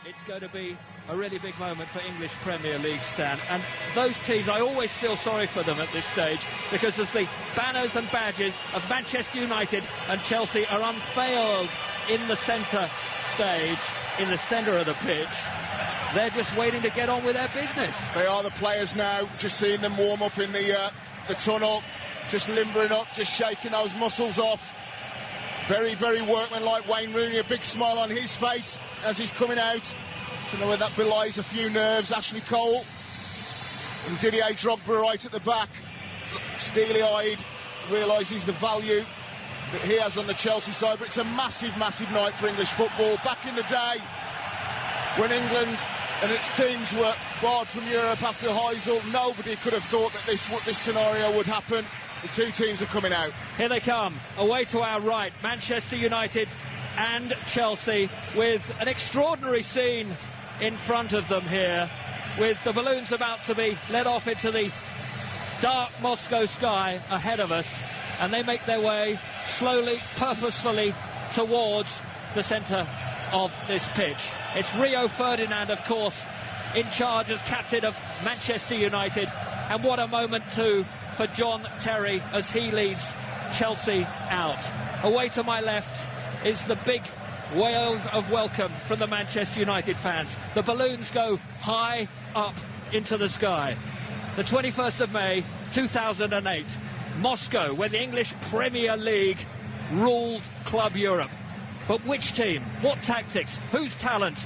It's going to be a really big moment for English Premier League, Stan. And those teams, I always feel sorry for them at this stage, because as the banners and badges of Manchester United and Chelsea are unveiled in the centre stage, in the centre of the pitch, they're just waiting to get on with their business. They are the players now, just seeing them warm up in the tunnel, just limbering up, just shaking those muscles off. Very, very workmanlike. Wayne Rooney, a big smile on his face as he's coming out. Don't know whether that belies a few nerves. Ashley Cole and Didier Drogba right at the back, steely-eyed, realises the value that he has on the Chelsea side. But it's a massive, massive night for English football. Back in the day, when England and its teams were barred from Europe after Heysel, nobody could have thought that this scenario would happen. The two teams are coming out. Here they come, away to our right, Manchester United and Chelsea, with an extraordinary scene in front of them here, with the balloons about to be let off into the dark Moscow sky ahead of us, and they make their way slowly, purposefully towards the centre of this pitch. It's Rio Ferdinand, of course, in charge as captain of Manchester United, and what a moment too for John Terry as he leads Chelsea out. Away to my left is the big wave of welcome from the Manchester United fans. The balloons go high up into the sky. The 21st of May 2008, Moscow, when the English Premier League ruled Club Europe. But which team, what tactics, whose talent,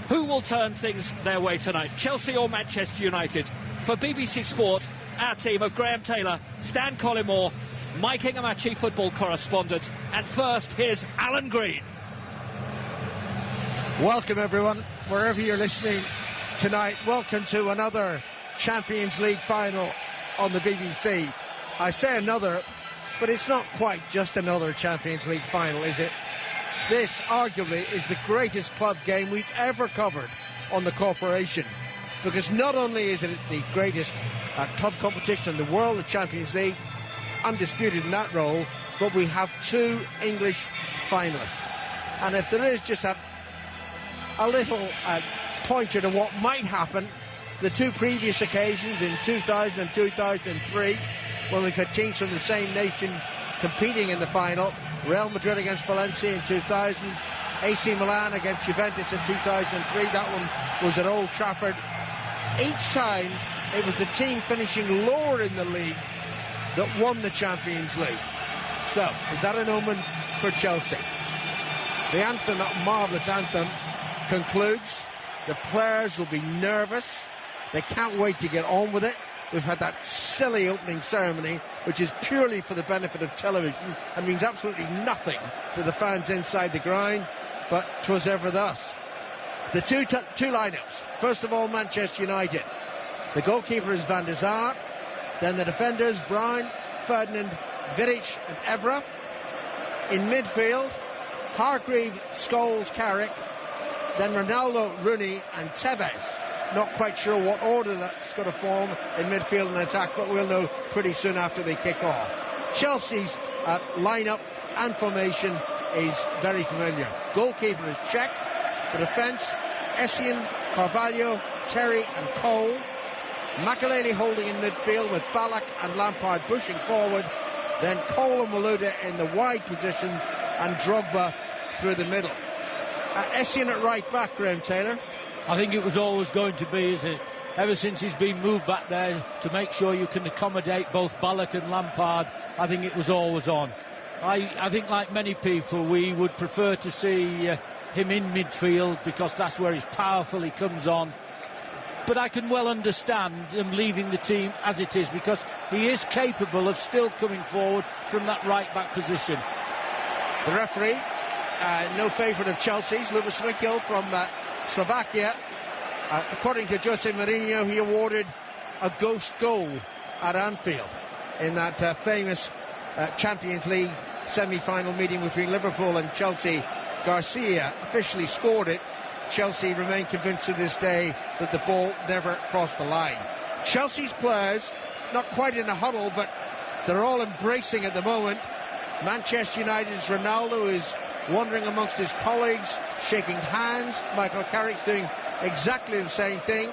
who will turn things their way tonight, Chelsea or Manchester United? For BBC Sport, our team of Graham Taylor, Stan Collymore, Mike Ingham, our chief football correspondent, and first, here's Alan Green. Welcome everyone, wherever you're listening tonight. Welcome to another Champions League final on the BBC. I say another, but it's not quite just another Champions League final, is it? This, arguably, is the greatest club game we've ever covered on the Corporation, because not only is it the greatest club competition in the world, the Champions League, undisputed in that role, but we have two English finalists. And if there is just a little pointer to what might happen, the two previous occasions in 2000 and 2003, when we've had teams from the same nation competing in the final, Real Madrid against Valencia in 2000, AC Milan against Juventus in 2003, that one was at Old Trafford. Each time it was the team finishing lower in the league that won the Champions League. So, is that an omen for Chelsea? The anthem, that marvellous anthem, concludes. The players will be nervous. They can't wait to get on with it. We've had that silly opening ceremony, which is purely for the benefit of television and means absolutely nothing to the fans inside the ground, but 'twas ever thus. The two lineups. First of all, Manchester United. The goalkeeper is Van der Sar. Then the defenders, Brown, Ferdinand, Vidic and Evra. In midfield, Hargreaves, Scholes, Carrick. Then Ronaldo, Rooney and Tevez. Not quite sure what order that's going to form in midfield and attack, but we'll know pretty soon after they kick off. Chelsea's lineup and formation is very familiar. Goalkeeper is Cech. The defence, Essien, Carvalho, Terry and Cole. Makelele holding in midfield with Ballack and Lampard pushing forward. Then Cole and Malouda in the wide positions and Drogba through the middle. Essien at right back, Graham Taylor. I think it was always going to be, isn't it? Ever since he's been moved back there to make sure you can accommodate both Ballack and Lampard, I think it was always on. I think, like many people, we would prefer to see him in midfield because that's where he's powerful, he comes on. But I can well understand him leaving the team as it is, because he is capable of still coming forward from that right-back position. The referee, no favourite of Chelsea's, Lubos Mikkel from Slovakia. According to Jose Mourinho, he awarded a ghost goal at Anfield in that famous Champions League semi-final meeting between Liverpool and Chelsea. Garcia officially scored it. Chelsea remain convinced to this day that the ball never crossed the line. Chelsea's players, not quite in a huddle, but they're all embracing at the moment. Manchester United's Ronaldo is wandering amongst his colleagues, shaking hands. Michael Carrick's doing exactly the same thing.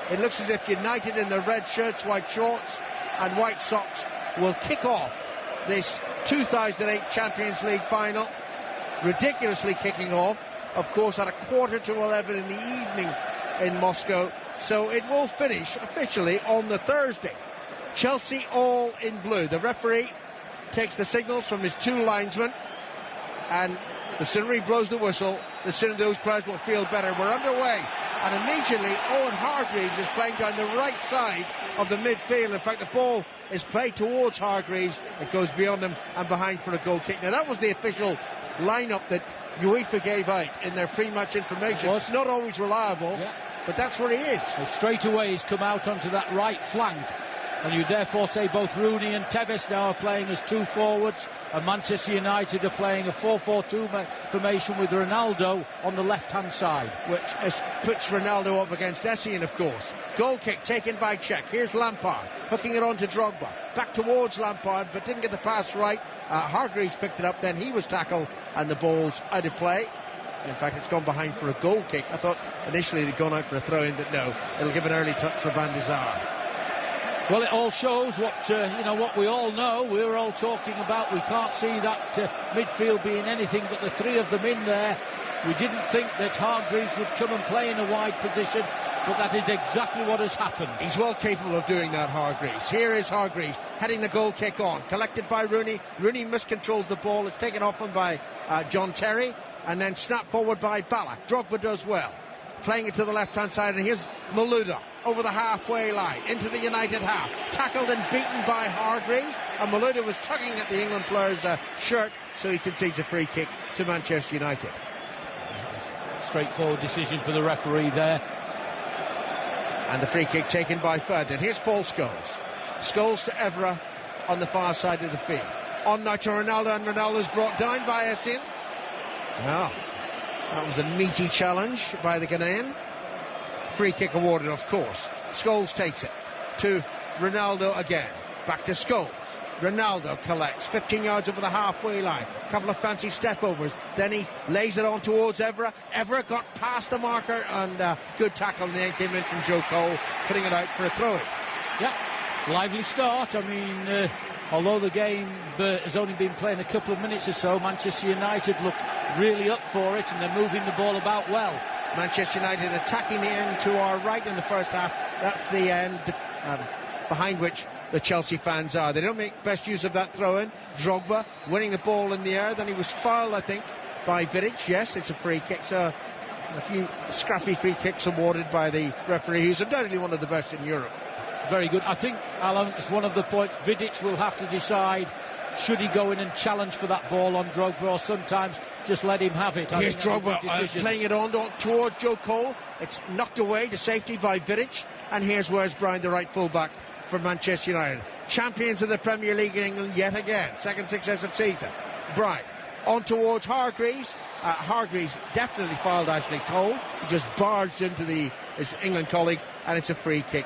It looks as if United in their red shirts, white shorts and white socks will kick off this 2008 Champions League final. Ridiculously kicking off, of course, at 11:15 in the evening in Moscow. So it will finish officially on the Thursday. Chelsea all in blue. The referee takes the signals from his two linesmen, and the sooner he blows the whistle, the sooner those players will feel better. We're underway, and immediately Owen Hargreaves is playing down the right side of the midfield. In fact, the ball is played towards Hargreaves. It goes beyond him and behind for a goal kick. Now, that was the official lineup that UEFA gave out in their pre-match information. It's not always reliable, but that's where he is. So straight away he's come out onto that right flank, and you therefore say both Rooney and Tevez now are playing as two forwards, and Manchester United are playing a 4-4-2 formation with Ronaldo on the left-hand side, which puts Ronaldo up against Essien, of course. Goal kick taken by Czech. Here's Lampard hooking it on to Drogba, back towards Lampard, but didn't get the pass right. Hargreaves picked it up, then he was tackled and the ball's out of play. In fact, it's gone behind for a goal kick. I thought initially it had gone out for a throw-in, but no, it'll give an early touch for Van der Sar. Well, it all shows what what we all know. We were all talking about. We can't see that midfield being anything but the three of them in there. We didn't think that Hargreaves would come and play in a wide position, but that is exactly what has happened. He's well capable of doing that, Hargreaves. Here is Hargreaves heading the goal kick on, collected by Rooney. Rooney miscontrols the ball. It's taken off him by John Terry, and then snapped forward by Ballack. Drogba does well, playing it to the left-hand side, and here's Malouda over the halfway line into the United half, tackled and beaten by Hargreaves, and Malouda was tugging at the England player's shirt, so he concedes a free kick to Manchester United. Straightforward decision for the referee there. And the free kick taken by Ferdinand. Here's Paul Scholes. Scholes to Evra on the far side of the field. On now to Ronaldo, and Ronaldo's brought down by Essien. Well, that was a meaty challenge by the Ghanaian. Free kick awarded, of course. Scholes takes it to Ronaldo again. Back to Scholes. Ronaldo collects 15 yards over the halfway line. A couple of fancy step overs. Then he lays it on towards Evra. Evra got past the marker, and good tackle, and then came in from Joe Cole, putting it out for a throw-in. Yeah, lively start. I mean, although the game has only been playing a couple of minutes or so, Manchester United look really up for it, and they're moving the ball about well. Manchester United attacking the end to our right in the first half. That's the end behind which the Chelsea fans are. They don't make best use of that throw-in. Drogba winning the ball in the air. Then he was fouled, I think, by Vidic. Yes, it's a free kick. So a few scrappy free kicks awarded by the referee, who's undoubtedly one of the best in Europe. Very good. I think, Alan, it's one of the points. Vidic will have to decide, should he go in and challenge for that ball on Drogba, or sometimes just let him have it. Here's Drogba playing it on towards Joe Cole. It's knocked away to safety by Vidic. And here's Wes Brown, the right full-back for Manchester United. Champions of the Premier League in England yet again. Second successive season. Brown on towards Hargreaves. Hargreaves definitely fouled Ashley Cole. He just barged into his England colleague, and it's a free kick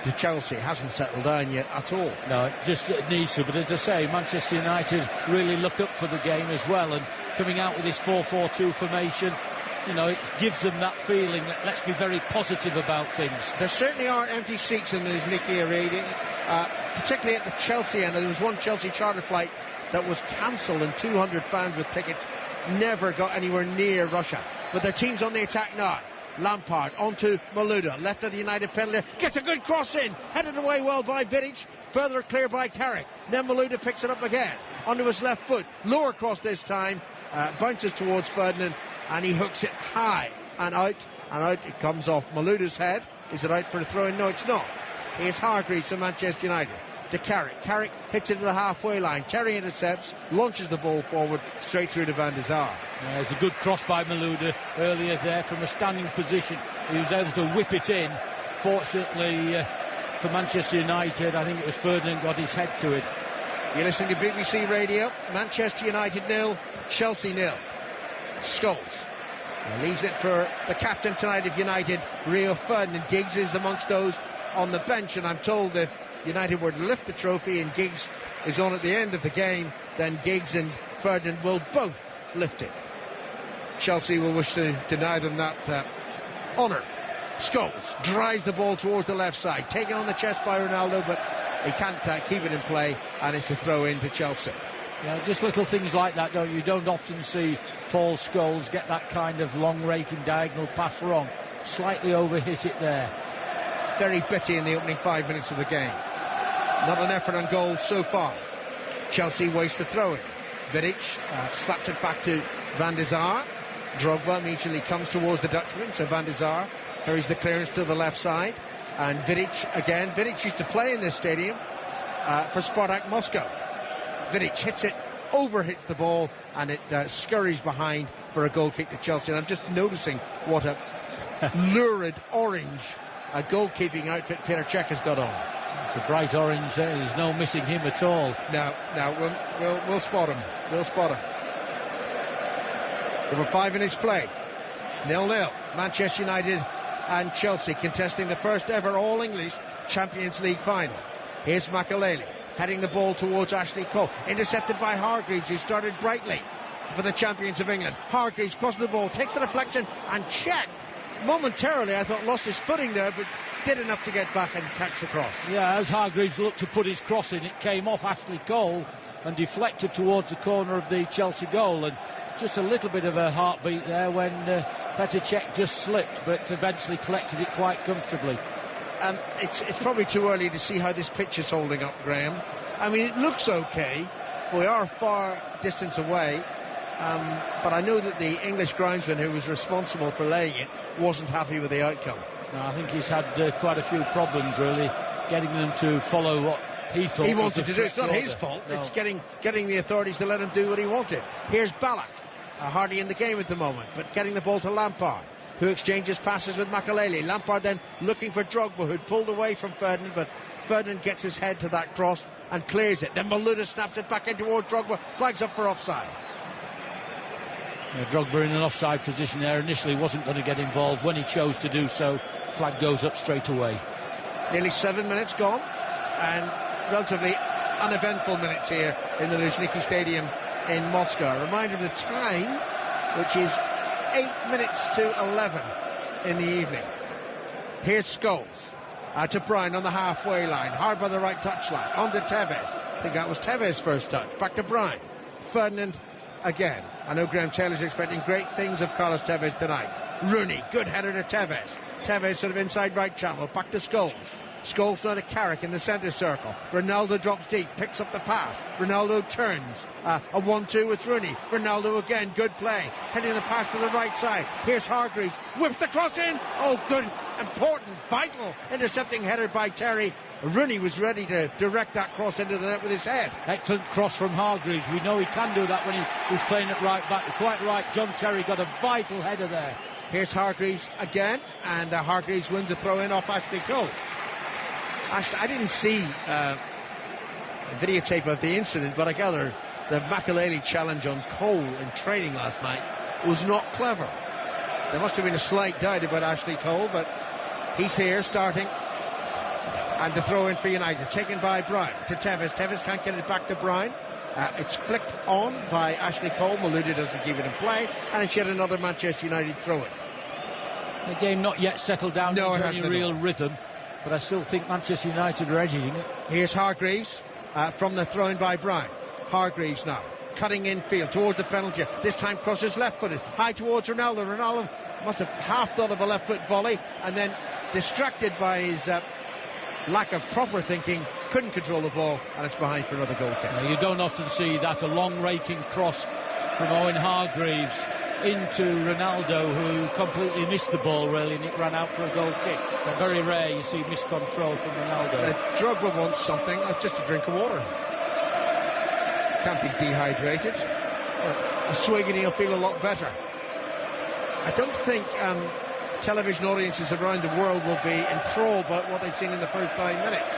to Chelsea. It hasn't settled down yet at all. No, it just needs to. But as I say, Manchester United really look up for the game as well, and coming out with this 4-4-2 formation, you know, it gives them that feeling that let's be very positive about things. There certainly are empty seats in this Nicky Arena, particularly at the Chelsea end. There was one Chelsea charter flight that was cancelled, and 200 fans with tickets never got anywhere near Russia. But their team's on the attack now. Lampard onto Malouda, left of the United penalty, gets a good cross in, headed away well by Vidic, further clear by Carrick. Then Malouda picks it up again, onto his left foot, lower cross this time, bounces towards Ferdinand, and he hooks it high, and out it comes off Malouda's head. Is it out for a throw-in? No, it's not. Here's Hargreaves from Manchester United to Carrick. Carrick hits it to the halfway line. Terry intercepts, launches the ball forward, straight through to Van der Sar. It's a good cross by Malouda earlier there from a standing position. He was able to whip it in. Fortunately for Manchester United, I think it was Ferdinand got his head to it. You're listening to BBC Radio. Manchester United 0, Chelsea 0. Scholes leaves it for the captain tonight of United, Rio Ferdinand. Giggs is amongst those on the bench, and I'm told if United were to lift the trophy and Giggs is on at the end of the game, then Giggs and Ferdinand will both lift it. Chelsea will wish to deny them that honour. Scholes drives the ball towards the left side, taken on the chest by Ronaldo, but he can't keep it in play, and it's a throw in to Chelsea. Yeah, just little things like that, don't you? Don't often see Paul Scholes get that kind of long raking diagonal pass wrong. Slightly overhit it there. Very bitty in the opening 5 minutes of the game. Not an effort on goal so far. Chelsea waste the throw-in. Vidic slaps it back to Van der Sar. Drogba immediately comes towards the Dutchman, so Van der Sar hurries the clearance to the left side. And Vidic again. Vidic used to play in this stadium for Spartak Moscow. Vidic hits it, overhits the ball, and it scurries behind for a goal kick to Chelsea. And I'm just noticing what a lurid orange goalkeeping outfit Petr Cech has got on. It's a bright orange. There's no missing him at all. Now we'll spot him. We'll spot him. Over 5 minutes played. 0-0. Manchester United and Chelsea contesting the first ever All-English Champions League final. Here's Makelele heading the ball towards Ashley Cole, intercepted by Hargreaves, who started brightly for the champions of England. Hargreaves crosses the ball, takes the deflection, and Cech momentarily, I thought, lost his footing there, but did enough to get back and catch the cross. Yeah, as Hargreaves looked to put his cross in, it came off Ashley Cole and deflected towards the corner of the Chelsea goal, and just a little bit of a heartbeat there when Petr Cech just slipped, but eventually collected it quite comfortably. It's probably too early to see how this pitch is holding up, Graham. I mean, it looks okay. We are far distance away, but I know that the English groundsman who was responsible for laying it wasn't happy with the outcome. No, I think he's had quite a few problems, really, getting them to follow what he thought he wanted to do. It's not his fault. No. It's getting the authorities to let him do what he wanted. Here's Ballack, hardly in the game at the moment, but getting the ball to Lampard, who exchanges passes with Makelele. Lampard then looking for Drogba, who'd pulled away from Ferdinand, but Ferdinand gets his head to that cross and clears it. Then Malouda snaps it back in towards Drogba, flags up for offside. Yeah, Drogba in an offside position there initially wasn't going to get involved. When he chose to do so, flag goes up straight away. Nearly 7 minutes gone, and relatively uneventful minutes here in the Luzhniki Stadium in Moscow. A reminder of the time, which is 8 minutes to 11 in the evening. Here's Scholes to Bryan on the halfway line, hard by the right touchline, on to Tevez. I think that was Tevez' first touch. Back to Bryan. Ferdinand again. I know Graham Taylor's expecting great things of Carlos Tevez tonight. Rooney, good header to Tevez. Tevez sort of inside right channel, back to Scholes. Scholes now to Carrick in the centre circle. Ronaldo drops deep, picks up the pass. Ronaldo turns. A 1-2 with Rooney. Ronaldo again, good play. Heading the pass to the right side. Here's Hargreaves. Whips the cross in. Oh, good, important, vital intercepting header by Terry. Rooney was ready to direct that cross into the net with his head. Excellent cross from Hargreaves. We know he can do that when he's playing it right back. You're quite right, John Terry got a vital header there. Here's Hargreaves again, and Hargreaves wins the throw-in off Ashley Cole. I didn't see videotape of the incident, but I gather the Makelele challenge on Cole in training last night was not clever. There must have been a slight doubt about Ashley Cole, but he's here starting. And the throw in for United, taken by Bryan to Tevez. Tevez can't get it back to Bryan. It's flicked on by Ashley Cole. Malouda doesn't keep it in play, and it's yet another Manchester United throw-in. The game not yet settled down into any real rhythm, but I still think Manchester United are edging it. Here's Hargreaves from the throw-in by Bryan. Hargreaves now cutting in field towards the penalty. This time crosses left-footed, high towards Ronaldo. Ronaldo must have half thought of a left-foot volley, and then distracted by his lack of proper thinking, couldn't control the ball, and it's behind for another goal kick. You don't often see that, a long raking cross from Owen Hargreaves into Ronaldo, who completely missed the ball really, and it ran out for a goal kick. Very rare you see miscontrol from Ronaldo. Drogba wants something, just a drink of water. Can't be dehydrated. A swig and he'll feel a lot better. I don't think television audiences around the world will be enthralled by what they've seen in the first 5 minutes.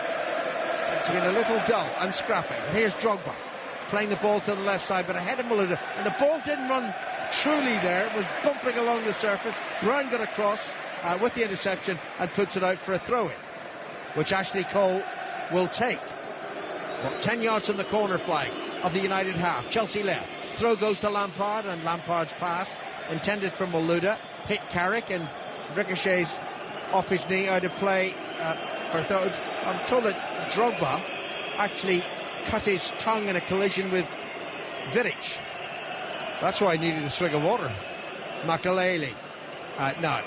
It's been a little dull and scrappy. Here's Drogba playing the ball to the left side, but ahead of Malouda, and the ball didn't run truly there. It was bumping along the surface. Bryan got across with the interception and puts it out for a throw-in, which Ashley Cole will take. 10 yards from the corner flag of the United half. Chelsea left. Throw goes to Lampard, and Lampard's pass intended for Malouda, hit Carrick and ricochets off his knee out of play for third. I'm told that Drogba actually cut his tongue in a collision with Vidic. That's why he needed a swig of water. Makaleli. No,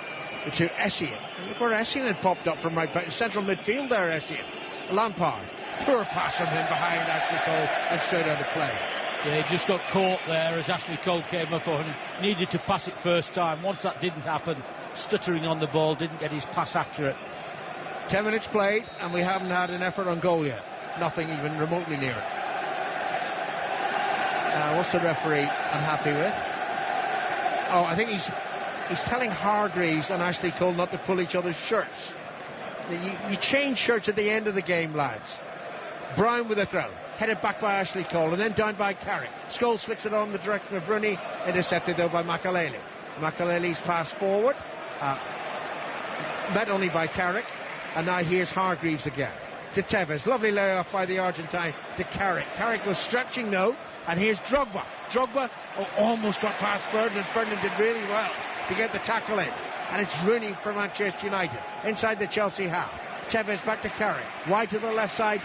to Essien. And look where Essien had popped up from right back. Central midfield there, Essien. Lampard. Poor pass from him behind Ashley Cole and straight out of play. Yeah, he just got caught there as Ashley Cole came up on him. Needed to pass it first time. Once that didn't happen, stuttering on the ball, didn't get his pass accurate. 10 minutes played and we haven't had an effort on goal yet. Nothing even remotely near it. What's the referee unhappy with? Oh, I think he's telling Hargreaves and Ashley Cole not to pull each other's shirts. You change shirts at the end of the game, lads. Brown with a throw, headed back by Ashley Cole and then down by Carrick. Scholes flicks it on in the direction of Rooney, intercepted though by Makaleli. Makaleli's pass forward, met only by Carrick, and now here's Hargreaves again. To Tevez, lovely layoff by the Argentine to Carrick. Carrick was stretching though, and here's Drogba. Drogba almost got past Ferdinand. Ferdinand did really well to get the tackle in. And it's Rooney for Manchester United, inside the Chelsea half. Tevez back to Carrick, wide to the left side,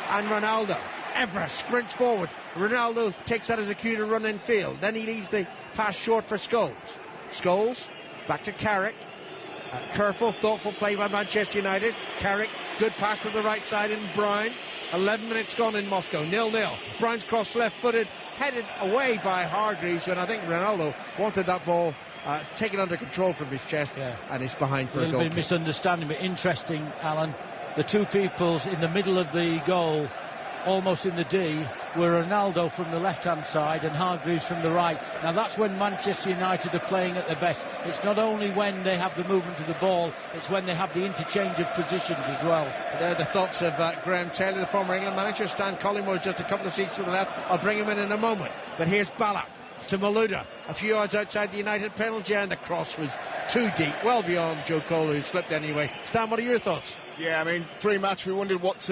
and Ronaldo. Evra sprints forward. Ronaldo takes that as a cue to run in field. Then he leaves the pass short for Scholes. Scholes back to Carrick. Careful, thoughtful play by Manchester United. Carrick, good pass to the right side in Brown. 11 minutes gone in Moscow, 0-0. Brown's cross left-footed, headed away by Hargreaves, and I think Ronaldo wanted that ball taken under control from his chest, and it's behind for a goal. A little bit of misunderstanding, but interesting, Alan. The two people in the middle of the goal, almost in the D, were Ronaldo from the left-hand side and Hargreaves from the right. Now that's when Manchester United are playing at their best. It's not only when they have the movement of the ball, it's when they have the interchange of positions as well. There are the thoughts of Graham Taylor, the former England manager. Stan Collymore just a couple of seats to the left. I'll bring him in a moment. But here's Ballack to Malouda, a few yards outside the United penalty, and the cross was too deep, well beyond Joe Cole, who slipped anyway. Stan, what are your thoughts? Yeah, I mean, pre-match we wondered what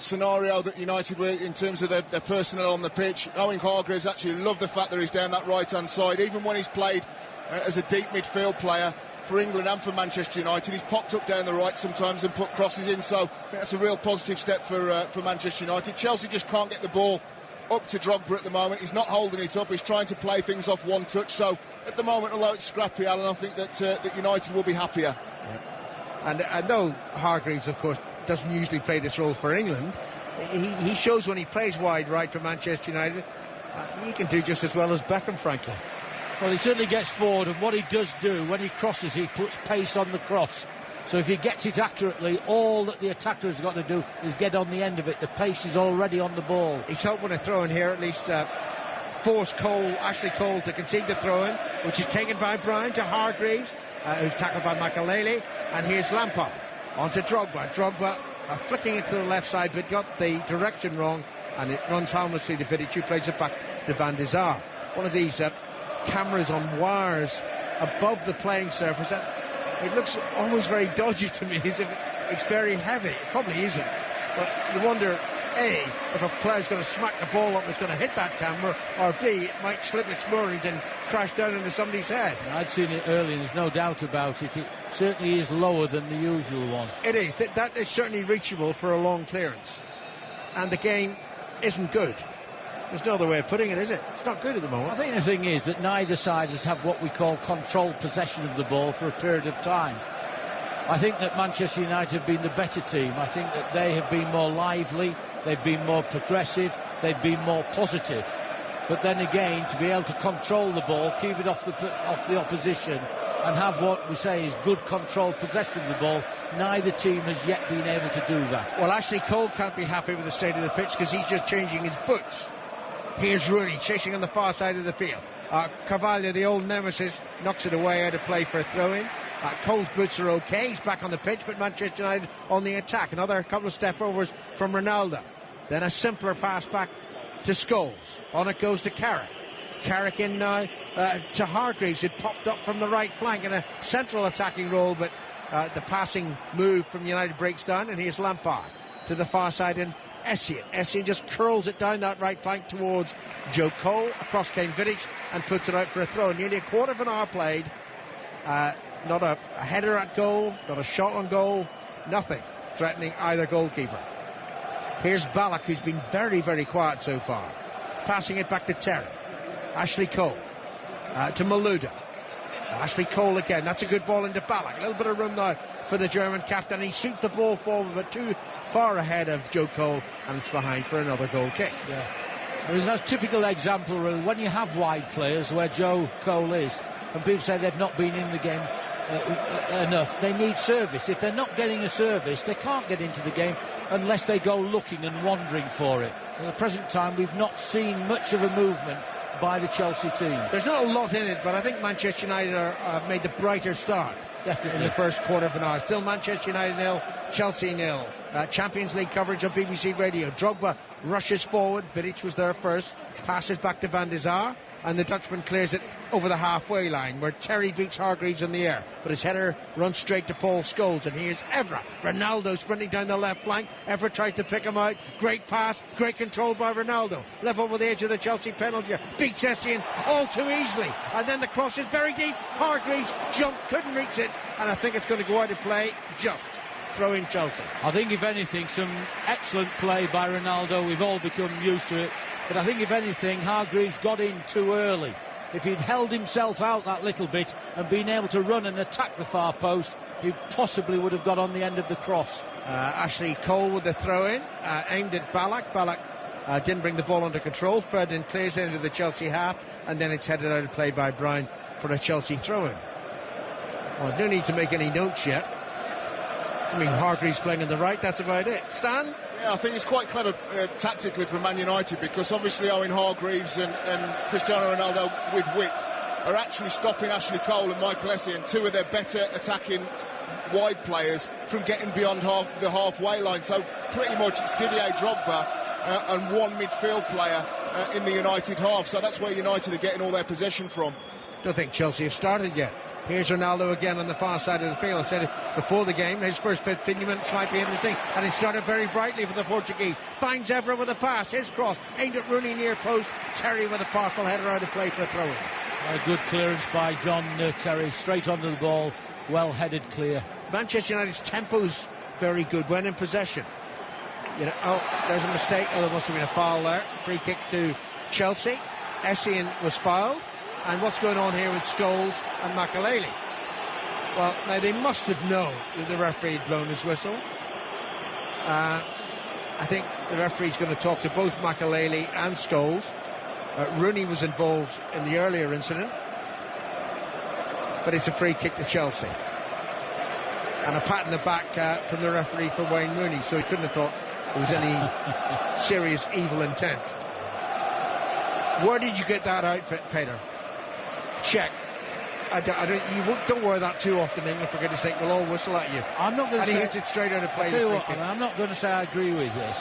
scenario that United were in terms of their personnel on the pitch. Owen Hargreaves actually loved the fact that he's down that right-hand side, even when he's played as a deep midfield player for England and for Manchester United. He's popped up down the right sometimes and put crosses in, so I think that's a real positive step for Manchester United. Chelsea just can't get the ball up to Drogba at the moment. He's not holding it up. He's trying to play things off one touch. So at the moment, although it's scrappy, Alan, I think that United will be happier. Yeah. And I know Hargreaves, of course, doesn't usually play this role for England. He shows when he plays wide right for Manchester United, he can do just as well as Beckham, frankly. Well, he certainly gets forward, and what he does do when he crosses, he puts pace on the cross. So if he gets it accurately, all that the attacker has got to do is get on the end of it. The pace is already on the ball. He's hoping a throw in here, at least force Ashley Cole to concede the throw in, which is taken by Brown to Hargreaves, who's tackled by Makaleli, and here's Lampard onto Drogba. Drogba flicking it to the left side, but got the direction wrong, and it runs harmlessly to Vidic, who plays it back to Van der Sar. One of these cameras on wires above the playing surface. It looks always very dodgy to me, as if it's very heavy. It probably isn't. But you wonder, A, if a player's going to smack the ball up, it's going to hit that camera, or B, it might slip its moorings and crash down into somebody's head. I'd seen it earlier, and there's no doubt about it. It certainly is lower than the usual one. It is. That is certainly reachable for a long clearance. And the game isn't good. There's no other way of putting it, is it? It's not good at the moment. I think the thing is that neither side has had what we call controlled possession of the ball for a period of time. I think that Manchester United have been the better team. I think that they have been more lively, they've been more progressive, they've been more positive. But then again, to be able to control the ball, keep it off the opposition, and have what we say is good controlled possession of the ball, neither team has yet been able to do that. Well, Ashley Cole can't be happy with the state of the pitch because he's just changing his boots. Here's Rooney chasing on the far side of the field. Carvalho, the old nemesis, knocks it away out of play for a throw-in. Cole's boots are okay. He's back on the pitch, but Manchester United on the attack. Another couple of step-overs from Ronaldo. Then a simpler pass back to Scholes. On it goes to Carrick. Carrick in now to Hargreaves, who popped up from the right flank in a central attacking role, but the passing move from United breaks down, and here's Lampard to the far side, and Essien just curls it down that right flank towards Joe Cole. Across came Vidic and puts it out for a throw. Nearly a quarter of an hour played. Not a header at goal, not a shot on goal, nothing threatening either goalkeeper. Here's Ballack, who's been very, very quiet so far. Passing it back to Terry. Ashley Cole to Malouda. Ashley Cole again. That's a good ball into Ballack. A little bit of room now for the German captain. He shoots the ball forward, but too far ahead of Joe Cole, and it's behind for another goal kick. Yeah. I mean, that's a typical example, really, when you have wide players where Joe Cole is, and people say they've not been in the game enough. They need service. If they're not getting a service, they can't get into the game unless they go looking and wandering for it. At the present time, we've not seen much of a movement by the Chelsea team. There's not a lot in it, but I think Manchester United have made the brighter start. Definitely. In the first quarter of an hour. Still Manchester United 0, Chelsea 0. Champions League coverage on BBC Radio. Drogba rushes forward. Vidic was there first. Passes back to Van der Sar. And the Dutchman clears it over the halfway line, where Terry beats Hargreaves in the air. But his header runs straight to Paul Scholes. And here's Evra. Ronaldo sprinting down the left flank. Evra tries to pick him out. Great pass. Great control by Ronaldo. Left over the edge of the Chelsea penalty. Beats Essien all too easily. And then the cross is very deep. Hargreaves jumped, couldn't reach it. And I think it's going to go out of play. Just throw in Chelsea. I think, if anything, some excellent play by Ronaldo. We've all become used to it. But I think, if anything, Hargreaves got in too early. If he'd held himself out that little bit and been able to run and attack the far post, he possibly would have got on the end of the cross. Ashley Cole with the throw-in, aimed at Ballack. Ballack didn't bring the ball under control. Ferdinand clears it into the Chelsea half, and then it's headed out of play by Brown for a Chelsea throw-in. Well, no need to make any notes yet. I mean, Hargreaves playing on the right, that's about it. Stan? Yeah, I think it's quite clever tactically from Man United, because obviously Owen Hargreaves and Cristiano Ronaldo with width are actually stopping Ashley Cole and Michael Essien, two of their better attacking wide players, from getting beyond the halfway line. So pretty much it's Didier Drogba and one midfield player in the United half. So that's where United are getting all their possession from. Don't think Chelsea have started yet. Here's Ronaldo again on the far side of the field. I said it before the game, his first 15 minutes might be interesting, and it started very brightly for the Portuguese. Finds Evra with a pass, his cross, aimed at Rooney near post. Terry with a powerful header out of play for a throw-in. A good clearance by John Terry, straight onto the ball, well headed clear. Manchester United's tempo's very good when in possession. You know, oh, there's a mistake. Oh, there must have been a foul there. Free kick to Chelsea. Essien was fouled. And what's going on here with Scholes and Makelele? Well, now they must have known that the referee had blown his whistle. I think the referee's going to talk to both Makelele and Scholes. Rooney was involved in the earlier incident, but it's a free kick to Chelsea. And a pat in the back from the referee for Wayne Rooney, so he couldn't have thought there was any serious evil intent. Where did you get that outfit, Peter? Check. Don't wear that too often, England, for goodness sake. We'll all whistle at you. I'm not going to say... And he hits it straight out of play. I'm not going to say I agree with this,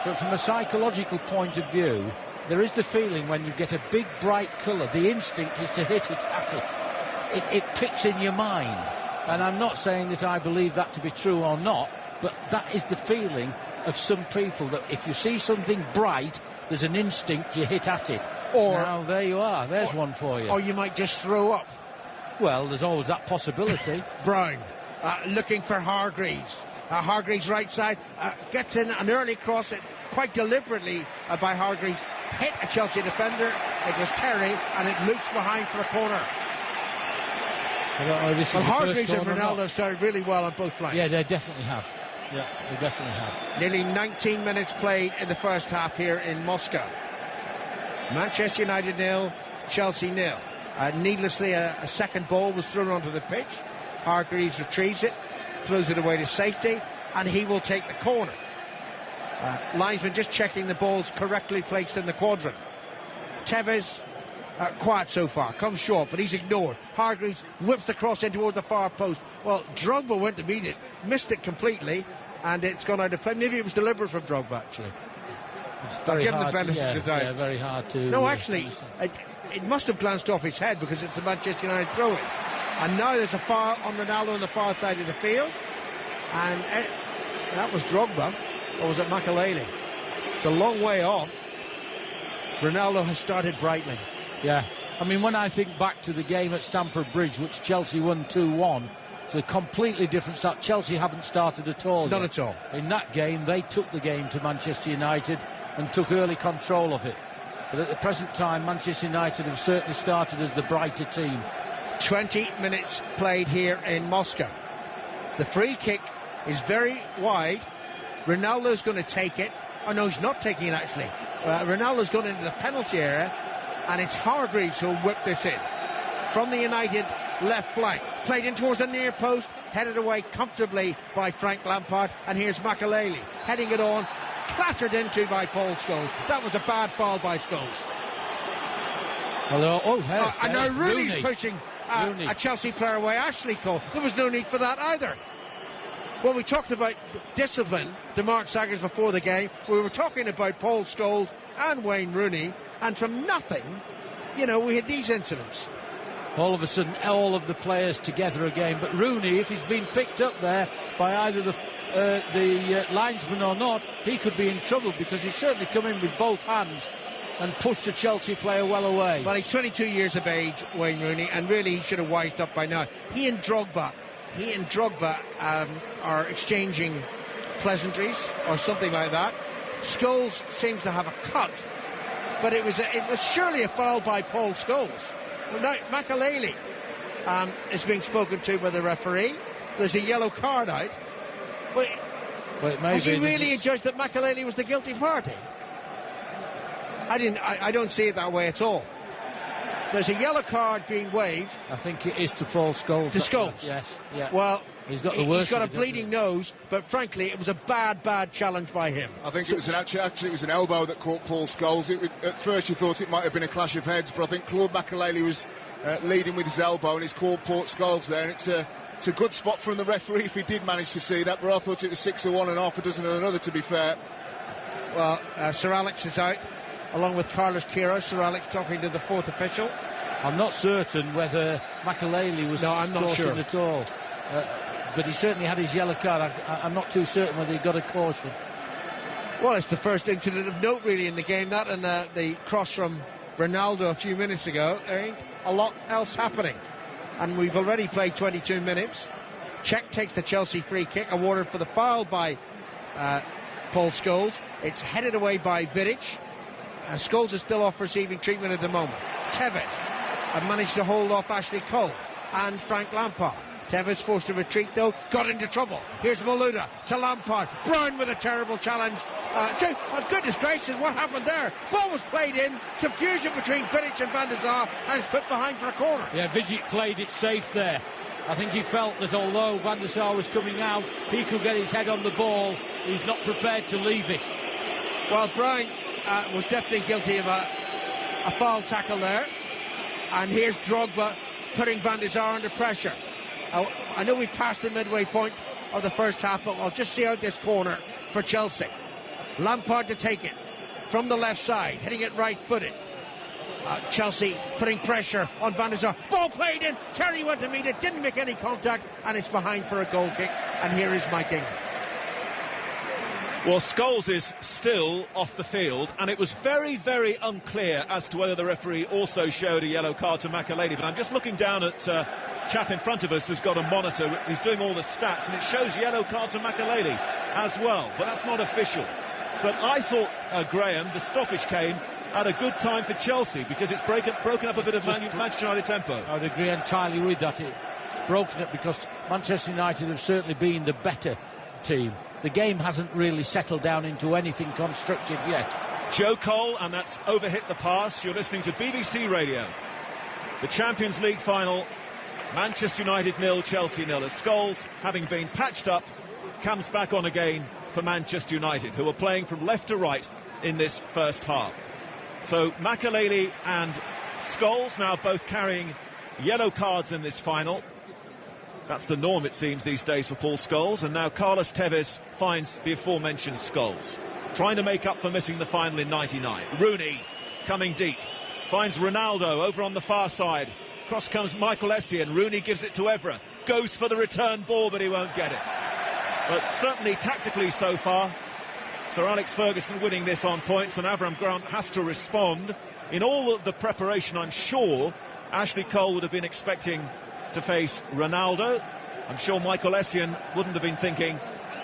but from a psychological point of view, there is the feeling when you get a big, bright colour, the instinct is to hit it at it. It picks in your mind. And I'm not saying that I believe that to be true or not, but that is the feeling of some people, that if you see something bright, there's an instinct, you hit at it. Or now there you are, there's one for you. Or you might just throw up. Well, there's always that possibility. Brown looking for Hargreaves. Hargreaves right side gets in an early cross, quite deliberately by Hargreaves. Hit a Chelsea defender. It was Terry, and it loops behind for a corner. Well, Hargreaves and Ronaldo started really well on both flanks. Yeah, they definitely have. Yeah, they definitely have. Nearly 19 minutes played in the first half here in Moscow. Manchester United 0, Chelsea 0. Needlessly, a second ball was thrown onto the pitch. Hargreaves retrieves it, throws it away to safety, and he will take the corner. Linesman just checking the ball's correctly placed in the quadrant. Tevez, quiet so far, comes short, but he's ignored. Hargreaves whips the cross in toward the far post. Well, Drogba went to meet it, missed it completely, and it's gone out of play. Maybe it was deliberate from Drogba, actually. It's very give him hard the benefit of the doubt. Yeah, very hard to... No, actually, it must have glanced off his head, because it's a Manchester United throw-in. And now there's a foul on Ronaldo on the far side of the field. And that was Drogba. Or was it Makelele? It's a long way off. Ronaldo has started brightly. Yeah. I mean, when I think back to the game at Stamford Bridge, which Chelsea won 2-1, it's a completely different start. Chelsea haven't started at all. Not yet. at all. In that game, they took the game to Manchester United and took early control of it. But at the present time, Manchester United have certainly started as the brighter team. 20 minutes played here in Moscow. The free kick is very wide. Ronaldo's going to take it. Oh, no, he's not taking it, actually. Ronaldo's gone into the penalty area, and it's Hargreaves who'll whip this in. From the United left flank. Played in towards the near post, headed away comfortably by Frank Lampard, and here's Makelele heading it on, clattered into by Paul Scholes. That was a bad foul by Scholes. And now Rooney's pushing a Chelsea player away, Ashley Cole. There was no need for that either. Well, we talked about discipline to Mark Saggers before the game. We were talking about Paul Scholes and Wayne Rooney, and from nothing, we had these incidents. All of a sudden, all of the players together again. But Rooney, if he's been picked up there by either the linesman or not, he could be in trouble, because he's certainly come in with both hands and pushed the Chelsea player well away. Well, he's 22 years of age, Wayne Rooney, and really he should have wised up by now. He and Drogba are exchanging pleasantries or something like that. Scholes seems to have a cut, but it was surely a foul by Paul Scholes. Well, now Makelele is being spoken to by the referee. There's a yellow card out. But has he really judged that Makelele was the guilty party? I don't see it that way at all. There's a yellow card being waved. I think it is to Paul Scholes. To Scholes? Yes. Yeah. Well, he's got the worst. He's got a bleeding nose, but frankly, it was a bad challenge by him. I think it was actually it was an elbow that caught Paul Scholes. At first you thought it might have been a clash of heads, but I think Claude Makelele was leading with his elbow, and he's caught Paul Scholes there, and it's a good spot from the referee if he did manage to see that, but I thought it was 6 of one and half a dozen of another, to be fair. Well, Sir Alex is out, along with Carlos Queiroz. Sir Alex talking to the fourth official. I'm not certain whether Makelele was cautioned at all, but he certainly had his yellow card. I'm not too certain whether he got a caution. Well, it's the first incident of note really in the game, that and the cross from Ronaldo a few minutes ago. There ain't a lot else happening, and we've already played 22 minutes. Cech takes the Chelsea free kick, awarded for the foul by Paul Scholes. It's headed away by Vidic. Scholes is still off receiving treatment at the moment. Tevez managed to hold off Ashley Cole and Frank Lampard. Tevez forced to retreat though, got into trouble. Here's Malouda to Lampard. Brown with a terrible challenge. Oh, goodness gracious, what happened there? Ball was played in, confusion between Vidic and Van der Sar, and it's put behind for a corner. Yeah, Vidic played it safe there. I think he felt that although Van der Sar was coming out, he could get his head on the ball. He's not prepared to leave it. Well, Brown was definitely guilty of a foul tackle there. And here's Drogba putting Van der Sar under pressure. I know we've passed the midway point of the first half, but I'll just see out this corner for Chelsea. Lampard to take it from the left side, hitting it right-footed. Chelsea putting pressure on Van der Sar. Ball played in. Terry went to meet it, didn't make any contact, and it's behind for a goal kick. And here is Mike Ingham. Well, Scholes is still off the field, and it was very, very unclear as to whether the referee also showed a yellow card to Makelele. But I'm just looking down at chap in front of us who's got a monitor. He's doing all the stats, and it shows yellow card to Makelele as well. But that's not official. But I thought, Graham, the stoppage came at a good time for Chelsea, because it's broken up a bit of Manchester United tempo. I'd agree entirely with that. It's broken up because Manchester United have certainly been the better team. The game hasn't really settled down into anything constructive yet. Joe Cole, and that's overhit the pass. You're listening to BBC Radio. The Champions League final, Manchester United 0, Chelsea 0. As Scholes, having been patched up, comes back on again for Manchester United, who are playing from left to right in this first half. So Makelele and Scholes now both carrying yellow cards in this final. That's the norm, it seems, these days for Paul Scholes. And now Carlos Tevez finds the aforementioned Scholes, trying to make up for missing the final in '99. Rooney coming deep, finds Ronaldo over on the far side. Cross comes Michael Essien. Rooney gives it to Evra, goes for the return ball, but he won't get it. But certainly tactically so far, Sir Alex Ferguson winning this on points, and Avram Grant has to respond. In all of the preparation, I'm sure Ashley Cole would have been expecting to face Ronaldo. I'm sure Michael Essien wouldn't have been thinking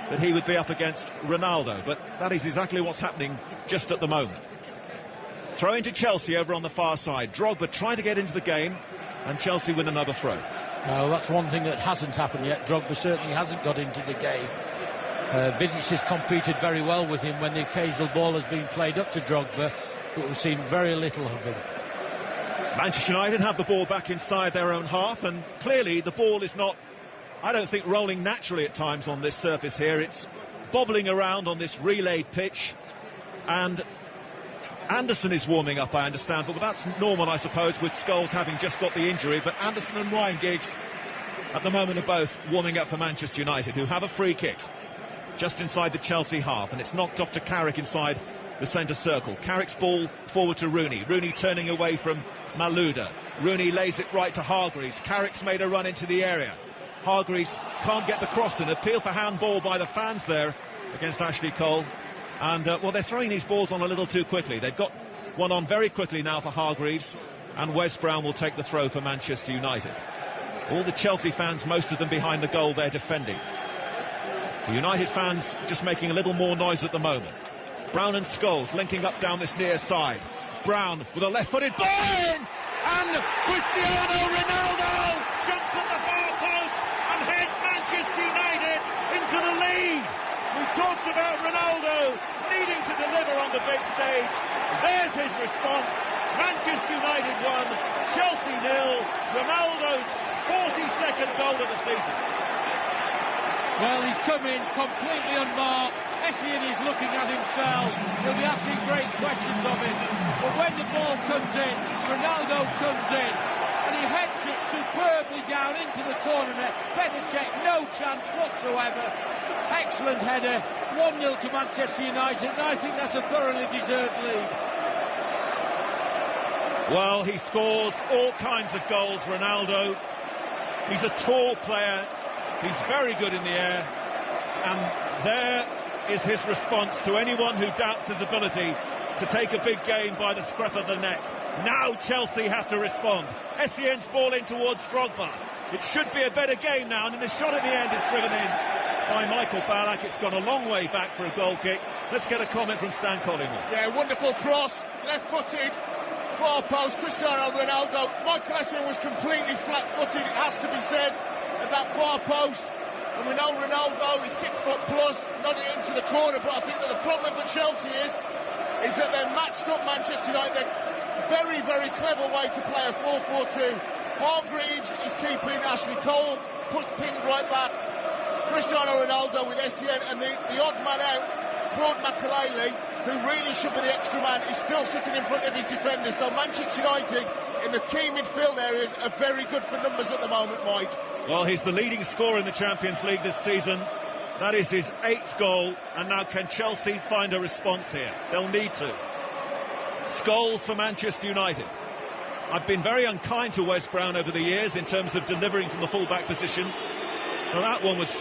that he would be up against Ronaldo, but that is exactly what's happening just at the moment. Throw into Chelsea over on the far side. Drogba trying to get into the game, and Chelsea win another throw. No, that's one thing that hasn't happened yet. Drogba certainly hasn't got into the game. Vidic has competed very well with him when the occasional ball has been played up to Drogba, but we've seen very little of him. Manchester United have the ball back inside their own half, and clearly the ball is not, I don't think, rolling naturally at times on this surface here. It's bobbling around on this relayed pitch, and Anderson is warming up, I understand, but that's normal, I suppose, with Scholes having just got the injury. But Anderson and Ryan Giggs at the moment are both warming up for Manchester United, who have a free kick just inside the Chelsea half, and it's knocked off to Carrick inside the centre circle. Carrick's ball forward to Rooney. Rooney turning away from Malouda. Rooney lays it right to Hargreaves. Carrick's made a run into the area. Hargreaves can't get the cross in. Appeal for handball by the fans there against Ashley Cole. And, well, they're throwing these balls on a little too quickly. They've got one on very quickly now for Hargreaves, and Wes Brown will take the throw for Manchester United. All the Chelsea fans, most of them behind the goal, they're defending. The United fans just making a little more noise at the moment. Brown and Scholes linking up down this near side. Brown with a left-footed burn, and Cristiano Ronaldo jumps at the far post and heads Manchester United into the lead. We talked about Ronaldo needing to deliver on the big stage. There's his response. Manchester United 1, Chelsea 0. Ronaldo's 42nd goal of the season. Well, he's come in completely unmarked. Essien is looking at himself. He'll be asking great questions of him. But when the ball comes in, Ronaldo comes in, and he heads it superbly down into the corner net. Petacek, no chance whatsoever. Excellent header. 1-0 to Manchester United, and I think that's a thoroughly deserved lead. Well, he scores all kinds of goals, Ronaldo. He's a tall player. He's very good in the air, and there is his response to anyone who doubts his ability to take a big game by the scruff of the neck. Now Chelsea have to respond. Essien's ball in towards Drogba. It should be a better game now, and the shot at the end is driven in by Michael Ballack. It's gone a long way back for a goal kick. Let's get a comment from Stan Collingwood. Yeah, wonderful cross, left-footed, far post, Cristiano Ronaldo. Michael Essien was completely flat-footed, it has to be said, at that far post, and we know Ronaldo is 6 foot plus, nodding into the corner. But I think that the problem for Chelsea is that they're matched up Manchester United. Very, very clever way to play a 4-4-2. Hargreaves is keeping Ashley Cole pinned right back. Cristiano Ronaldo with Essien, and the odd man out, Claude Makelele, who really should be the extra man, is still sitting in front of his defenders. So Manchester United in the key midfield areas are very good for numbers at the moment, Mike. Well, he's the leading scorer in the Champions League this season. That is his 8th goal, and now can Chelsea find a response here? They'll need to. Scholes for Manchester United. I've been very unkind to Wes Brown over the years in terms of delivering from the full-back position. Well, that one was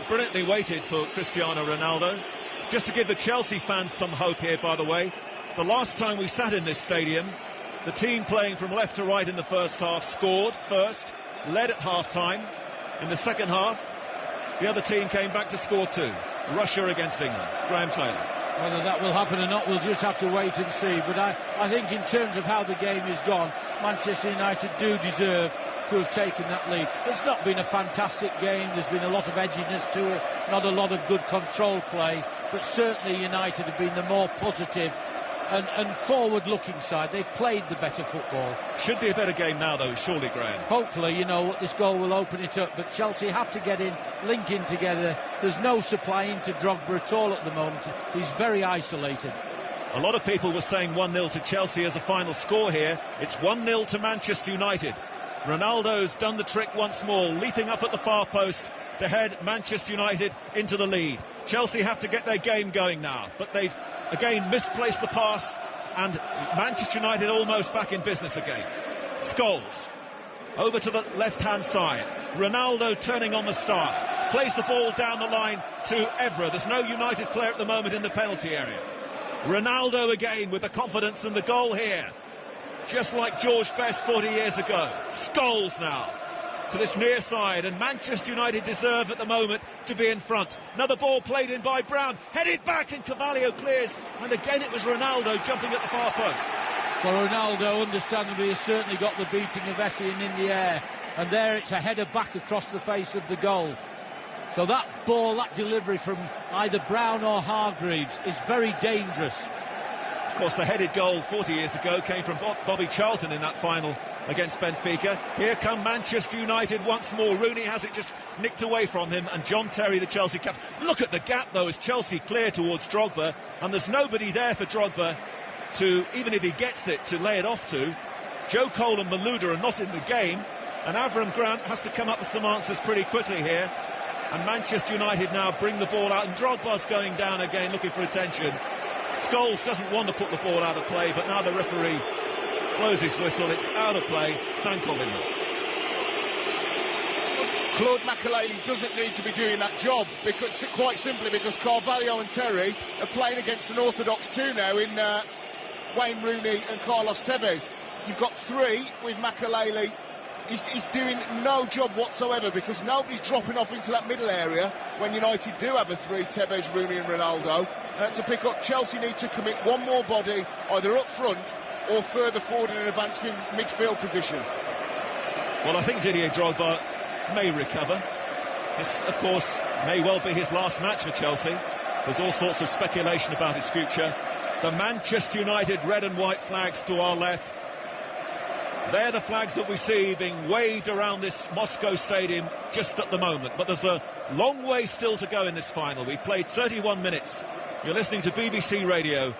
brilliantly weighted for Cristiano Ronaldo. Just to give the Chelsea fans some hope here, by the way, the last time we sat in this stadium, the team playing from left to right in the first half scored first, led at half-time. In the second half, the other team came back to score 2. Russia against England. Graham Taylor. Whether that will happen or not, we'll just have to wait and see. But I think in terms of how the game is gone, Manchester United do deserve to have taken that lead. It's not been a fantastic game. There's been a lot of edginess to it, not a lot of good control play. But certainly United have been the more positive and forward-looking side. They've played the better football. Should be a better game now, though, surely, Graham. Hopefully, you know, this goal will open it up. But Chelsea have to get in, link in together. There's no supply into Drogba at all at the moment. He's very isolated. A lot of people were saying 1-0 to Chelsea as a final score here. It's 1-0 to Manchester United. Ronaldo's done the trick once more, leaping up at the far post to head Manchester United into the lead. Chelsea have to get their game going now, but they've again misplaced the pass, and Manchester United almost back in business again. Scholes over to the left-hand side. Ronaldo turning on the star. plays the ball down the line to Evra. There's no United player at the moment in the penalty area. Ronaldo again with the confidence and the goal here. Just like George Best 40 years ago. Scholes now to this near side, and Manchester United deserve at the moment to be in front. Another ball played in by Brown, headed back, and Carvalho clears, and again it was Ronaldo jumping at the far post. Well, Ronaldo understandably has certainly got the beating of Essien in the air, and there it's a header back across the face of the goal. So that ball, that delivery from either Brown or Hargreaves is very dangerous. Of course, the headed goal 40 years ago came from Bobby Charlton in that final against Benfica. Here come Manchester United once more. Rooney has it just nicked away from him, and John Terry, the Chelsea captain. Look at the gap, though, as Chelsea clear towards Drogba, and there's nobody there for Drogba to, even if he gets it, to lay it off to. Joe Cole and Malouda are not in the game, and Avram Grant has to come up with some answers pretty quickly here. And Manchester United now bring the ball out, and Drogba's going down again, looking for attention. Scholes doesn't want to put the ball out of play, but now the referee blows his whistle. It's out of play. Stankel in there. Claude Makelele doesn't need to be doing that job, because quite simply because Carvalho and Terry are playing against an orthodox two now in Wayne Rooney and Carlos Tevez. You've got three with Makelele. He's doing no job whatsoever, because nobody's dropping off into that middle area when United do have a three, Tevez, Rooney and Ronaldo, to pick up. Chelsea need to commit one more body, either up front or further forward in an advanced midfield position. Well, I think Didier Drogba may recover. This, of course, may well be his last match for Chelsea. There's all sorts of speculation about his future. The Manchester United red and white flags to our left, they're the flags that we see being waved around this Moscow stadium just at the moment. But there's a long way still to go in this final. We've played 31 minutes. You're listening to BBC Radio,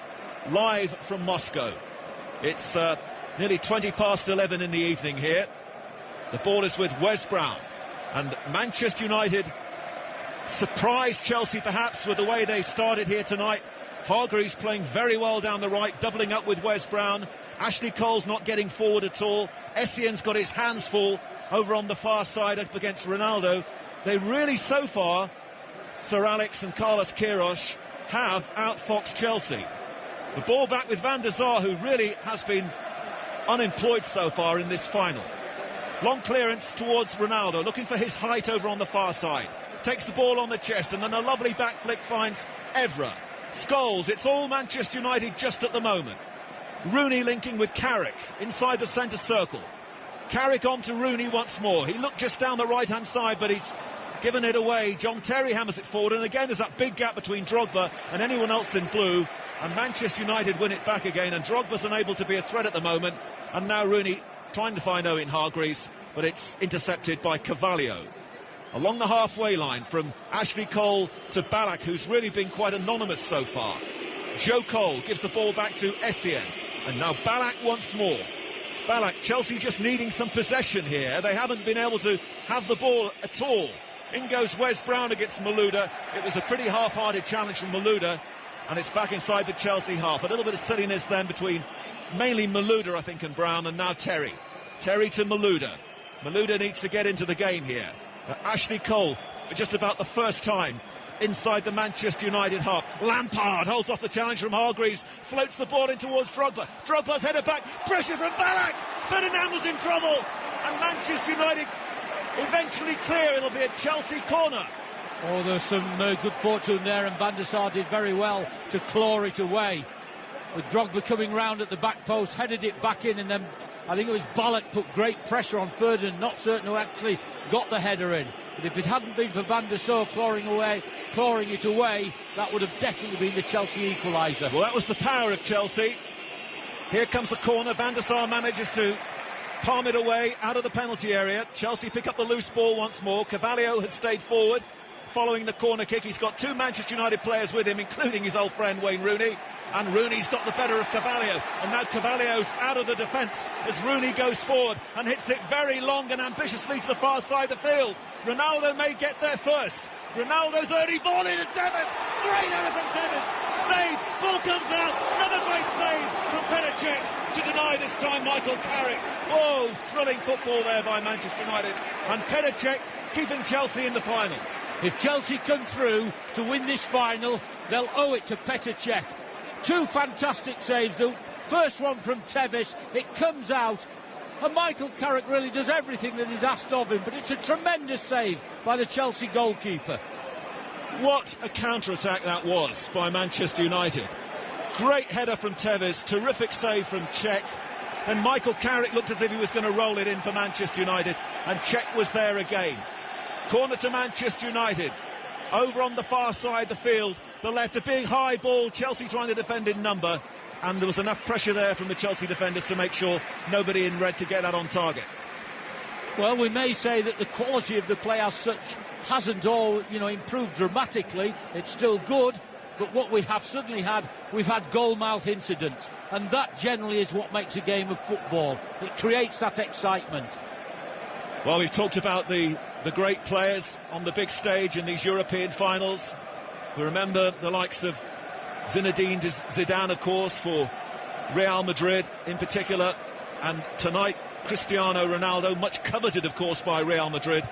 live from Moscow. It's nearly 20 past 11 in the evening here. The ball is with Wes Brown. And Manchester United surprised Chelsea perhaps with the way they started here tonight. Hargreaves playing very well down the right, doubling up with Wes Brown. Ashley Cole's not getting forward at all. Essien's got his hands full over on the far side up against Ronaldo. They really, so far, Sir Alex and Carlos Queiroz have outfoxed Chelsea. The ball back with Van der Sar, who really has been unemployed so far in this final. Long clearance towards Ronaldo, looking for his height over on the far side. Takes the ball on the chest, and then a lovely back flick finds Evra. Scholes, it's all Manchester United just at the moment. Rooney linking with Carrick inside the centre circle. Carrick on to Rooney once more. He looked just down the right-hand side, but he's given it away. John Terry hammers it forward, and again there's that big gap between Drogba and anyone else in blue, and Manchester United win it back again, and Drogba's unable to be a threat at the moment, and now Rooney trying to find Owen Hargreaves, but it's intercepted by Carvalho. Along the halfway line from Ashley Cole to Ballack, who's really been quite anonymous so far. Joe Cole gives the ball back to Essien, and now Ballack once more. Ballack, Chelsea just needing some possession here. They haven't been able to have the ball at all. In goes Wes Brown against Malouda. It was a pretty half-hearted challenge from Malouda, and it's back inside the Chelsea half. A little bit of silliness then between mainly Malouda, I think, and Brown, and now Terry. Terry to Malouda. Malouda needs to get into the game here. Ashley Cole, for just about the first time, inside the Manchester United half. Lampard holds off the challenge from Hargreaves, floats the ball in towards Drogba. Drogba's headed back, pressure from Ballack. Ferdinand was in trouble, and Manchester United eventually clear. It'll be a Chelsea corner. Oh, there's some good fortune there, and Van der Sar did very well to claw it away. With Drogba coming round at the back post, headed it back in, and then I think it was Ballack put great pressure on Ferdinand, not certain who actually got the header in. But if it hadn't been for Van der Sar clawing it away, that would have definitely been the Chelsea equaliser. Well, that was the power of Chelsea. Here comes the corner. Van der Sar manages to palm it away out of the penalty area. Chelsea pick up the loose ball once more. Carvalho has stayed forward following the corner kick. He's got two Manchester United players with him, including his old friend Wayne Rooney. And Rooney's got the better of Carvalho, and now Carvalho's out of the defence as Rooney goes forward and hits it very long and ambitiously to the far side of the field. Ronaldo may get there first. Ronaldo's early ball in, and Tevez, great error from Tevez, save, ball comes out, another great save from Petr Cech to deny this time Michael Carrick. Oh, thrilling football there by Manchester United, and Petr Cech keeping Chelsea in the final. If Chelsea come through to win this final, they'll owe it to Petr Cech. 2 fantastic saves. The first one from Tevez, it comes out, and Michael Carrick really does everything that is asked of him, but it's a tremendous save by the Chelsea goalkeeper. What a counter-attack that was by Manchester United. Great header from Tevez, terrific save from Cech, and Michael Carrick looked as if he was going to roll it in for Manchester United, and Cech was there again. Corner to Manchester United. Over on the far side of the field, the left, a big high ball, Chelsea trying to defend in number, and there was enough pressure there from the Chelsea defenders to make sure nobody in red could get that on target. Well, we may say that the quality of the play as such hasn't all, improved dramatically. It's still good, but what we have suddenly had, we've had goal-mouth incidents, and that generally is what makes a game of football. It creates that excitement. Well, we've talked about the great players on the big stage in these European finals. We remember the likes of Zinedine Zidane, of course, for Real Madrid in particular, and tonight Cristiano Ronaldo, much coveted of course by Real Madrid,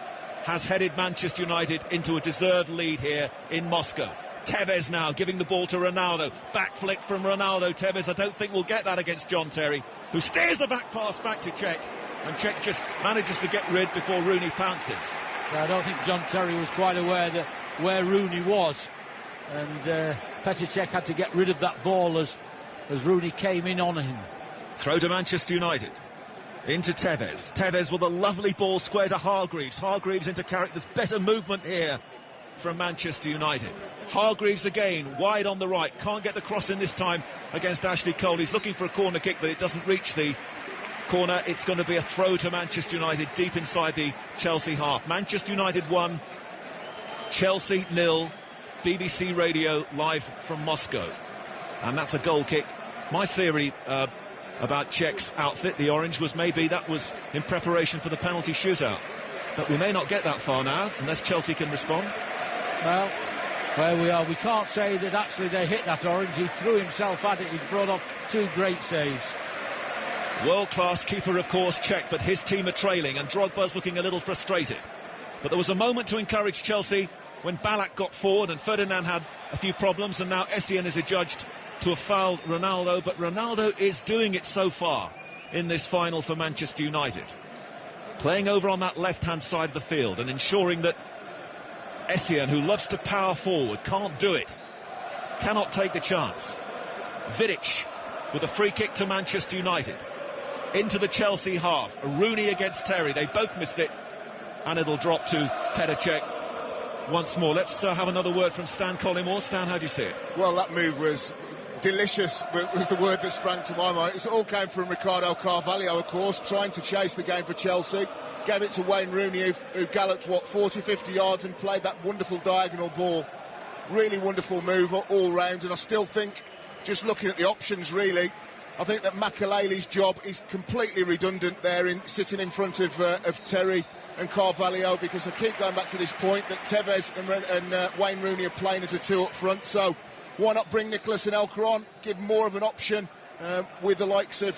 has headed Manchester United into a deserved lead here in Moscow. Tevez now giving the ball to Ronaldo. Back flick from Ronaldo. Tevez, I don't think we'll get that against John Terry, who steers the back pass back to Cech, and Cech just manages to get rid before Rooney pounces. Yeah, I don't think John Terry was quite aware that where Rooney was, and Petr Cech had to get rid of that ball as Rooney came in on him. Throw to Manchester United. Into Tevez. Tevez with a lovely ball square to Hargreaves. Hargreaves into Carrick. There's better movement here from Manchester United. Hargreaves again, wide on the right. Can't get the cross in this time against Ashley Cole. He's looking for a corner kick, but it doesn't reach the corner. It's going to be a throw to Manchester United deep inside the Chelsea half. Manchester United 1, Chelsea 0. BBC Radio live from Moscow. And that's a goal kick. My theory about Cech's outfit, the orange, was maybe that was in preparation for the penalty shootout. But we may not get that far now, unless Chelsea can respond. Well, where we are, we can't say that actually they hit that orange. He threw himself at it. He's brought off 2 great saves. World-class keeper, of course, Cech, but his team are trailing, and Drogba's looking a little frustrated. But there was a moment to encourage Chelsea when Ballack got forward and Ferdinand had a few problems, and now Essien is adjudged to have fouled Ronaldo, but Ronaldo is doing it so far in this final for Manchester United. Playing over on that left-hand side of the field and ensuring that Essien, who loves to power forward, can't do it, cannot take the chance. Vidic with a free kick to Manchester United. Into the Chelsea half. Rooney against Terry. They both missed it, and it'll drop to Petr Cech once more. Let's have another word from Stan Collymore. Stan, how do you see it? Well, that move was delicious, was the word that sprang to my mind. It all came from Ricardo Carvalho, of course, trying to chase the game for Chelsea. Gave it to Wayne Rooney, who galloped, 40, 50 yards and played that wonderful diagonal ball. Really wonderful move all round, and I still think, just looking at the options really, I think that Makelele's job is completely redundant there, sitting in front of Terry and Carvalho, because I keep going back to this point that Tevez and Wayne Rooney are playing as a 2 up front, so why not bring Nicholas Anelka on, give more of an option with the likes of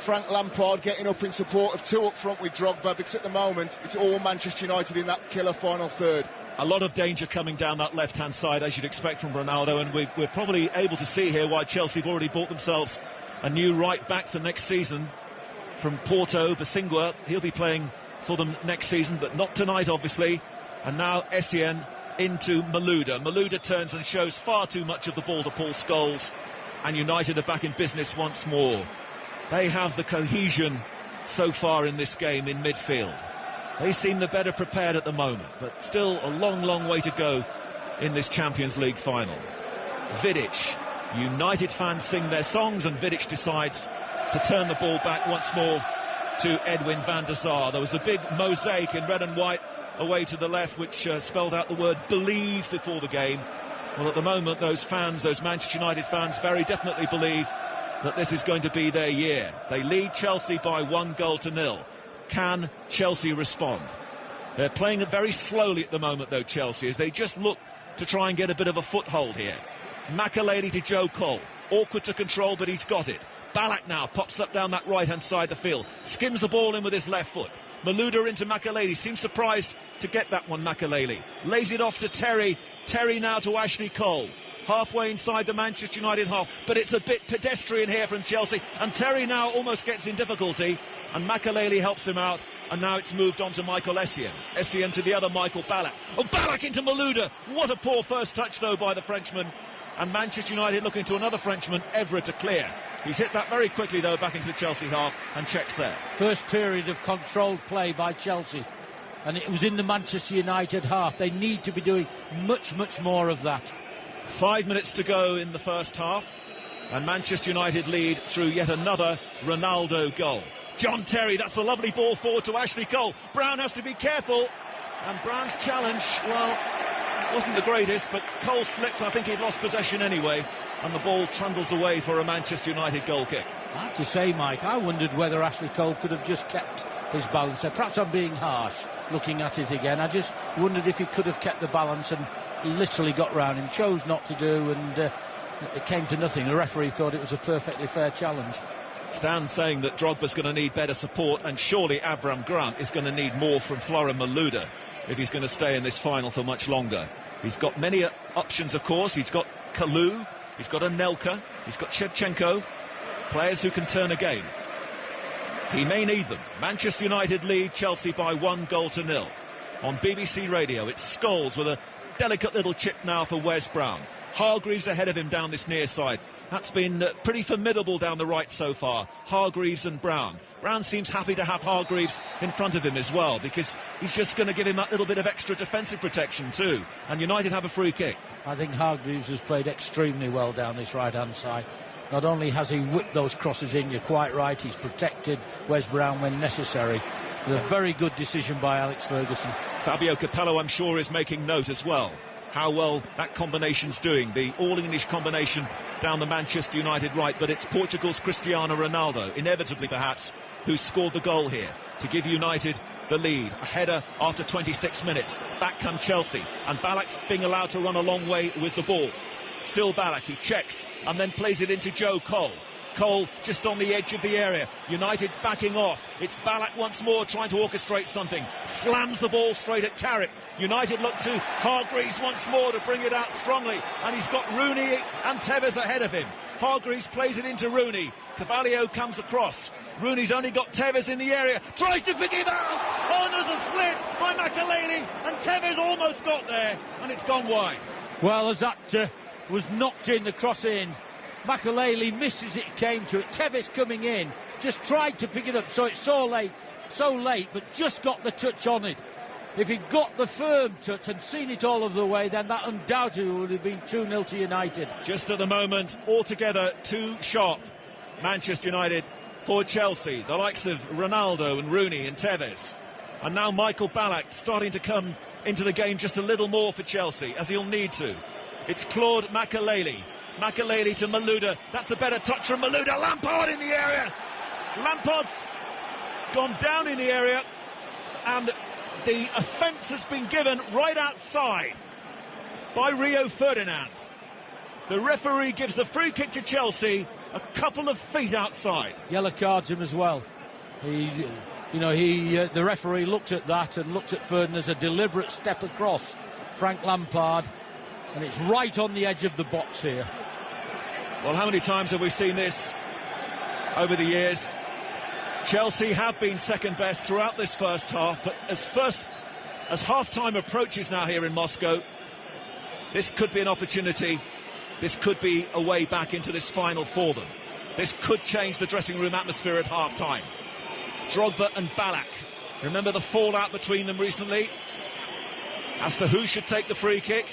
Frank Lampard getting up in support of 2 up front with Drogba, because at the moment it's all Manchester United in that killer final third. A lot of danger coming down that left-hand side, as you'd expect from Ronaldo, and we're probably able to see here why Chelsea have already bought themselves a new right-back for next season from Porto, Basingua. He'll be playing for them next season, but not tonight, obviously. And now Essien into Malouda. Malouda turns and shows far too much of the ball to Paul Scholes, and United are back in business once more. They have the cohesion so far in this game in midfield. They seem the better prepared at the moment, but still a long, long way to go in this Champions League final. Vidic. United fans sing their songs, and Vidic decides to turn the ball back once more to Edwin van der Sar. There was a big mosaic in red and white away to the left, which spelled out the word believe before the game. Well, at the moment, those fans, those Manchester United fans, very definitely believe that this is going to be their year. They lead Chelsea by 1-0. Can Chelsea respond? They're playing it very slowly at the moment, though, Chelsea, as they just look to try and get a bit of a foothold here. Makelele to Joe Cole. Awkward to control, but he's got it. Ballack now pops up down that right-hand side of the field. Skims the ball in with his left foot. Malouda into Makelele. Seems surprised to get that one, Makelele. Lays it off to Terry. Terry now to Ashley Cole. Halfway inside the Manchester United half, but it's a bit pedestrian here from Chelsea, and Terry now almost gets in difficulty, and Makelele helps him out, and now it's moved on to Michael Essien. Essien to the other Michael Ballack. Oh, Ballack into Malouda. What a poor first touch, though, by the Frenchman. And Manchester United looking to another Frenchman, Evra, to clear. He's hit that very quickly, though, back into the Chelsea half, and checks there. First period of controlled play by Chelsea, and it was in the Manchester United half. They need to be doing much, much more of that. 5 minutes to go in the first half, and Manchester United lead through yet another Ronaldo goal. John Terry, that's a lovely ball forward to Ashley Cole. Brown has to be careful, and Brown's challenge, well, wasn't the greatest, but Cole slipped. I think he'd lost possession anyway, and the ball trundles away for a Manchester United goal kick. I have to say, Mike, I wondered whether Ashley Cole could have just kept his balance. Perhaps I'm being harsh looking at it again. I just wondered if he could have kept the balance, and literally got round him, chose not to do, and it came to nothing. The referee thought it was a perfectly fair challenge. Stan saying that Drogba's going to need better support, and surely Abraham Grant is going to need more from Florian Malouda if he's going to stay in this final for much longer. He's got many options, of course. He's got Kalou, he's got Anelka, he's got Shevchenko, players who can turn a game. He may need them. Manchester United lead Chelsea by 1-0. On BBC Radio, it's Scholes with a delicate little chip now for Wes Brown. Hargreaves ahead of him down this near side. That's been pretty formidable down the right so far. Hargreaves and Brown. Brown seems happy to have Hargreaves in front of him as well, because he's just going to give him that little bit of extra defensive protection too. And United have a free kick. I think Hargreaves has played extremely well down this right-hand side. Not only has he whipped those crosses in, you're quite right, he's protected Wes Brown when necessary. It was a very good decision by Alex Ferguson. Fabio Capello, I'm sure, is making note as well. How well that combination's doing, the all-English combination down the Manchester United right, but it's Portugal's Cristiano Ronaldo, inevitably perhaps, who scored the goal here to give United the lead. A header after 26 minutes. Back come Chelsea, and Ballack's being allowed to run a long way with the ball. Still Ballack, he checks and then plays it into Joe Cole. Cole just on the edge of the area. United backing off. It's Ballack once more trying to orchestrate something. Slams the ball straight at Carrick. United look to Hargreaves once more to bring it out strongly. And he's got Rooney and Tevez ahead of him. Hargreaves plays it into Rooney. Carvalho comes across. Rooney's only got Tevez in the area. Tries to pick him out. Oh, there's a slip by Makelele. And Tevez almost got there. And it's gone wide. Well, as that was knocked in, the cross in, Makelele misses it, came to it. Tevez coming in, just tried to pick it up, so it's so late, but just got the touch on it. If he'd got the firm touch and seen it all of the way, then that undoubtedly would have been 2-0 to United. Just at the moment, altogether too sharp, Manchester United for Chelsea. The likes of Ronaldo and Rooney and Tevez. And now Michael Ballack starting to come into the game just a little more for Chelsea, as he'll need to. It's Claude Makelele. Makelele to Malouda. That's a better touch from Malouda. Lampard in the area. Lampard's gone down in the area, and the offence has been given right outside by Rio Ferdinand. The referee gives the free kick to Chelsea a couple of feet outside. Yellow cards him as well. The referee looked at that and looked at Ferdinand as a deliberate step across Frank Lampard, and it's right on the edge of the box here. Well, how many times have we seen this over the years? Chelsea have been second best throughout this first half, but as half-time approaches now here in Moscow, this could be an opportunity. This could be a way back into this final for them. This could change the dressing room atmosphere at half-time. Drogba and Ballack. Remember the fallout between them recently as to who should take the free kick?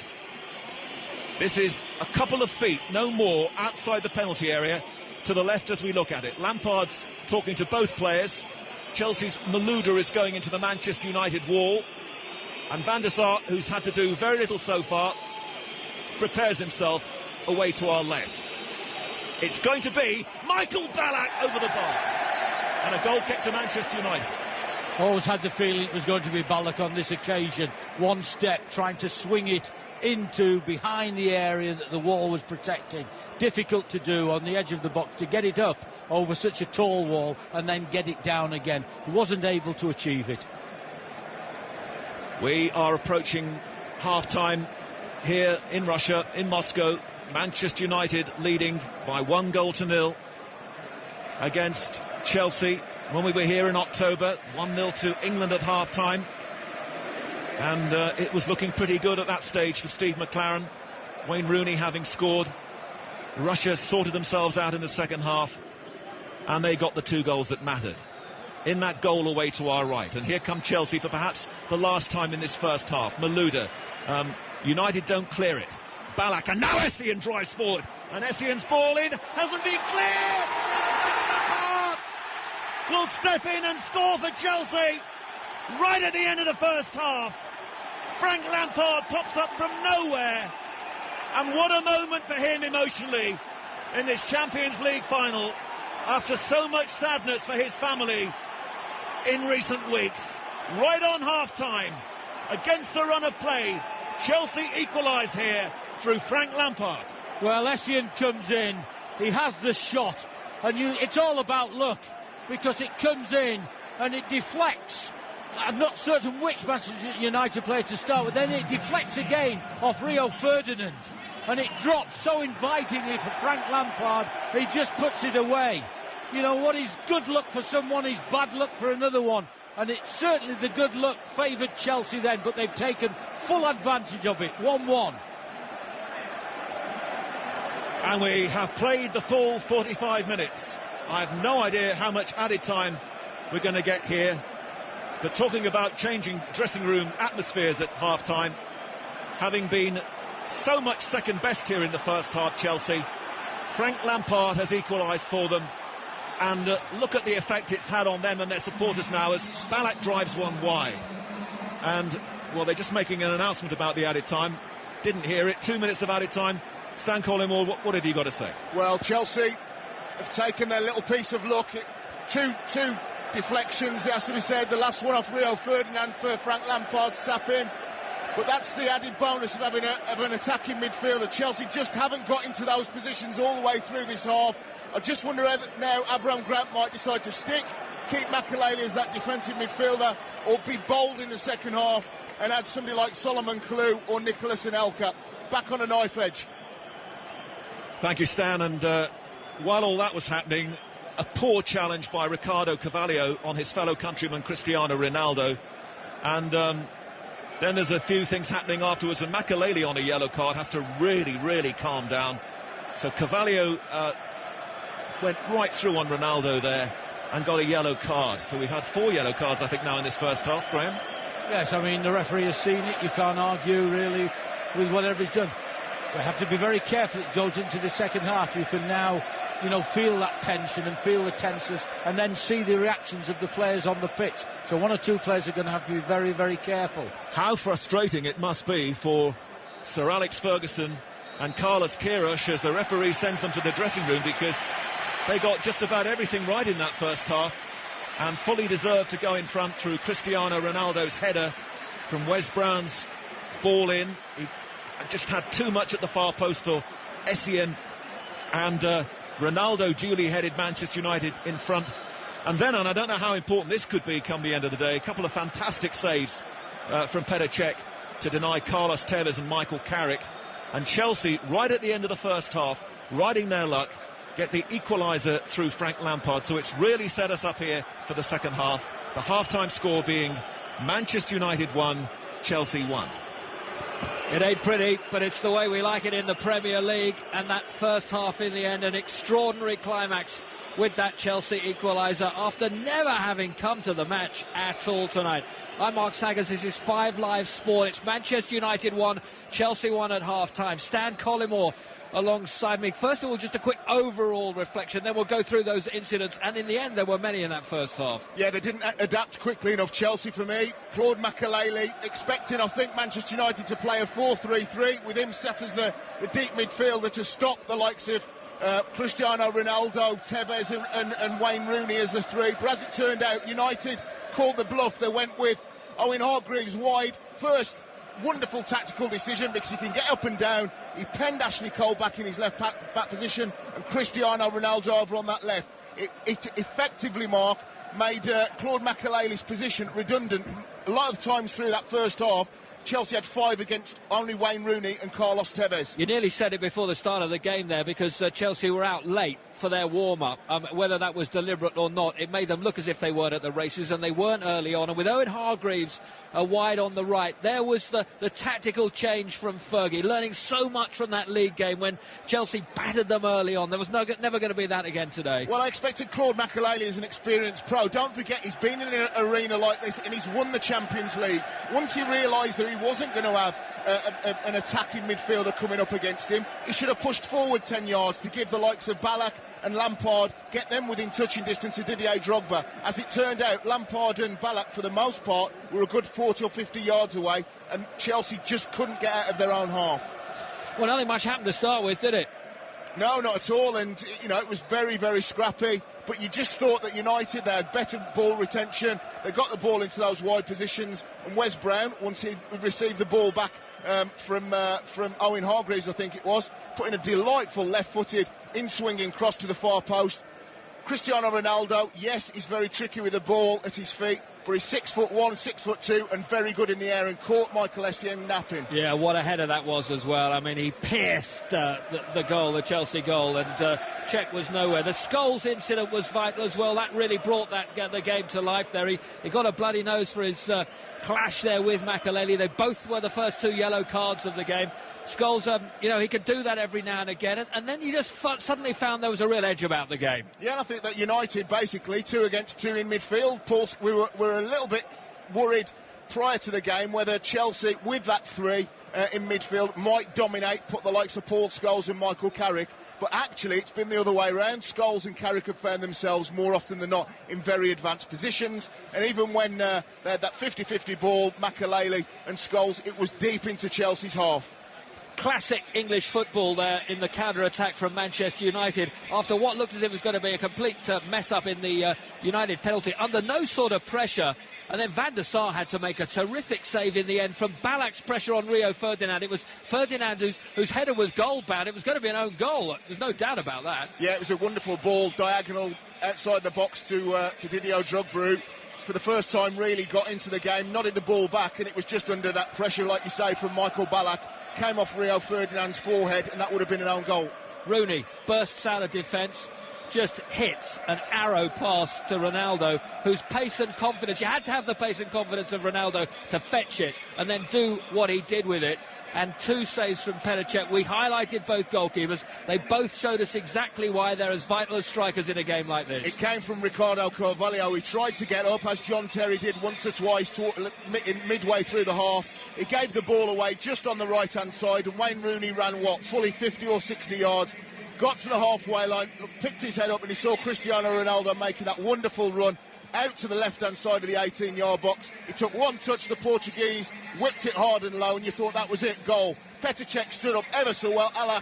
This is a couple of feet, no more, outside the penalty area to the left as we look at it. Lampard's talking to both players. Chelsea's Malouda is going into the Manchester United wall. And Van der Sar, who's had to do very little so far, prepares himself away to our left. It's going to be Michael Ballack over the bar. And a goal kick to Manchester United. Always had the feeling it was going to be Ballack on this occasion. One step, trying to swing it into behind the area that the wall was protecting. Difficult to do on the edge of the box, to get it up over such a tall wall and then get it down again. He wasn't able to achieve it. We are approaching half-time here in Russia, in Moscow. Manchester United leading by 1-0 against Chelsea. When we were here in October, 1-0 to England at half-time. And it was looking pretty good at that stage for Steve McClaren. Wayne Rooney having scored. Russia sorted themselves out in the second half, and they got the 2 goals that mattered. In that goal away to our right. And here come Chelsea for perhaps the last time in this first half. Malouda. United don't clear it. Ballack, and now Essien drives forward. And Essien's ball in, hasn't been cleared! Will step in and score for Chelsea right at the end of the first half. Frank Lampard pops up from nowhere, and what a moment for him emotionally in this Champions League final after so much sadness for his family in recent weeks. Right on half-time, against the run of play, Chelsea equalise here through Frank Lampard. Well, Essien comes in, he has the shot, and it's all about luck, because it comes in and it deflects. I'm not certain which Manchester United player to start with. Then it deflects again off Rio Ferdinand, and it drops so invitingly for Frank Lampard. He just puts it away. You know, what is good luck for someone is bad luck for another one, and it's certainly the good luck favoured Chelsea then, but they've taken full advantage of it. 1-1. And we have played the full 45 minutes. I have no idea how much added time we're going to get here. But talking about changing dressing room atmospheres at half-time, having been so much second best here in the first half, Chelsea, Frank Lampard has equalised for them. And look at the effect it's had on them and their supporters now as Ballack drives one wide. And, well, they're just making an announcement about the added time. Didn't hear it. 2 minutes of added time. Stan Collymore, what have you got to say? Well, Chelsea have taken their little piece of luck. Two deflections, it has to be said. The last one off Rio Ferdinand for Frank Lampard to tap in. But that's the added bonus of having an attacking midfielder. Chelsea just haven't got into those positions all the way through this half. I just wonder whether now Abraham Grant might decide to keep Makelele as that defensive midfielder, or be bold in the second half and add somebody like Solomon Kalou or Nicholas Anelka back on a knife edge. Thank you, Stan. And while all that was happening, a poor challenge by Ricardo Carvalho on his fellow countryman Cristiano Ronaldo. And then there's a few things happening afterwards, and Makelele on a yellow card has to really calm down. So Carvalho went right through on Ronaldo there and got a yellow card. So we've had 4 yellow cards, I think, now in this first half, Graham. Yes, I mean, the referee has seen it. You can't argue, really, with whatever he's done. We have to be very careful. It goes into the second half. You can now, you know, feel that tension and feel the tenseness, and then see the reactions of the players on the pitch. So 1 or 2 players are going to have to be very careful. How frustrating it must be for Sir Alex Ferguson and Carlos Queiroz as the referee sends them to the dressing room, because they got just about everything right in that first half and fully deserved to go in front through Cristiano Ronaldo's header from Wes Brown's ball in. He just had too much at the far post for Essien, and Ronaldo duly headed Manchester United in front. And then, and I don't know how important this could be come the end of the day, a couple of fantastic saves from Petr Cech to deny Carlos Tevez and Michael Carrick. And Chelsea, right at the end of the first half, riding their luck, get the equaliser through Frank Lampard. So it's really set us up here for the second half. The half-time score being Manchester United 1, Chelsea 1. It ain't pretty, but it's the way we like it in the Premier League. And that first half in the end, an extraordinary climax with that Chelsea equaliser after never having come to the match at all tonight. I'm Mark Saggers, this is 5 Live Sport. It's Manchester United 1, Chelsea 1 at half-time. Stan Collymore alongside me. First of all, just a quick overall reflection, then we'll go through those incidents, and in the end there were many in that first half. Yeah, they didn't adapt quickly enough, Chelsea, for me. Claude Makelele expecting, I think, Manchester United to play a 4-3-3 with him set as the deep midfielder to stop the likes of Cristiano Ronaldo, Tevez and Wayne Rooney as the 3. But as it turned out, United called the bluff. They went with Owen Hargreaves wide first. Wonderful tactical decision because he can get up and down. He penned Ashley Cole back in his left back position, and Cristiano Ronaldo over on that left. It effectively, Mark, made Claude Makelele's position redundant. A lot of times through that first half, Chelsea had 5 against only Wayne Rooney and Carlos Tevez. You nearly said it before the start of the game there, because Chelsea were out late for their warm-up. Whether that was deliberate or not, it made them look as if they weren't at the races, and they weren't early on. And with Owen Hargreaves wide on the right, there was the tactical change from Fergie, learning so much from that league game when Chelsea battered them early on. There was never going to be that again today. Well, I expected Claude Makelele as an experienced pro. Don't forget, he's been in an arena like this and he's won the Champions League. Once he realised that he wasn't going to have an attacking midfielder coming up against him, he should have pushed forward 10 yards to give the likes of Ballack and Lampard, get them within touching distance of Didier Drogba. As it turned out, Lampard and Ballack, for the most part, were a good 40 or 50 yards away, and Chelsea just couldn't get out of their own half. Well, nothing much happened to start with, did it? No, not at all, and it was very, very scrappy, but you just thought that United, they had better ball retention, they got the ball into those wide positions, and Wes Brown, once he received the ball back from Owen Hargreaves, I think it was, put in a delightful left-footed in-swinging cross to the far post. Cristiano Ronaldo, yes, he's very tricky with the ball at his feet, but he's 6'1", 6'2", and very good in the air, and caught Michael Essien napping. Yeah, what a header that was as well. I mean, he pierced the goal, the Chelsea goal, and Cech was nowhere. The Scholes incident was vital as well. That really brought the game to life there. He got a bloody nose for his clash there with Makelele. They both were the first 2 yellow cards of the game. Scholes, he could do that every now and again, and then you just suddenly found there was a real edge about the game. Yeah, and I think that United, basically, 2 against 2 in midfield. Paul, we were a little bit worried prior to the game whether Chelsea, with that 3 in midfield, might dominate, put the likes of Paul Scholes and Michael Carrick. But actually, it's been the other way around. Scholes and Carrick have found themselves more often than not in very advanced positions. And even when they had that 50-50 ball, Makelele and Scholes, it was deep into Chelsea's half. Classic English football there in the counter-attack from Manchester United after what looked as if it was going to be a complete mess-up in the United penalty, under no sort of pressure. And then Van der Sar had to make a terrific save in the end from Ballack's pressure on Rio Ferdinand. It was Ferdinand whose header was goal-bound. It was going to be an own goal. There's no doubt about that. Yeah, it was a wonderful ball, diagonal outside the box to Didier Drogba, who for the first time really got into the game, nodded the ball back, and it was just under that pressure, like you say, from Michael Ballack. Came off Rio Ferdinand's forehead, and that would have been an own goal. Rooney bursts out of defence, just hits an arrow pass to Ronaldo, whose pace and confidence, you had to have the pace and confidence of Ronaldo to fetch it and then do what he did with it. And 2 saves from Cech. We highlighted both goalkeepers. They both showed us exactly why they're as vital as strikers in a game like this. It came from Ricardo Carvalho. He tried to get up, as John Terry did once or twice midway through the half. He gave the ball away just on the right-hand side, and Wayne Rooney ran, fully 50 or 60 yards. Got to the halfway line, picked his head up, and he saw Cristiano Ronaldo making that wonderful run out to the left-hand side of the 18-yard box. He took one touch, the Portuguese, whipped it hard and low, and you thought that was it, goal. Petr Cech stood up ever so well, a la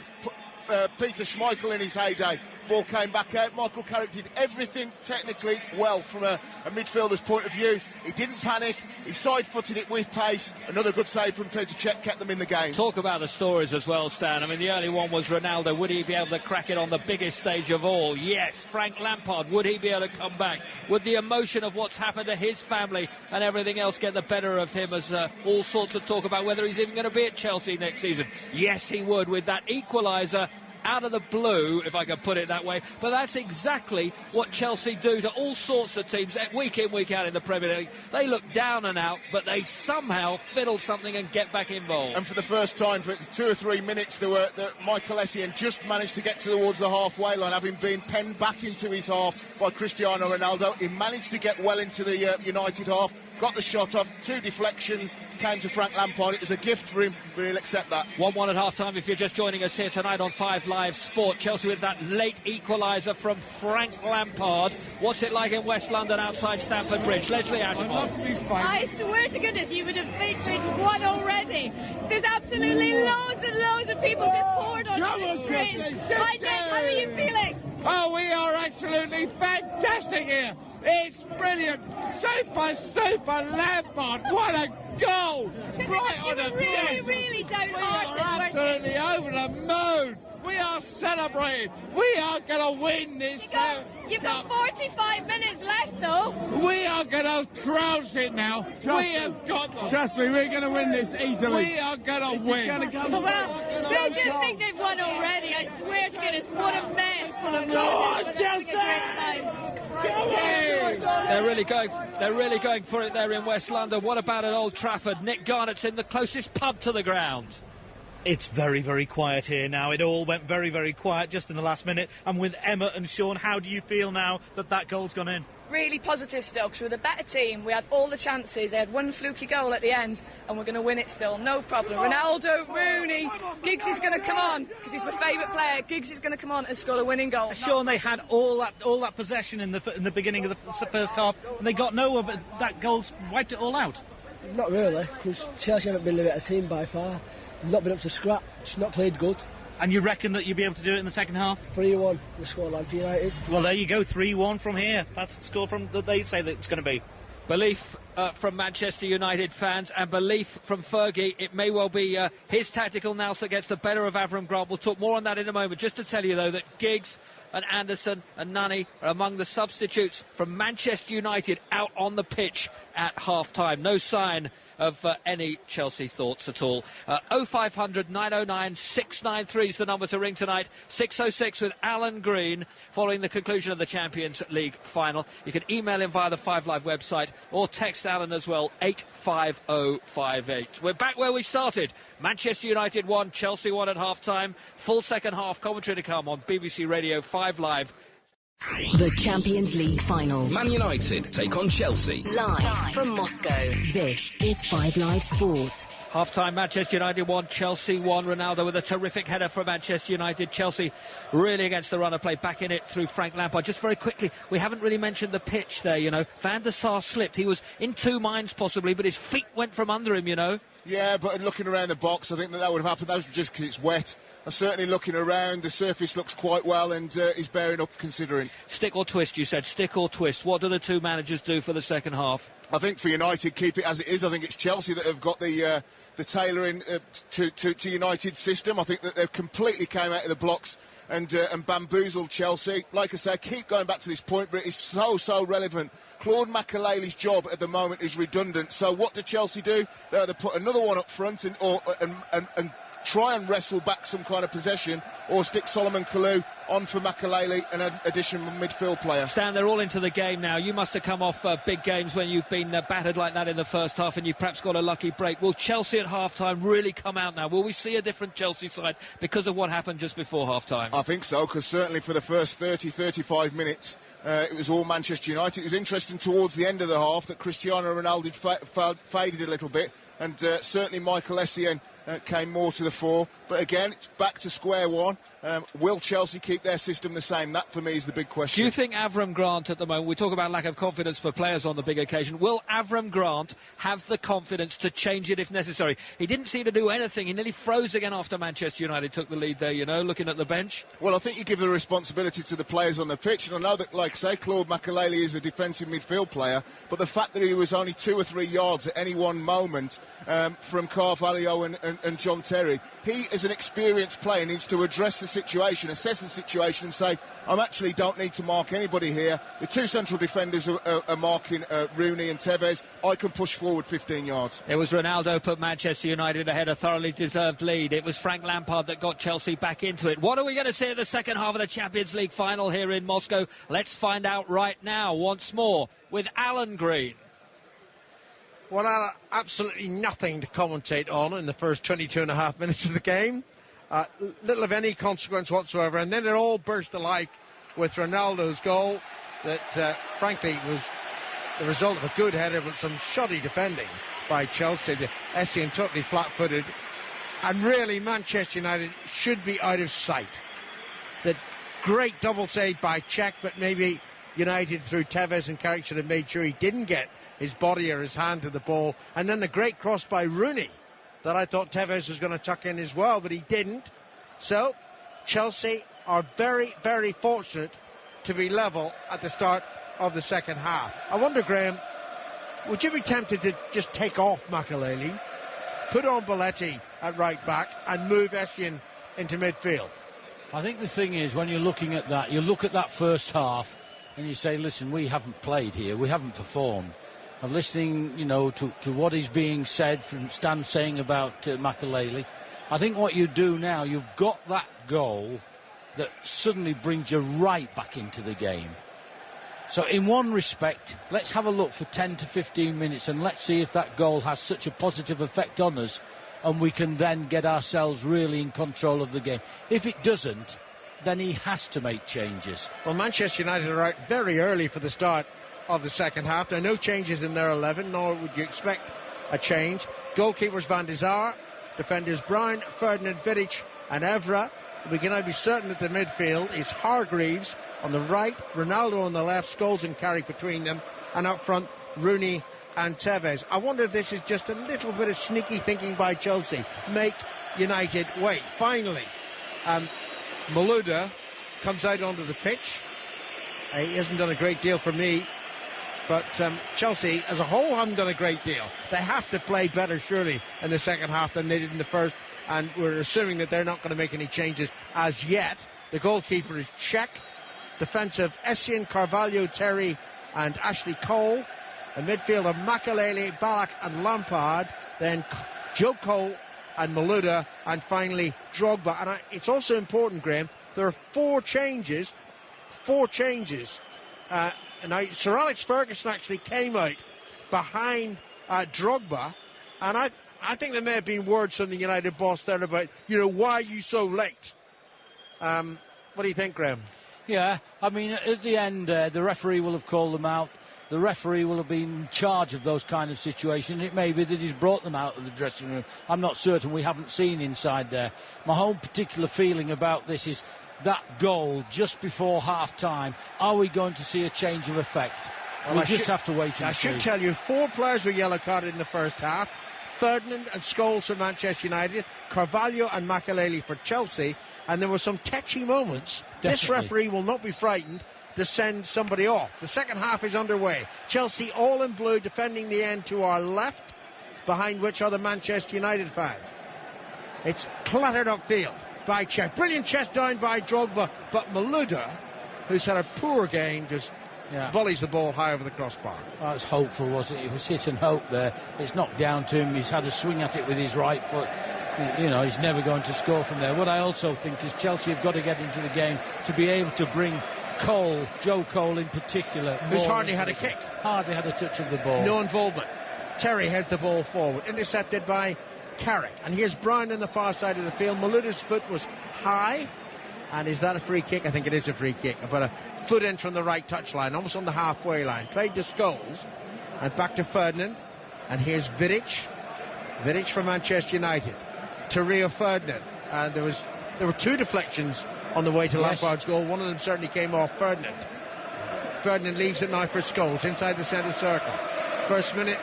Peter Schmeichel in his heyday. Ball came back out. Michael Carrick did everything technically well from a midfielder's point of view. He didn't panic. He side-footed it with pace. Another good save from Petr Cech kept them in the game. Talk about the stories as well, Stan. I mean, the early one was Ronaldo. Would he be able to crack it on the biggest stage of all? Yes. Frank Lampard, would he be able to come back? Would the emotion of what's happened to his family and everything else get the better of him, as all sorts of talk about whether he's even going to be at Chelsea next season? Yes, he would, with that equaliser out of the blue, if I can put it that way. But that's exactly what Chelsea do to all sorts of teams week in, week out in the Premier League. They look down and out, but they somehow fiddle something and get back involved. And for the first time for 2 or 3 minutes, Michael Essien just managed to get towards the halfway line, having been penned back into his half by Cristiano Ronaldo. He managed to get well into the United half, got the shot off, 2 deflections, came to Frank Lampard. It was a gift for him, but he'll accept that. 1-1 at half-time if you're just joining us here tonight on 5 Live Sport. Chelsea with that late equaliser from Frank Lampard. What's it like in West London outside Stamford Bridge? Leslie Ashmore. I swear to goodness, you would have been one already. There's absolutely loads and loads of people just poured onto the street. Hi, Nick, how are you feeling? Oh, we are absolutely fantastic here. It's brilliant. Super Lampard. What a goal. Right on the really, really downhearted. We are absolutely over the moon. We are celebrating. We are going to win this. You've got 45 minutes left, though. We are going to trounce it now. We have got them. Trust me, we're going to win this easily. We are going to win. Well, they just think they've won already. I swear to goodness, what a mess. They're really going for it there in West London. What about at Old Trafford? Nick Garnett's in the closest pub to the ground. It's very, very quiet here now. It all went very, very quiet just in the last minute. And with Emma and Sean, how do you feel now that that goal's gone in? Really positive still, because we're the better team. We had all the chances. They had one fluky goal at the end, and we're going to win it still, no problem. Ronaldo, Rooney, Giggs is going to come on, because he's my favourite player. Giggs is going to come on and score a winning goal. Sean, they had all that possession in the beginning of the first half, and they got nowhere, but that goal's wiped it all out. Not really, because Chelsea haven't been the better team by far. Not been up to scrap, just not played good. And you reckon that you'll be able to do it in the second half? 3-1, the scoreline for United. Well, there you go, 3-1 from here. That's the score from that they say that it's going to be. Belief from Manchester United fans and belief from Fergie. It may well be his tactical nous that gets the better of Avram Grant. We'll talk more on that in a moment. Just to tell you, though, that Giggs and Anderson and Nani are among the substitutes from Manchester United out on the pitch at half-time. No sign of any Chelsea thoughts at all. 0500 909 693 is the number to ring tonight. 606 with Alan Green following the conclusion of the Champions League final. You can email him via the 5 Live website or text Alan as well, 85058. We're back where we started. Manchester United won, Chelsea won at half-time. Full second half commentary to come on BBC Radio 5 Live. The Champions League final. Man United take on Chelsea. Live from Moscow. This is 5 Live Sports. Half-time, Manchester United won, Chelsea won. Ronaldo with a terrific header for Manchester United. Chelsea really against the run of play, back in it through Frank Lampard. Just very quickly, we haven't really mentioned the pitch there, you know. Van der Sar slipped. He was in two minds possibly, but his feet went from under him, you know. Yeah, but looking around the box, I think that would have happened. That was just because it's wet. Certainly looking around, the surface looks quite well and is bearing up considering. Stick or twist, you said. Stick or twist. What do the two managers do for the second half? I think for United, keep it as it is. I think it's Chelsea that have got the tailoring to United's system. I think that they've completely came out of the blocks and bamboozled Chelsea. Like I say, keep going back to this point, but it's so relevant. Claude Makelele's job at the moment is redundant. So what do Chelsea do? They either put another one up front and try and wrestle back some kind of possession, or stick Solomon Kalou on for Makelele, an additional midfield player. Stan, they're all into the game now. You must have come off big games when you've been battered like that in the first half and you perhaps got a lucky break. Will Chelsea at half-time really come out now? Will we see a different Chelsea side because of what happened just before half-time? I think so, because certainly for the first 30-35 minutes it was all Manchester United. It was interesting towards the end of the half that Cristiano Ronaldo faded a little bit, and certainly Michael Essien came more to the fore. But again, it's back to square one. Will Chelsea keep their system the same? That for me is the big question. Do you think Avram Grant at the moment, we talk about lack of confidence for players on the big occasion, will Avram Grant have the confidence to change it if necessary? He didn't seem to do anything. He nearly froze again after Manchester United took the lead there, you know, looking at the bench. Well, I think you give the responsibility to the players on the pitch, and I know that, like say, Claude Makelele is a defensive midfield player, but the fact that he was only 2 or 3 yards at any one moment from Carvalho and John Terry, he as an experienced player needs to address the situation, assess the situation and say, I actually don't need to mark anybody here. The two central defenders are marking Rooney and Tevez. I can push forward 15 yards. It was Ronaldo put Manchester United ahead, a thoroughly deserved lead. It was Frank Lampard that got Chelsea back into it. What are we going to see at the second half of the Champions League final here in Moscow? Let's find out right now once more with Alan Green. Well, absolutely nothing to commentate on in the first 22 and a half minutes of the game. Little of any consequence whatsoever. And then it all burst to life with Ronaldo's goal that, frankly, was the result of a good header with some shoddy defending by Chelsea. Essien totally flat-footed. And really, Manchester United should be out of sight. The great double save by Cech, but maybe United, through Tevez and Carrick, should have made sure he didn't get his body or his hand to the ball. And then the great cross by Rooney that I thought Tevez was going to tuck in as well, but he didn't. So Chelsea are very, very fortunate to be level at the start of the second half. I wonder, Graham, would you be tempted to just take off Makelele, put on Belletti at right back, and move Essien into midfield? I think the thing is, when you're looking at that, you look at that first half and you say, listen, we haven't played here, we haven't performed. I'm listening, to what is being said from Stan saying about Makelele. I think what you do now, you've got that goal that suddenly brings you right back into the game. So in one respect, let's have a look for 10 to 15 minutes and let's see if that goal has such a positive effect on us and we can then get ourselves really in control of the game. If it doesn't, then he has to make changes. Well, Manchester United are out very early for the start of the second half. There are no changes in their 11, nor would you expect a change. Goalkeepers Van de Sar, defenders Brown, Ferdinand, Vidic and Evra. We can now be certain that the midfield is Hargreaves on the right, Ronaldo on the left, Scholes and Carrick between them, and up front Rooney and Tevez. I wonder if this is just a little bit of sneaky thinking by Chelsea. Make United wait. Finally, Malouda comes out onto the pitch. He hasn't done a great deal for me, but Chelsea as a whole haven't done a great deal. They have to play better, surely, in the second half than they did in the first, and we're assuming that they're not going to make any changes as yet. The goalkeeper is Cech. Defensive Essien, Carvalho, Terry and Ashley Cole. A midfield of Makelele, Ballack and Lampard. Then Joe Cole and Malouda, and finally Drogba. And it's also important, Graham, there are four changes. Now Sir Alex Ferguson actually came out behind Drogba, and I think there may have been words from the United boss there about, why are you so late? What do you think, Graham? Yeah, I mean, at the end, the referee will have called them out. The referee will have been in charge of those kind of situations. It may be that he's brought them out of the dressing room. I'm not certain. We haven't seen inside there. My whole particular feeling about this is that goal just before half-time. Are we going to see a change of effect? Well, we'll just have to wait and see. I should tell you, 4 players were yellow-carded in the first half. Ferdinand and Scholes for Manchester United, Carvalho and Makelele for Chelsea, and there were some touchy moments. Definitely. This referee will not be frightened to send somebody off. The second half is underway. Chelsea all in blue, defending the end to our left, behind which are the Manchester United fans. It's clattered upfield by Cech. Brilliant chest down by Drogba, but Malouda, who's had a poor game, just volleys the ball high over the crossbar. That was hopeful, wasn't it? It was hit and hope there. It's knocked down to him. He's had a swing at it with his right foot. He's never going to score from there. What I also think is Chelsea have got to get into the game to be able to bring Cole, Joe Cole in particular, who's hardly had a kick. Hardly had a touch of the ball. No involvement. Terry heads the ball forward, intercepted by Carrick. And here's Brown on the far side of the field. Malouda's foot was high. And is that a free kick? I think it is a free kick. About a foot in from the right touchline, almost on the halfway line. Played to Scholes. And back to Ferdinand. And here's Vidic. Vidic for Manchester United. To Rio Ferdinand. And there were 2 deflections on the way to Lampard's goal. One of them certainly came off Ferdinand. Ferdinand leaves it now for Scholes inside the centre circle. First minute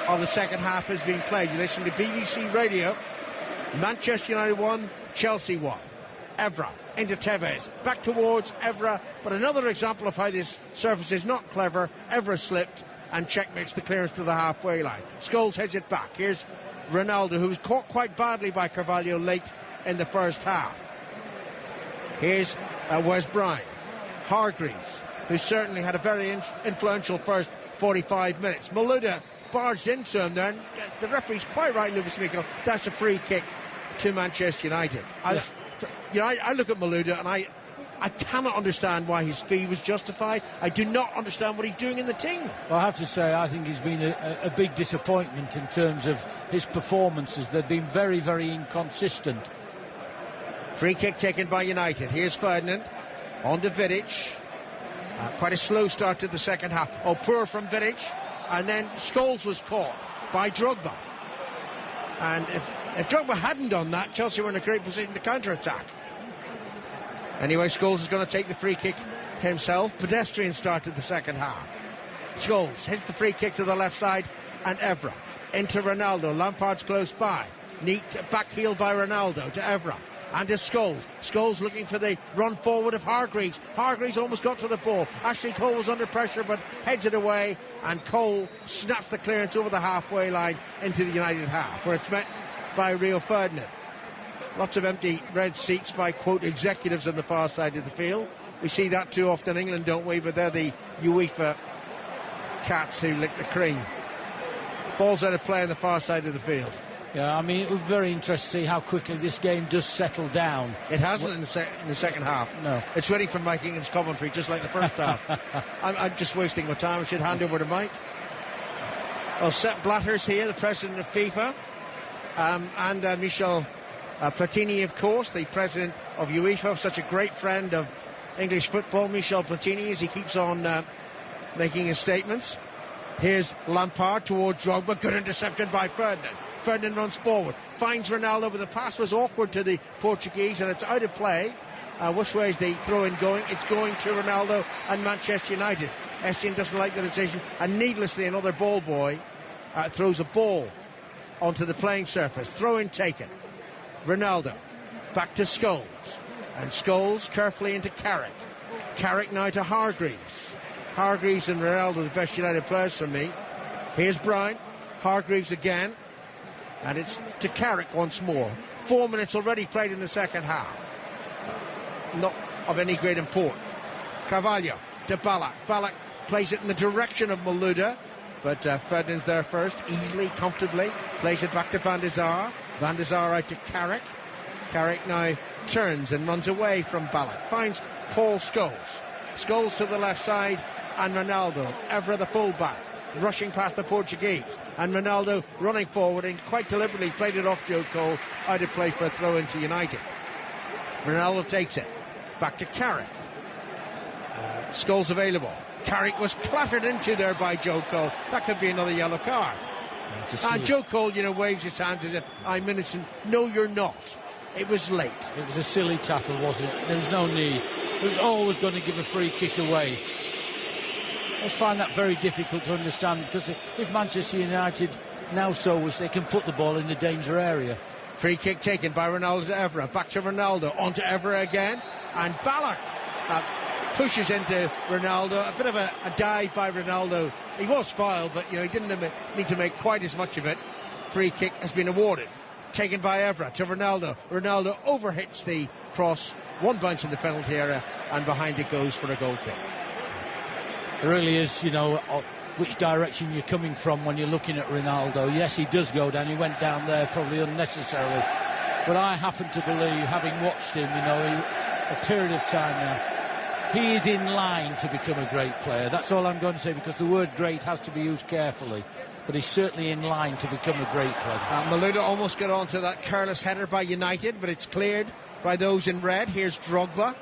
of the second half has been played. You listen to BBC Radio. Manchester United 1, Chelsea 1. Evra into Tevez, back towards Evra, but another example of how this surface is not clever. Evra slipped and Cech makes the clearance to the halfway line. Scholes heads it back. Here's Ronaldo, who was caught quite badly by Carvalho late in the first half. Here's Wes Brown. Hargreaves, who certainly had a very influential first 45 minutes. Malouda barged into him there, and the referee's quite right, Lewis Mikel. That's a free kick to Manchester United. I look at Malouda and I cannot understand why his fee was justified. I do not understand what he's doing in the team. Well, I have to say, I think he's been a big disappointment in terms of his performances. They've been very, very inconsistent. Free kick taken by United. Here's Ferdinand on to Vidic. Quite a slow start to the second half. Poor from Vidic. And then Scholes was caught by Drogba. And if Drogba hadn't done that, Chelsea were in a great position to counter-attack. Anyway, Scholes is going to take the free kick himself. Pedestrian start to the second half. Scholes hits the free kick to the left side, and Evra into Ronaldo. Lampard's close by. Neat back heel by Ronaldo to Evra. And to Scholes. Scholes looking for the run forward of Hargreaves. Hargreaves almost got to the ball. Ashley Cole was under pressure but heads it away, and Cole snaps the clearance over the halfway line into the United half, where it's met by Rio Ferdinand. Lots of empty red seats by, quote, executives on the far side of the field. We see that too often in England, don't we? But they're the UEFA cats who lick the cream. Ball's out of play on the far side of the field. Yeah, I mean, it was very interesting to see how quickly this game does settle down. It hasn't in the second half. No. It's waiting for Mike Egan's commentary, just like the first half. I'm just wasting my time. I should hand over to Mike. Well, Sepp Blatter's here, the president of FIFA, and Michel Platini, of course, the president of UEFA, such a great friend of English football, Michel Platini, as he keeps on making his statements. Here's Lampard towards Drogba. Good interception by Ferdinand. Ferdinand runs forward, finds Ronaldo, but the pass was awkward to the Portuguese, and it's out of play. Which way is the throw-in going? It's going to Ronaldo and Manchester United. Essien doesn't like the decision, and needlessly another ball boy throws a ball onto the playing surface. Throw-in taken. Ronaldo back to Scholes, and Scholes carefully into Carrick. Carrick now to Hargreaves. Hargreaves and Ronaldo, the best United players for me. Here's Brown. Hargreaves again, and it's to Carrick once more. 4 minutes already played in the second half. Not of any great import. Carvalho to Ballack. Ballack plays it in the direction of Malouda, but Ferdinand's there first, easily, comfortably. Plays it back to Van der Sar. Van der Sar out to Carrick. Carrick now turns and runs away from Ballack. Finds Paul Scholes. Scholes to the left side, and Ronaldo, Evra the fullback, rushing past the Portuguese, and Ronaldo running forward and quite deliberately played it off Joe Cole, out of play for a throw into United. Ronaldo takes it, back to Carrick. Scholes available. Carrick was clattered into there by Joe Cole. That could be another yellow card. And Joe Cole, waves his hands as if I'm innocent. No, you're not. It was late. It was a silly tackle, wasn't it? There was no need. It was always going to give a free kick away. I find that very difficult to understand, because if Manchester United now so wish, they can put the ball in the danger area. Free kick taken by Ronaldo to Evra. Back to Ronaldo. On to Evra again. And Ballack pushes into Ronaldo. A bit of a dive by Ronaldo. He was fouled, but he didn't need to make quite as much of it. Free kick has been awarded. Taken by Evra to Ronaldo. Ronaldo overhits the cross. One bounce in the penalty area, and behind it goes for a goal kick. It really is, which direction you're coming from when you're looking at Ronaldo. Yes, he does go down. He went down there probably unnecessarily. But I happen to believe, having watched him, a period of time now, he is in line to become a great player. That's all I'm going to say, because the word great has to be used carefully. But he's certainly in line to become a great player. Malouda almost got onto that careless header by United, but it's cleared by those in red. Here's Drogba.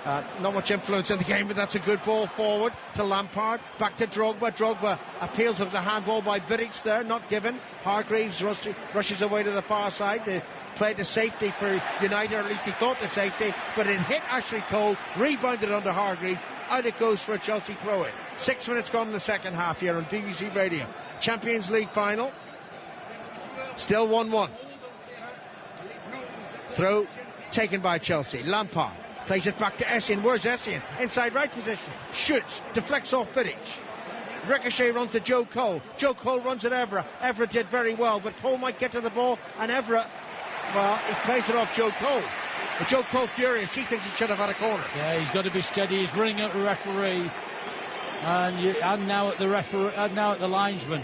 Not much influence in the game, but that's a good ball forward to Lampard. Back to Drogba. Drogba appeals for the handball by Vidic there, not given. Hargreaves rushes away to the far side. They played to safety for United, or at least he thought to safety, but it hit Ashley Cole, rebounded under Hargreaves. Out it goes for a Chelsea throw-in. 6 minutes gone in the second half here on BBC Radio. Champions League final. Still 1-1. Throw taken by Chelsea. Lampard plays it back to Essien. Where's Essien? Inside right position. Shoots. Deflects off Vidic. Ricochet runs to Joe Cole. Joe Cole runs at Evra. Evra did very well, but Cole might get to the ball, and Evra, he plays it off Joe Cole. But Joe Cole furious. He thinks he should have had a corner. Yeah, he's got to be steady. He's running at the referee, and now at the referee, and now at the linesman.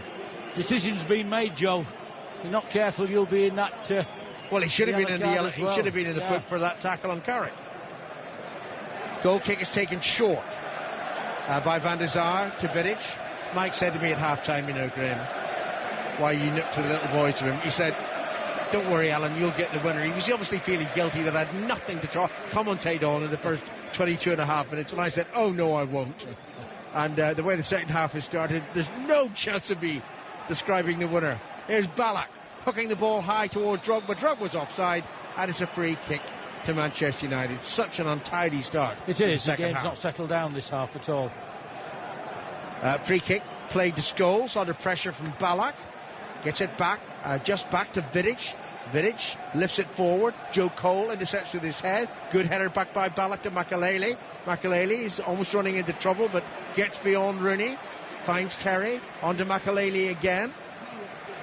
Decision's been made, Joe. If you're not careful, you'll be in that. Well, he should have been in the yellow. He should have been in the book for that tackle on Carrick. Goal kick is taken short by Van der Sar to Vidic. Mike said to me at half-time, Graham, why you nipped to the little boy to him. He said, don't worry, Alan, you'll get the winner. He was obviously feeling guilty that I had nothing to commentate on in the first 22 and a half minutes. And I said, oh, no, I won't. And the way the second half has started, there's no chance of me describing the winner. Here's Ballack hooking the ball high towards Drogba. Drogba's offside, and it's a free kick to Manchester United. Such an untidy start. It is. The game's not settled down this half at all. Free kick played to Scholes under pressure from Ballack. Gets it back, just back to Vidic. Vidic lifts it forward. Joe Cole intercepts with his head. Good header back by Ballack to Makelele. Makelele is almost running into trouble, but gets beyond Rooney. Finds Terry. On to Makelele again.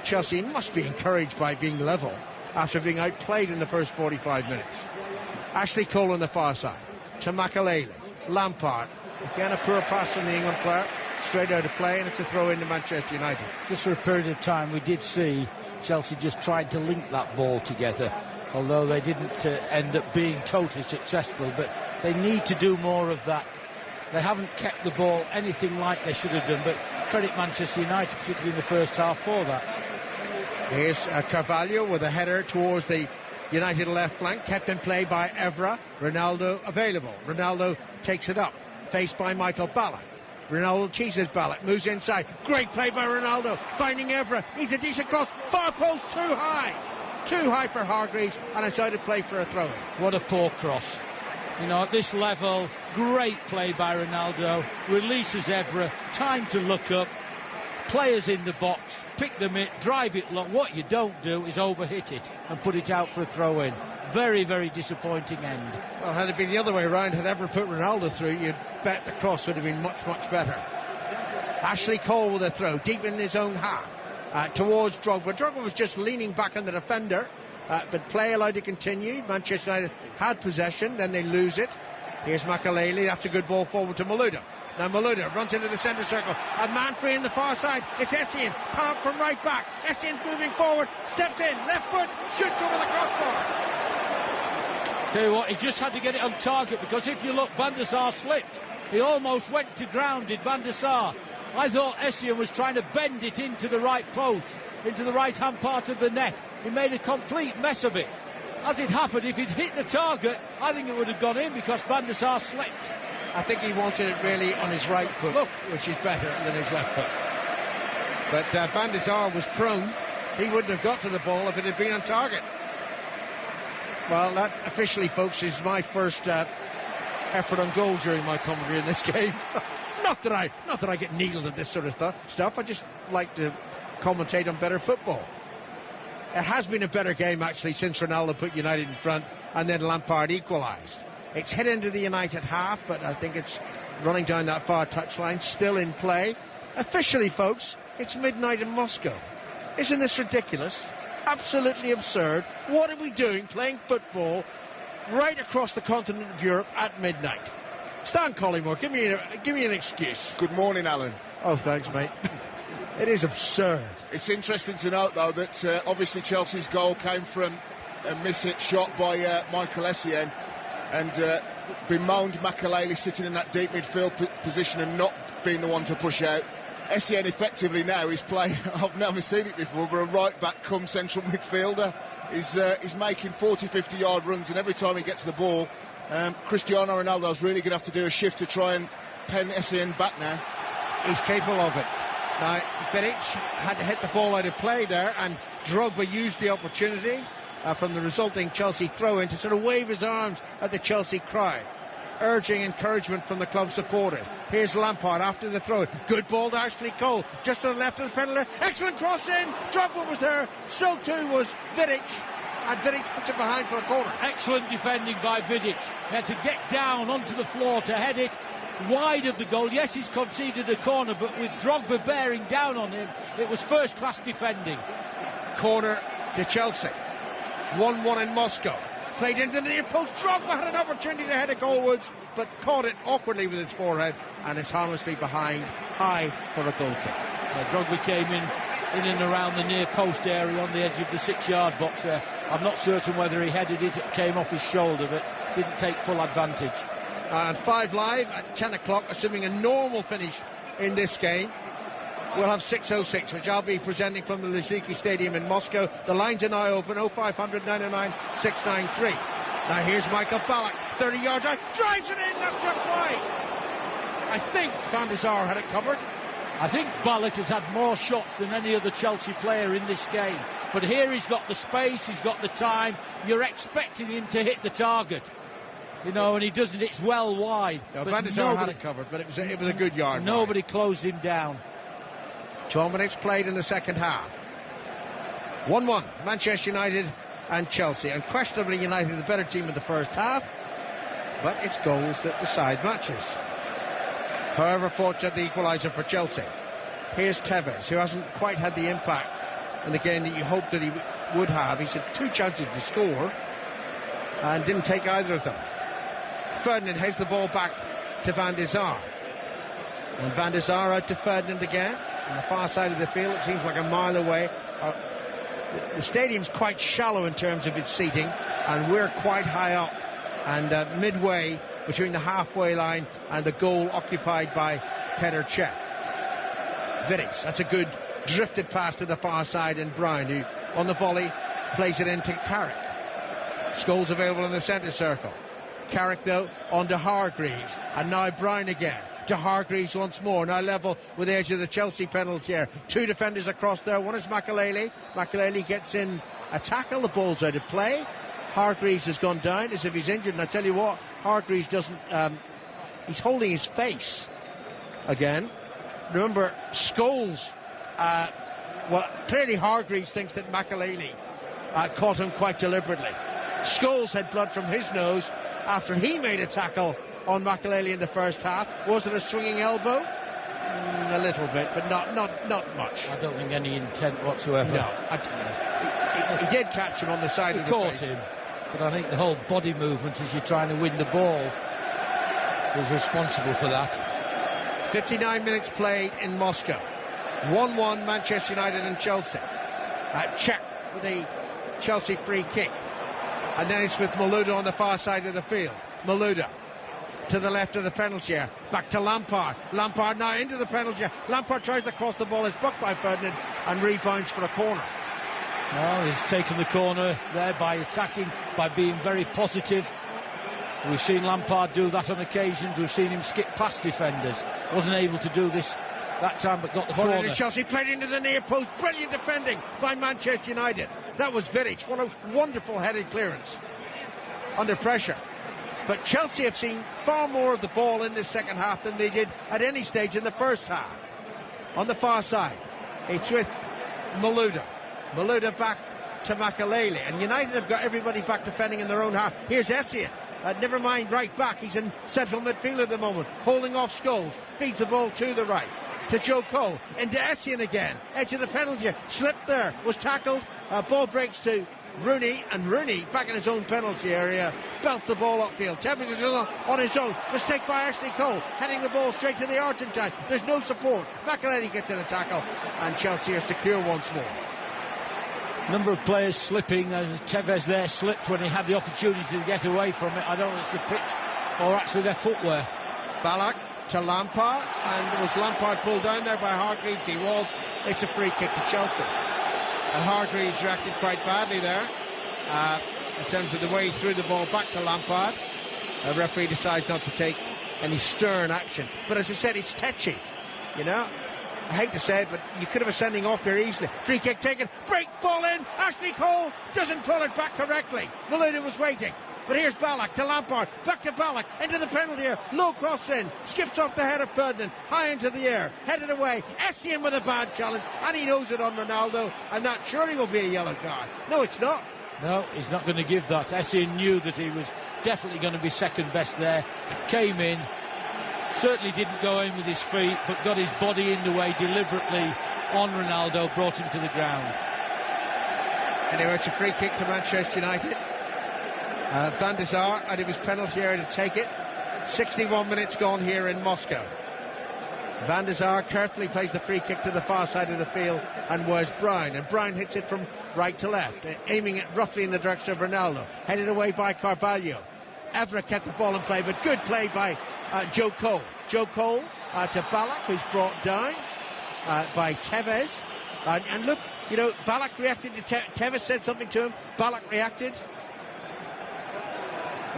Chelsea must be encouraged by being level after being outplayed in the first 45 minutes. Ashley Cole on the far side. To Makelele. Lampard. Again a poor pass from the England player. Straight out of play, and it's a throw into Manchester United. Just for a period of time, we did see Chelsea just tried to link that ball together, although they didn't end up being totally successful. But they need to do more of that. They haven't kept the ball anything like they should have done, but credit Manchester United, particularly in the first half, for that. Here's Carvalho with a header towards the United left flank, kept in play by Evra. Ronaldo available. Ronaldo takes it up, faced by Michael Ballack. Ronaldo cheeses Ballack, moves inside. Great play by Ronaldo, finding Evra. Needs a decent cross. Far post, too high. Too high for Hargreaves, and it's out of play for a throw. What a poor cross. You know, at this level, great play by Ronaldo. Releases Evra, time to look up. Players in the box, pick them in, drive it long. What you don't do is overhit it and put it out for a throw-in. Very, very disappointing end. Well, had it been the other way around, had ever put Ronaldo through, you'd bet the cross would have been much, much better. Ashley Cole with a throw, deep in his own half, towards Drogba. Drogba was just leaning back on the defender, but play allowed to continue. Manchester United had possession, then they lose it. Here's Makelele, that's a good ball forward to Malouda. Now Malouda runs into the centre circle. A man free in the far side. It's Essien. Come up from right back. Essien moving forward. Steps in. Left foot. Shoots over the crossbar. Tell you what, he just had to get it on target, because if you look, Van der Sar slipped. He almost went to ground, did Van der Sar. I thought Essien was trying to bend it into the right post, into the right-hand part of the net. He made a complete mess of it. As it happened, if he'd hit the target, I think it would have gone in, because Van der Sar slipped. I think he wanted it really on his right foot, which is better than his left foot. But Van der Sar was prone. He wouldn't have got to the ball if it had been on target. Well, that officially, folks, is my first effort on goal during my commentary in this game. not that I get needled at this sort of stuff. I just like to commentate on better football. It has been a better game, actually, since Ronaldo put United in front and then Lampard equalised. It's hit into the United half, but I think it's running down that far touchline, still in play. Officially, folks, it's midnight in Moscow. Isn't this ridiculous? Absolutely absurd. What are we doing playing football right across the continent of Europe at midnight? Stan Collymore, give me an excuse. Good morning, Alan. Oh, thanks, mate. It is absurd. It's interesting to note, though, that obviously Chelsea's goal came from a miss-hit shot by Michael Essien, and bemoaned Makelele sitting in that deep midfield position and not being the one to push out. Essien effectively now is playing, I've never seen it before, but a right-back come central midfielder. He's making 40, 50-yard runs, and every time he gets the ball, Cristiano Ronaldo's really going to have to do a shift to try and pen Essien back now. He's capable of it. Now, Vidic had to hit the ball out of play there, and Drogba used the opportunity from the resulting Chelsea throw-in to sort of wave his arms at the Chelsea crowd, urging encouragement from the club supporters. Here's Lampard after the throw. Good ball to Ashley Cole, just to the left of the penalty. Excellent cross in. Drogba was there. So too was Vidic. And Vidic puts it behind for a corner. Excellent defending by Vidic. He had to get down onto the floor to head it wide of the goal. Yes, he's conceded a corner, but with Drogba bearing down on him, it was first-class defending. Corner to Chelsea. 1-1 in Moscow. Played into the near post. Drogba had an opportunity to head it goalwards, but caught it awkwardly with his forehead, and it's harmlessly behind, high for a goal kick. Drogba came in and around the near post area on the edge of the 6-yard box there. I'm not certain whether he headed it, it came off his shoulder, but didn't take full advantage. And 5 Live at 10 o'clock, assuming a normal finish in this game. We'll have 6:06, which I'll be presenting from the Luzhniki Stadium in Moscow. The lines are now open, 0500 909 693. Now here's Michael Ballack, 30 yards out, drives it in, that's just wide. I think Van der Sar had it covered. I think Ballack has had more shots than any other Chelsea player in this game. But here he's got the space, he's got the time. You're expecting him to hit the target. You know, and he doesn't, it's well wide. No, Van der Sar had it covered, but it was a good yard. Nobody closed him down. 12 minutes played in the second half. 1-1. Manchester United and Chelsea. Unquestionably, United the better team in the first half, but it's goals that decide matches. However, fortunate the equaliser for Chelsea. Here's Tevez, who hasn't quite had the impact in the game that you hoped that he would have. He's had 2 chances to score and didn't take either of them. Ferdinand heads the ball back to Van der Sar. And Van der Sar out to Ferdinand again. On the far side of the field, it seems like a mile away. The stadium's quite shallow in terms of its seating, and we're quite high up and midway between the halfway line and the goal occupied by Petr Cech. Vidic, that's a good drifted pass to the far side, and Brown, who on the volley plays it into Carrick. Scholes available in the centre circle. Carrick though on to Hargreaves, and now Brown again to Hargreaves once more, now level with the edge of the Chelsea penalty area. 2 defenders across there, one is Makelele. Makelele gets in a tackle, the ball's out of play. Hargreaves has gone down as if he's injured, and I tell you what, Hargreaves doesn't he's holding his face again. Remember, Scholes clearly Hargreaves thinks that Makelele caught him quite deliberately. Scholes had blood from his nose after he made a tackle on Makelele in the first half. Was it a swinging elbow? A little bit, but not much. I don't think any intent whatsoever. No, he did catch him on the side of the face. He caught him, but I think the whole body movement as you're trying to win the ball was responsible for that. 59 minutes played in Moscow. 1-1 Manchester United and Chelsea. Cech with a Chelsea free kick. And then it's with Malouda on the far side of the field. Malouda to the left of the penalty area. Back to Lampard. Lampard now into the penalty area. Lampard tries to cross the ball. It's blocked by Ferdinand and rebounds for a corner. Well, he's taken the corner there by attacking, by being very positive. We've seen Lampard do that on occasions. We've seen him skip past defenders. Wasn't able to do this that time, but got the corner. To Chelsea, played into the near post. Brilliant defending by Manchester United. That was Vidic. What a wonderful headed clearance under pressure. But Chelsea have seen far more of the ball in this second half than they did at any stage in the first half. On the far side, it's with Malouda. Malouda back to Makelele. And United have got everybody back defending in their own half. Here's Essien. Never mind right back. He's in central midfield at the moment, holding off Scholes. Feeds the ball to the right. To Joe Cole. Into Essien again. Edge of the penalty. Slipped there. Was tackled. Ball breaks to Rooney. And Rooney, back in his own penalty area, belts the ball upfield. Tevez is on his own. Mistake by Ashley Cole. Heading the ball straight to the Argentine. There's no support. Makelele gets in a tackle. And Chelsea are secure once more. Number of players slipping. Tevez there slipped when he had the opportunity to get away from it. I don't know if it's the pitch or actually their footwear. Ballack to Lampard, and was Lampard pulled down there by Hargreaves? He was. It's a free kick to Chelsea, and Hargreaves reacted quite badly there in terms of the way he threw the ball back to Lampard. The referee decides not to take any stern action, but as I said, it's touchy, you know. I hate to say it, but you could have a sending off here easily. Free kick taken, break, ball in. Ashley Cole doesn't pull it back correctly. Malouda was waiting. But here's Ballack to Lampard, back to Ballack, into the penalty area, low cross in, skips off the head of Ferdinand, high into the air, headed away. Essien with a bad challenge, and he knows it on Ronaldo, and that surely will be a yellow card. No, it's not. No, he's not going to give that. Essien knew that he was definitely going to be second best there. Came in. Certainly didn't go in with his feet, but got his body in the way deliberately on Ronaldo, brought him to the ground. Anyway, it's a free kick to Manchester United. Van der Sar out of his penalty area to take it. 61 minutes gone here in Moscow. Van der Sar carefully plays the free kick to the far side of the field, and where's Brown? And Brown hits it from right to left, aiming it roughly in the direction of Ronaldo. Headed away by Carvalho. Evra kept the ball in play, but good play by Joe Cole. Joe Cole to Ballack, who's brought down by Tevez. And look, you know, Ballack reacted to Tevez said something to him. Ballack reacted.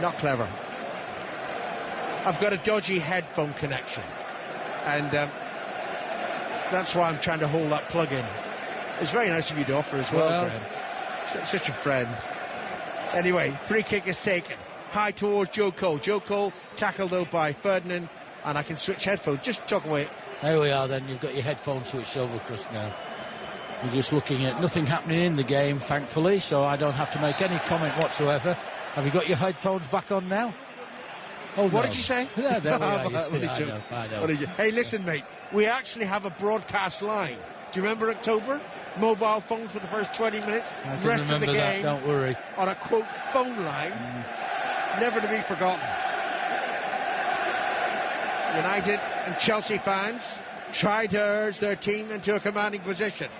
Not clever. I've got a dodgy headphone connection, and that's why I'm trying to hold that plug in. It's very nice of you to offer as well, Graham. Such a friend. Anyway, free kick is taken. High towards Joe Cole. Joe Cole tackled though by Ferdinand, and I can switch headphones. Just talk away. There we are then. You've got your headphones switched over, Chris, now. We're just looking at nothing happening in the game, thankfully, so I don't have to make any comment whatsoever. Have you got your headphones back on now? Oh, what no. did you say? Yeah, there we are. I know. Hey, listen, mate. We actually have a broadcast line. Do you remember October? Mobile phone for the first 20 minutes. I can rest of the that, game. Don't worry. On a quote phone line. Never to be forgotten. United and Chelsea fans try to urge their team into a commanding position.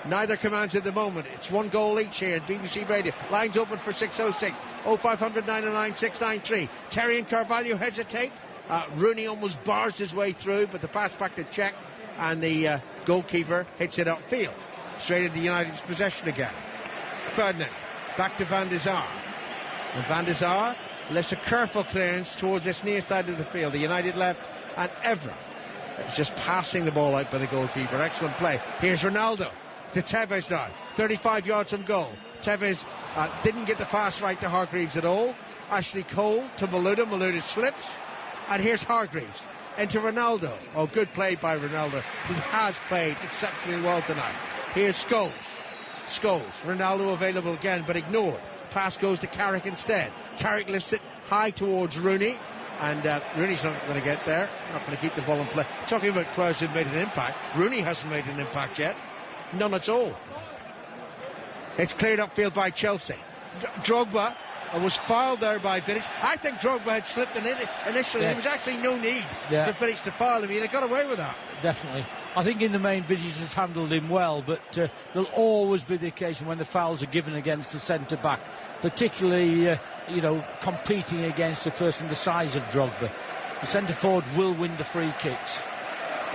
Neither commands at the moment. It's 1 goal each here at BBC Radio. Lines open for 606 0500 909 693. Terry and Carvalho hesitate. Rooney almost bars his way through, but the pass back to Cech, and the goalkeeper hits it upfield. Straight into United's possession again. Ferdinand back to Van der Sar. And Van der Sar lifts a careful clearance towards this near side of the field. The United left, and Evra is just passing the ball out by the goalkeeper. Excellent play. Here's Ronaldo to Tevez now. 35 yards from goal. Tevez didn't get the pass right to Hargreaves at all. Ashley Cole to Malouda. Malouda slips. And here's Hargreaves into Ronaldo. Oh, good play by Ronaldo. He has played exceptionally well tonight. Here's Scholes. Ronaldo available again, but ignored. Pass goes to Carrick instead. Carrick lifts it high towards Rooney. And Rooney's not going to get there. Not going to keep the ball in play. Talking about players who've made an impact. Rooney hasn't made an impact yet. None at all. It's cleared upfield by Chelsea. Drogba was fouled there by Vidic. I think Drogba had slipped initially. There was actually no need for Vidic to foul him. He'd have got away with that. Definitely. I think in the main Vidic has handled him well, but there'll always be the occasion when the fouls are given against the centre-back, particularly, competing against a person the size of Drogba. The centre-forward will win the free kicks.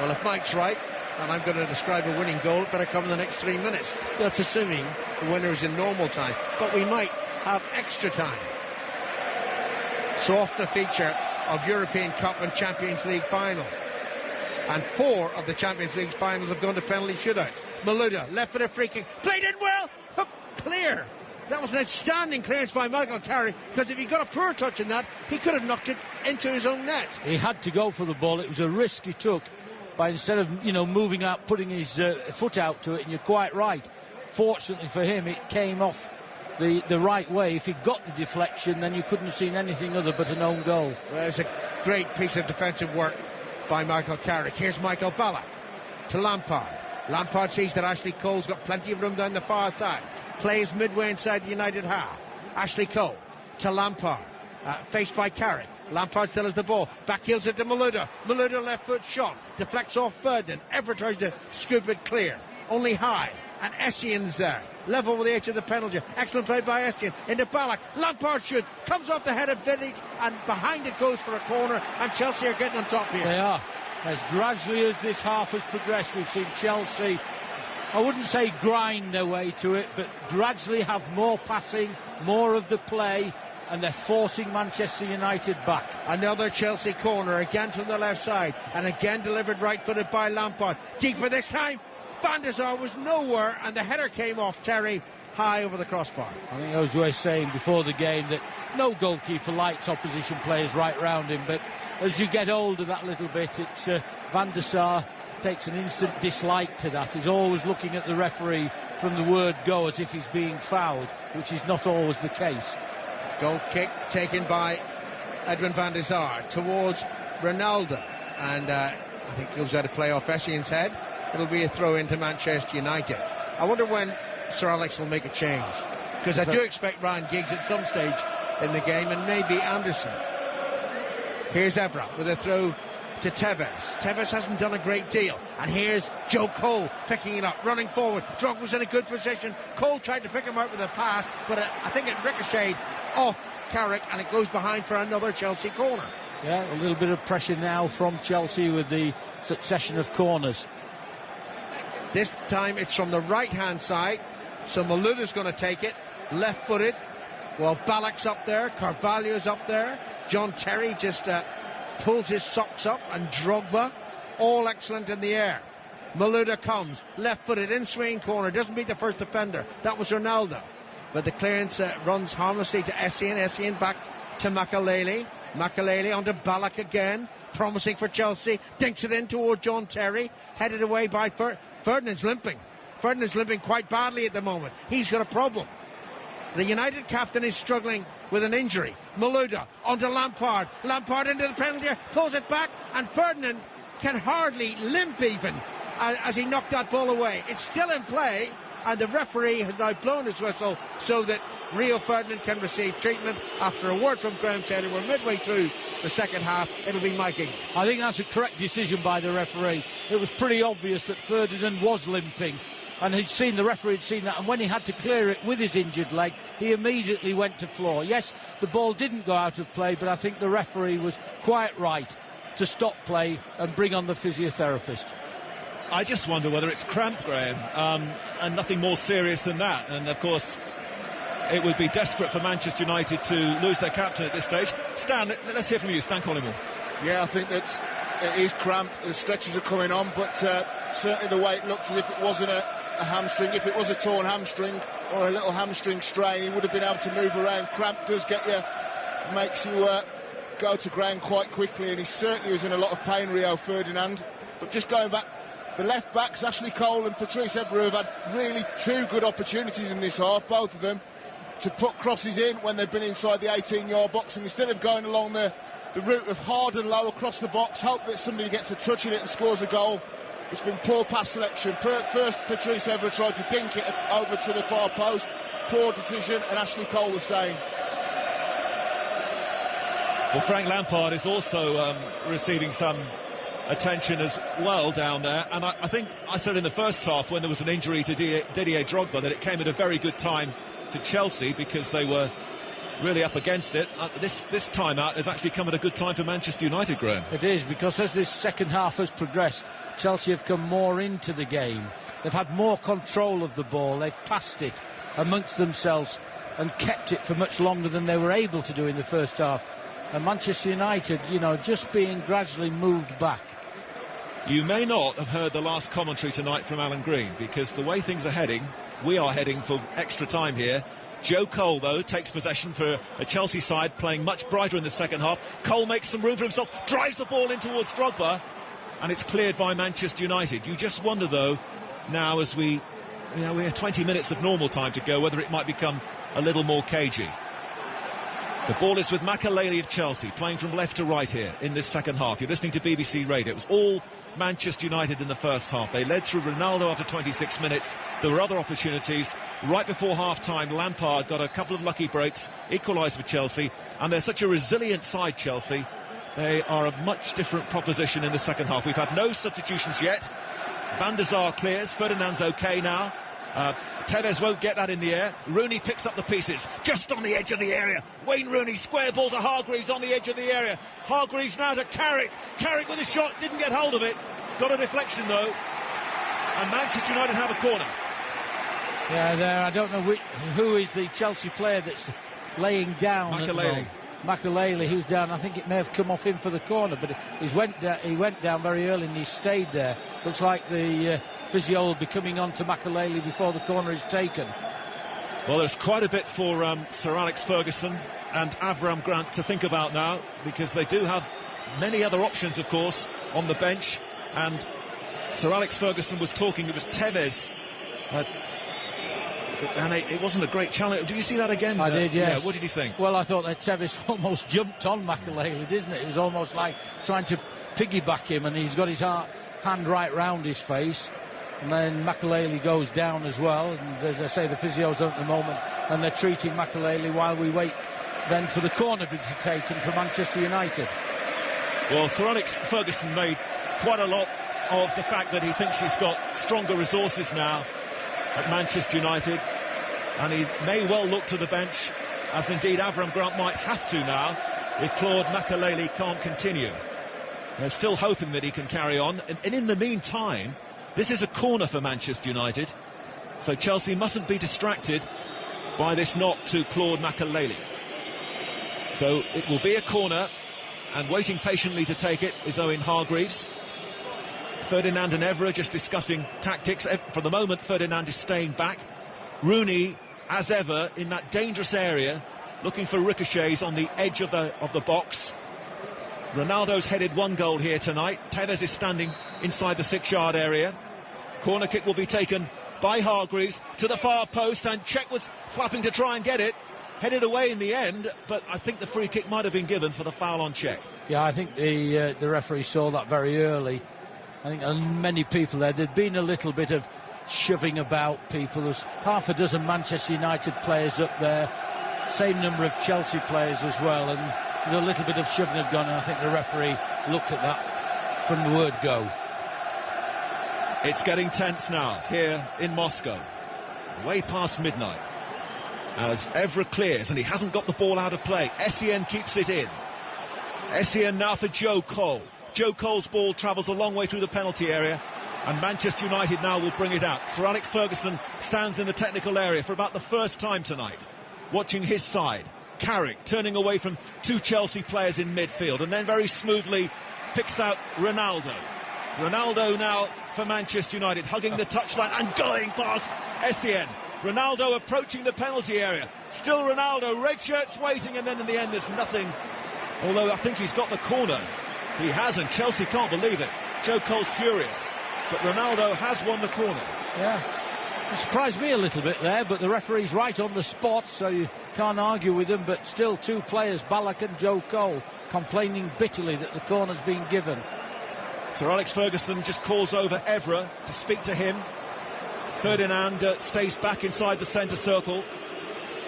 Well, if Mike's right, and I'm going to describe a winning goal, it better come in the next 3 minutes. That's assuming the winner is in normal time. But we might have extra time. So off the feature of European Cup and Champions League finals. And 4 of the Champions League finals have gone to penalty shootouts. Malouda, left-footed free kick, played in well, clear. That was an outstanding clearance by Michael Carrick, because if he got a poor touch in that, he could have knocked it into his own net. He had to go for the ball. It was a risk he took by, instead of moving out, putting his foot out to it. And you're quite right. Fortunately for him, it came off the right way. If he'd got the deflection, then you couldn't have seen anything other but an own goal. Well, it's a great piece of defensive work by Michael Carrick. Here's Michael Ballack to Lampard. Lampard sees that Ashley Cole's got plenty of room down the far side. Plays midway inside the United half. Ashley Cole to Lampard. Faced by Carrick. Lampard still has the ball. Backheels it to Malouda. Malouda left foot shot. Deflects off Ferdinand. Ever tries to scoop it clear. Only high. And Essien's there. Level with the edge of the penalty. Excellent play by Essien. Into Ballack. Lampard shoots. Comes off the head of Vidic. And behind it goes for a corner. And Chelsea are getting on top here. They are. As gradually as this half has progressed, we've seen Chelsea, I wouldn't say grind their way to it, but gradually have more passing, more of the play, and they're forcing Manchester United back. Another Chelsea corner, again from the left side, and again delivered right-footed by Lampard. Deeper this time. Van der Sar was nowhere, and the header came off Terry high over the crossbar. I think I was always saying before the game that no goalkeeper likes opposition players right round him, but as you get older that little bit, it's Van der Sar takes an instant dislike to that. He's always looking at the referee from the word go as if he's being fouled, which is not always the case. Goal kick taken by Edwin van der Sar towards Ronaldo, and I think it goes out of play off Essien's head. It'll be a throw into Manchester United. I wonder when Sir Alex will make a change, because I do expect Ryan Giggs at some stage in the game, and maybe Anderson. Here's Evra with a throw to Tevez. Tevez hasn't done a great deal. And here's Joe Cole picking it up, running forward. Drogba's in a good position. Cole tried to pick him out with a pass, but I think it ricocheted off Carrick, and it goes behind for another Chelsea corner. Yeah, a little bit of pressure now from Chelsea with the succession of corners. This time it's from the right-hand side, so Malouda's going to take it, left-footed. Well, Ballack's up there, Carvalho's up there. John Terry just pulls his socks up, and Drogba, all excellent in the air. Malouda comes, left-footed, in-swing corner, doesn't beat the first defender. That was Ronaldo. But the clearance runs harmlessly to Essien. Essien back to Makalele. Makalele onto Ballack again, promising for Chelsea. Dinks it in toward John Terry, headed away by Ferdinand's limping. Ferdinand's limping quite badly at the moment. He's got a problem. The United captain is struggling with an injury. Malouda onto Lampard. Lampard into the penalty area, pulls it back, and Ferdinand can hardly limp even as he knocked that ball away. It's still in play, and the referee has now blown his whistle so that Rio Ferdinand can receive treatment. After a word from Graham Taylor, we're midway through the second half. It'll be Mike England. I think that's a correct decision by the referee. It was pretty obvious that Ferdinand was limping, and the referee had seen that, and when he had to clear it with his injured leg, he immediately went to floor. Yes, the ball didn't go out of play, but I think the referee was quite right to stop play and bring on the physiotherapist. I just wonder whether it's cramp, Graham, and nothing more serious than that. And of course, it would be desperate for Manchester United to lose their captain at this stage. Stan, let's hear from you. Stan Collymore. Yeah, I think that it is cramp. The stretches are coming on, but certainly the way it looked as if it wasn't a hamstring. If it was a torn hamstring or a little hamstring strain, he would have been able to move around. Cramp does get you, makes you go to ground quite quickly, and he certainly was in a lot of pain, Rio Ferdinand. But just going back, the left backs, Ashley Cole and Patrice Evra, have had really two good opportunities in this half, both of them, to put crosses in when they've been inside the 18-yard box, and instead of going along the route of hard and low across the box, hope that somebody gets a touch in it and scores a goal, it's been poor pass selection. First, Patrice Evra tried to dink it over to the far post, poor decision, and Ashley Cole the same. Well, Frank Lampard is also receiving some attention as well down there, and I think I said in the first half when there was an injury to Didier Drogba that it came at a very good time to Chelsea because they were really up against it. This time out has actually come at a good time for Manchester United, Graham. It is, because as this second half has progressed, Chelsea have come more into the game. They've had more control of the ball. They've passed it amongst themselves and kept it for much longer than they were able to do in the first half. And Manchester United, just being gradually moved back. You may not have heard the last commentary tonight from Alan Green, because the way things are heading, we are heading for extra time here. Joe Cole, though, takes possession for a Chelsea side playing much brighter in the second half. Cole makes some room for himself, drives the ball in towards Drogba, and it's cleared by Manchester United. You just wonder, though, now as we have 20 minutes of normal time to go, whether it might become a little more cagey. The ball is with Makelele of Chelsea, playing from left to right here in this second half. You're listening to BBC Radio. It was all Manchester United in the first half. They led through Ronaldo after 26 minutes. There were other opportunities. Right before half-time, Lampard got a couple of lucky breaks, equalised for Chelsea, and they're such a resilient side, Chelsea. They are a much different proposition in the second half. We've had no substitutions yet. Van der Sar clears. Ferdinand's OK now. Tevez won't get that in the air. Rooney picks up the pieces just on the edge of the area. Wayne Rooney, square ball to Hargreaves on the edge of the area. Hargreaves now to Carrick. Carrick with a shot, didn't get hold of it. It's got a deflection though, and Manchester United have a corner. Yeah, there. I don't know who is the Chelsea player that's laying down. Makelele. Makelele, who's down. I think it may have come off him for the corner, but he went down very early and he stayed there. Looks like the physio will be coming on to Makelele before the corner is taken. Well, there's quite a bit for Sir Alex Ferguson and Avram Grant to think about now, because they do have many other options, of course, on the bench. And Sir Alex Ferguson was talking, it was Tevez. And it wasn't a great challenge. Did you see that again? I did, yes. Yeah, what did you think? Well, I thought that Tevez almost jumped on Makelele, didn't it? It was almost like trying to piggyback him, and he's got his hand right round his face. And then Makelele goes down as well, and as I say, the physio's on at the moment, and they're treating Makelele while we wait then for the corner to be taken for Manchester United. Well, Sir Alex Ferguson made quite a lot of the fact that he thinks he's got stronger resources now at Manchester United, and he may well look to the bench, as indeed Avram Grant might have to now, if Claude Makelele can't continue. They're still hoping that he can carry on, and in the meantime, this is a corner for Manchester United, so Chelsea mustn't be distracted by this knock to Claude Makelele. So it will be a corner, and waiting patiently to take it is Owen Hargreaves. Ferdinand and Evra just discussing tactics. For the moment, Ferdinand is staying back. Rooney, as ever, in that dangerous area, looking for ricochets on the edge of the box. Ronaldo's headed one goal here tonight. Tevez is standing inside the 6-yard area. Corner kick will be taken by Hargreaves to the far post, and Cech was flapping to try and get it. Headed away in the end, but I think the free kick might have been given for the foul on Cech. Yeah, I think the referee saw that very early. I think many people there'd been a little bit of shoving about people. There's half a dozen Manchester United players up there, same number of Chelsea players as well, and a little bit of shoving had gone, and I think the referee looked at that from the word go. It's getting tense now here in Moscow, way past midnight, as Evra clears, and he hasn't got the ball out of play. Essien keeps it in. Essien now for Joe Cole. Joe Cole's ball travels a long way through the penalty area, and Manchester United now will bring it out. Sir Alex Ferguson stands in the technical area for about the first time tonight, watching his side. Carrick turning away from two Chelsea players in midfield, and then very smoothly picks out Ronaldo. Ronaldo now for Manchester United, hugging the touchline and going past Essien. Ronaldo approaching the penalty area. Still Ronaldo, red shirts waiting, and then in the end there's nothing. Although I think he's got the corner. He has, and Chelsea can't believe it. Joe Cole's furious, but Ronaldo has won the corner. Yeah, it surprised me a little bit there, but the referee's right on the spot, so you can't argue with him. But still, two players, Ballack and Joe Cole, complaining bitterly that the corner's been given. Sir Alex Ferguson just calls over Evra to speak to him. Ferdinand stays back inside the centre circle.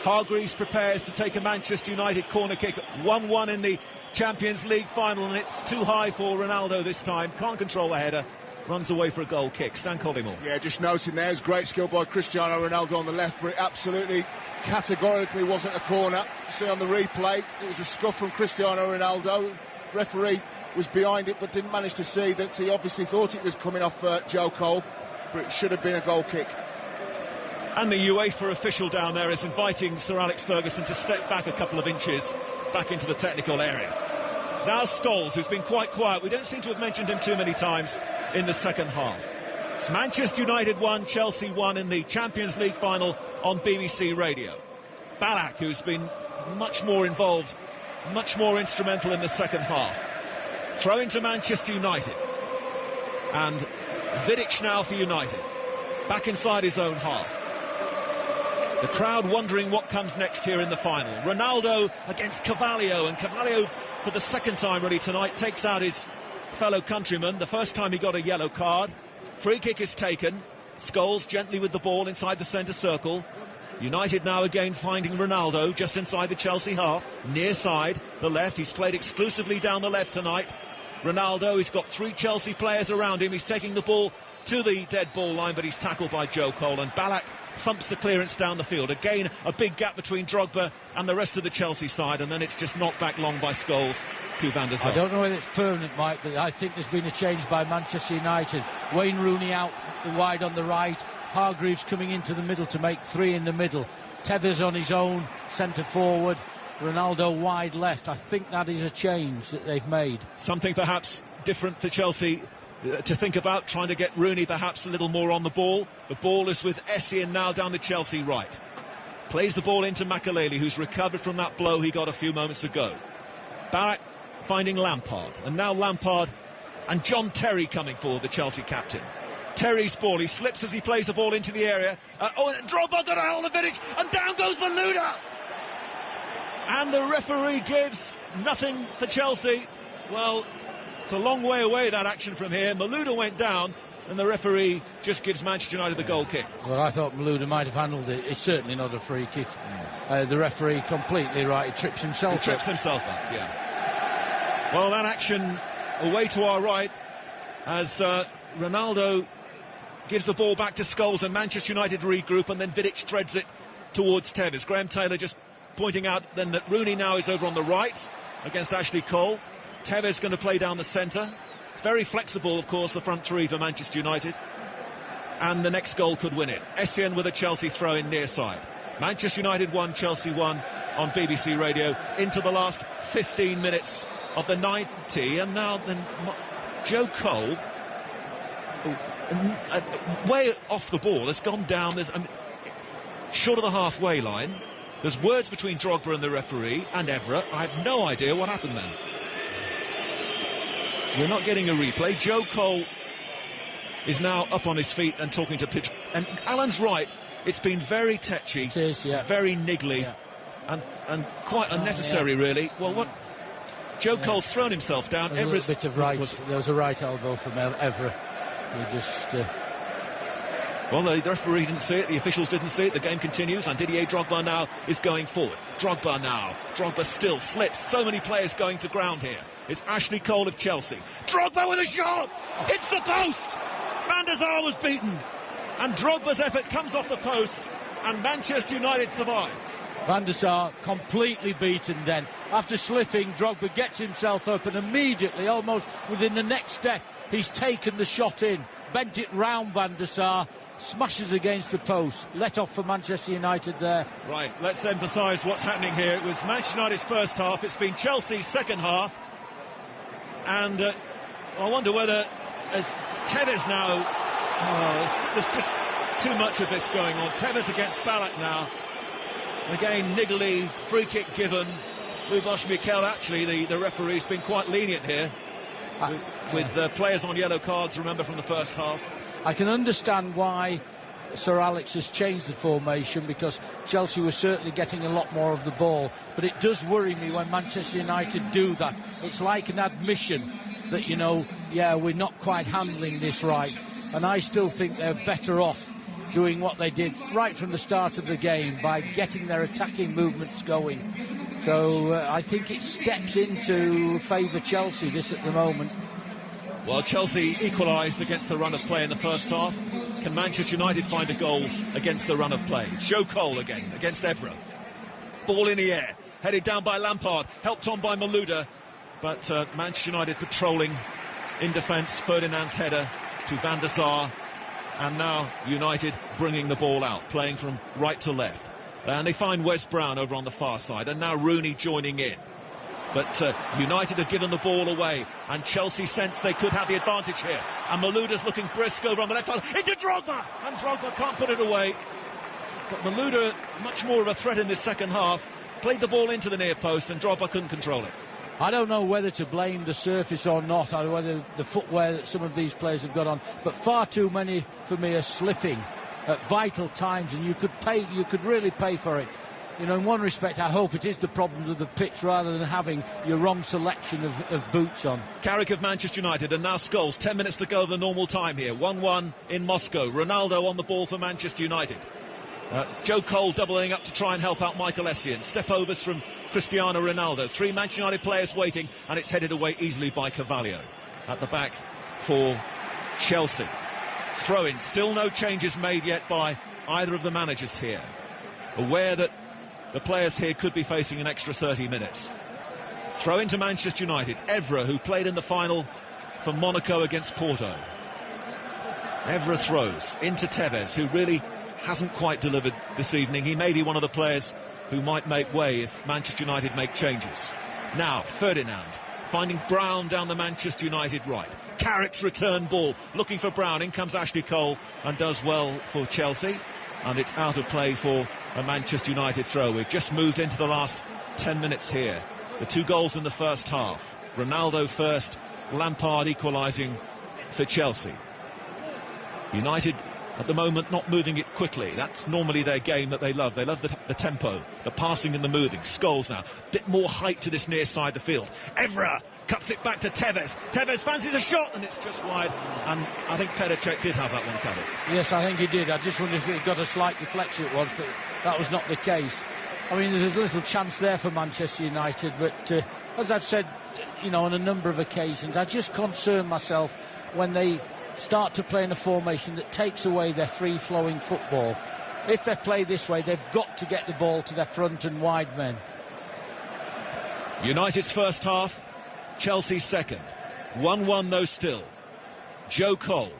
Hargreaves prepares to take a Manchester United corner kick. 1-1 in the Champions League final, and it's too high for Ronaldo this time. Can't control the header. Runs away for a goal kick. Stan Collymore. Yeah, just noting there's great skill by Cristiano Ronaldo on the left, but it absolutely, categorically wasn't a corner. You see on the replay, it was a scuff from Cristiano Ronaldo. Referee was behind it, but didn't manage to see that. He obviously thought it was coming off Joe Cole, but it should have been a goal kick. And the UEFA official down there is inviting Sir Alex Ferguson to step back a couple of inches back into the technical area. Now Scholes, who's been quite quiet. We don't seem to have mentioned him too many times in the second half. It's Manchester United 1, Chelsea 1 in the Champions League final on BBC Radio. Ballack, who's been much more involved, much more instrumental in the second half. Throw into Manchester United. And Vidic now for United. Back inside his own half. The crowd wondering what comes next here in the final. Ronaldo against Carvalho, and Carvalho for the second time really tonight takes out his fellow countryman. The first time he got a yellow card. Free kick is taken. Scholes gently with the ball inside the centre circle. United now again finding Ronaldo just inside the Chelsea half, near side, the left. He's played exclusively down the left tonight. Ronaldo, he's got three Chelsea players around him. He's taking the ball to the dead ball line, but he's tackled by Joe Cole, and Ballack thumps the clearance down the field. Again, a big gap between Drogba and the rest of the Chelsea side, and then it's just knocked back long by Scholes to Van der Sar. I don't know whether it's permanent, Mike, but I think there's been a change by Manchester United. Wayne Rooney out wide on the right, Hargreaves coming into the middle to make three in the middle. Tevez on his own, centre forward, Ronaldo wide left. I think that is a change that they've made. Something perhaps different for Chelsea to think about, trying to get Rooney perhaps a little more on the ball. The ball is with Essien now down the Chelsea right. Plays the ball into Makelele, who's recovered from that blow he got a few moments ago. Barrett finding Lampard, and now Lampard and John Terry coming forward, the Chelsea captain. Terry's ball, he slips as he plays the ball into the area. And Drogba got a hold of Vidic, and down goes Malouda! And the referee gives nothing for Chelsea. Well, it's a long way away, that action from here. Malouda went down, and the referee just gives Manchester United the goal kick. Well, I thought Malouda might have handled it. It's certainly not a free kick. The referee completely right. He trips himself up. He trips himself up, yeah. Well, that action away to our right as Ronaldo gives the ball back to Scholes, and Manchester United regroup, and then Vidic threads it towards Tevez. Graham Taylor just pointing out then that Rooney now is over on the right against Ashley Cole. Tevez going to play down the centre. It's very flexible, of course, the front three for Manchester United. And the next goal could win it. Essien with a Chelsea throw-in near side. Manchester United 1, Chelsea 1 on BBC Radio into the last 15 minutes of the 90. And now then Joe Cole, way off the ball, has gone down. Short of the halfway line. There's words between Drogba and the referee and Evra. I have no idea what happened then. We're not getting a replay. Joe Cole is now up on his feet and talking to pitch. And Alan's right, it's been very tetchy, it is, yeah. very niggly, and quite unnecessary, really. Well, what Joe Cole's thrown himself down. There was a bit of right. There was a right elbow from Evra. He just. Well, the referee didn't see it, the officials didn't see it, the game continues, and Didier Drogba now is going forward. Drogba now. Drogba still slips. So many players going to ground here. It's Ashley Cole of Chelsea. Drogba with a shot! Hits the post! Van der Sar was beaten. And Drogba's effort comes off the post, and Manchester United survive. Van der Sar completely beaten then. After slipping, Drogba gets himself up, and immediately, almost within the next step, he's taken the shot in, bent it round Van der Sar, smashes against the post. Let off for Manchester United there. Right, let's emphasise what's happening here. It was Manchester United's first half, it's been Chelsea's second half, and I wonder whether, as Tevez now, there's just too much of this going on. Tevez against Ballack now. Again, niggly, free kick given. Luboš Mikel, actually, the referee's been quite lenient here with players on yellow cards, remember, from the first half. I can understand why Sir Alex has changed the formation, because Chelsea was certainly getting a lot more of the ball, but it does worry me when Manchester United do that. It's like an admission that, you know, yeah, we're not quite handling this right, and I still think they're better off doing what they did right from the start of the game by getting their attacking movements going. So I think it steps in to favour Chelsea, this at the moment. Well, Chelsea equalised against the run of play in the first half. Can Manchester United find a goal against the run of play? Joe Cole again against Evra. Ball in the air, headed down by Lampard, helped on by Malouda, but Manchester United patrolling in defence. Ferdinand's header to Van der Sar, and now United bringing the ball out, playing from right to left. And they find Wes Brown over on the far side, and now Rooney joining in. But United have given the ball away, and Chelsea sense they could have the advantage here. And Malouda's looking brisk over on the left side, into Drogba! And Drogba can't put it away. But Malouda, much more of a threat in this second half, played the ball into the near post, and Drogba couldn't control it. I don't know whether to blame the surface or not, or whether the footwear that some of these players have got on, but far too many, for me, are slipping at vital times, and you could really pay for it. You know, in one respect, I hope it is the problems of the pitch rather than having your wrong selection of boots on. Carrick of Manchester United, and now Scholes. 10 minutes to go of the normal time here. 1-1 in Moscow. Ronaldo on the ball for Manchester United. Joe Cole doubling up to try and help out Michael Essien. Step overs from Cristiano Ronaldo. 3 Manchester United players waiting, and it's headed away easily by Carvalho. At the back for Chelsea. Throw-in. Still no changes made yet by either of the managers here. Aware that the players here could be facing an extra 30 minutes. Throw into Manchester United. Evra, who played in the final for Monaco against Porto. Evra throws into Tevez, who really hasn't quite delivered this evening. He may be one of the players who might make way if Manchester United make changes. Now, Ferdinand finding Brown down the Manchester United right. Carrick's return ball, looking for Brown. In comes Ashley Cole and does well for Chelsea. And it's out of play for a Manchester United throw. We've just moved into the last 10 minutes here. The 2 goals in the first half. Ronaldo first, Lampard equalising for Chelsea. United at the moment not moving it quickly. That's normally their game that they love. They love the tempo, the passing and the moving. Scholes now, bit more height to this near side of the field. Evra cuts it back to Tevez. Tevez fancies a shot, and it's just wide. And I think Petacek did have that one covered. Yes, I think he did. I just wondered if it got a slight deflection it was, but that was not the case. I mean, there's a little chance there for Manchester United, but as I've said, you know, on a number of occasions, I just concern myself when they start to play in a formation that takes away their free-flowing football. If they play this way, they've got to get the ball to their front and wide men. United's first half, Chelsea's second. 1-1 though still. Joe Cole,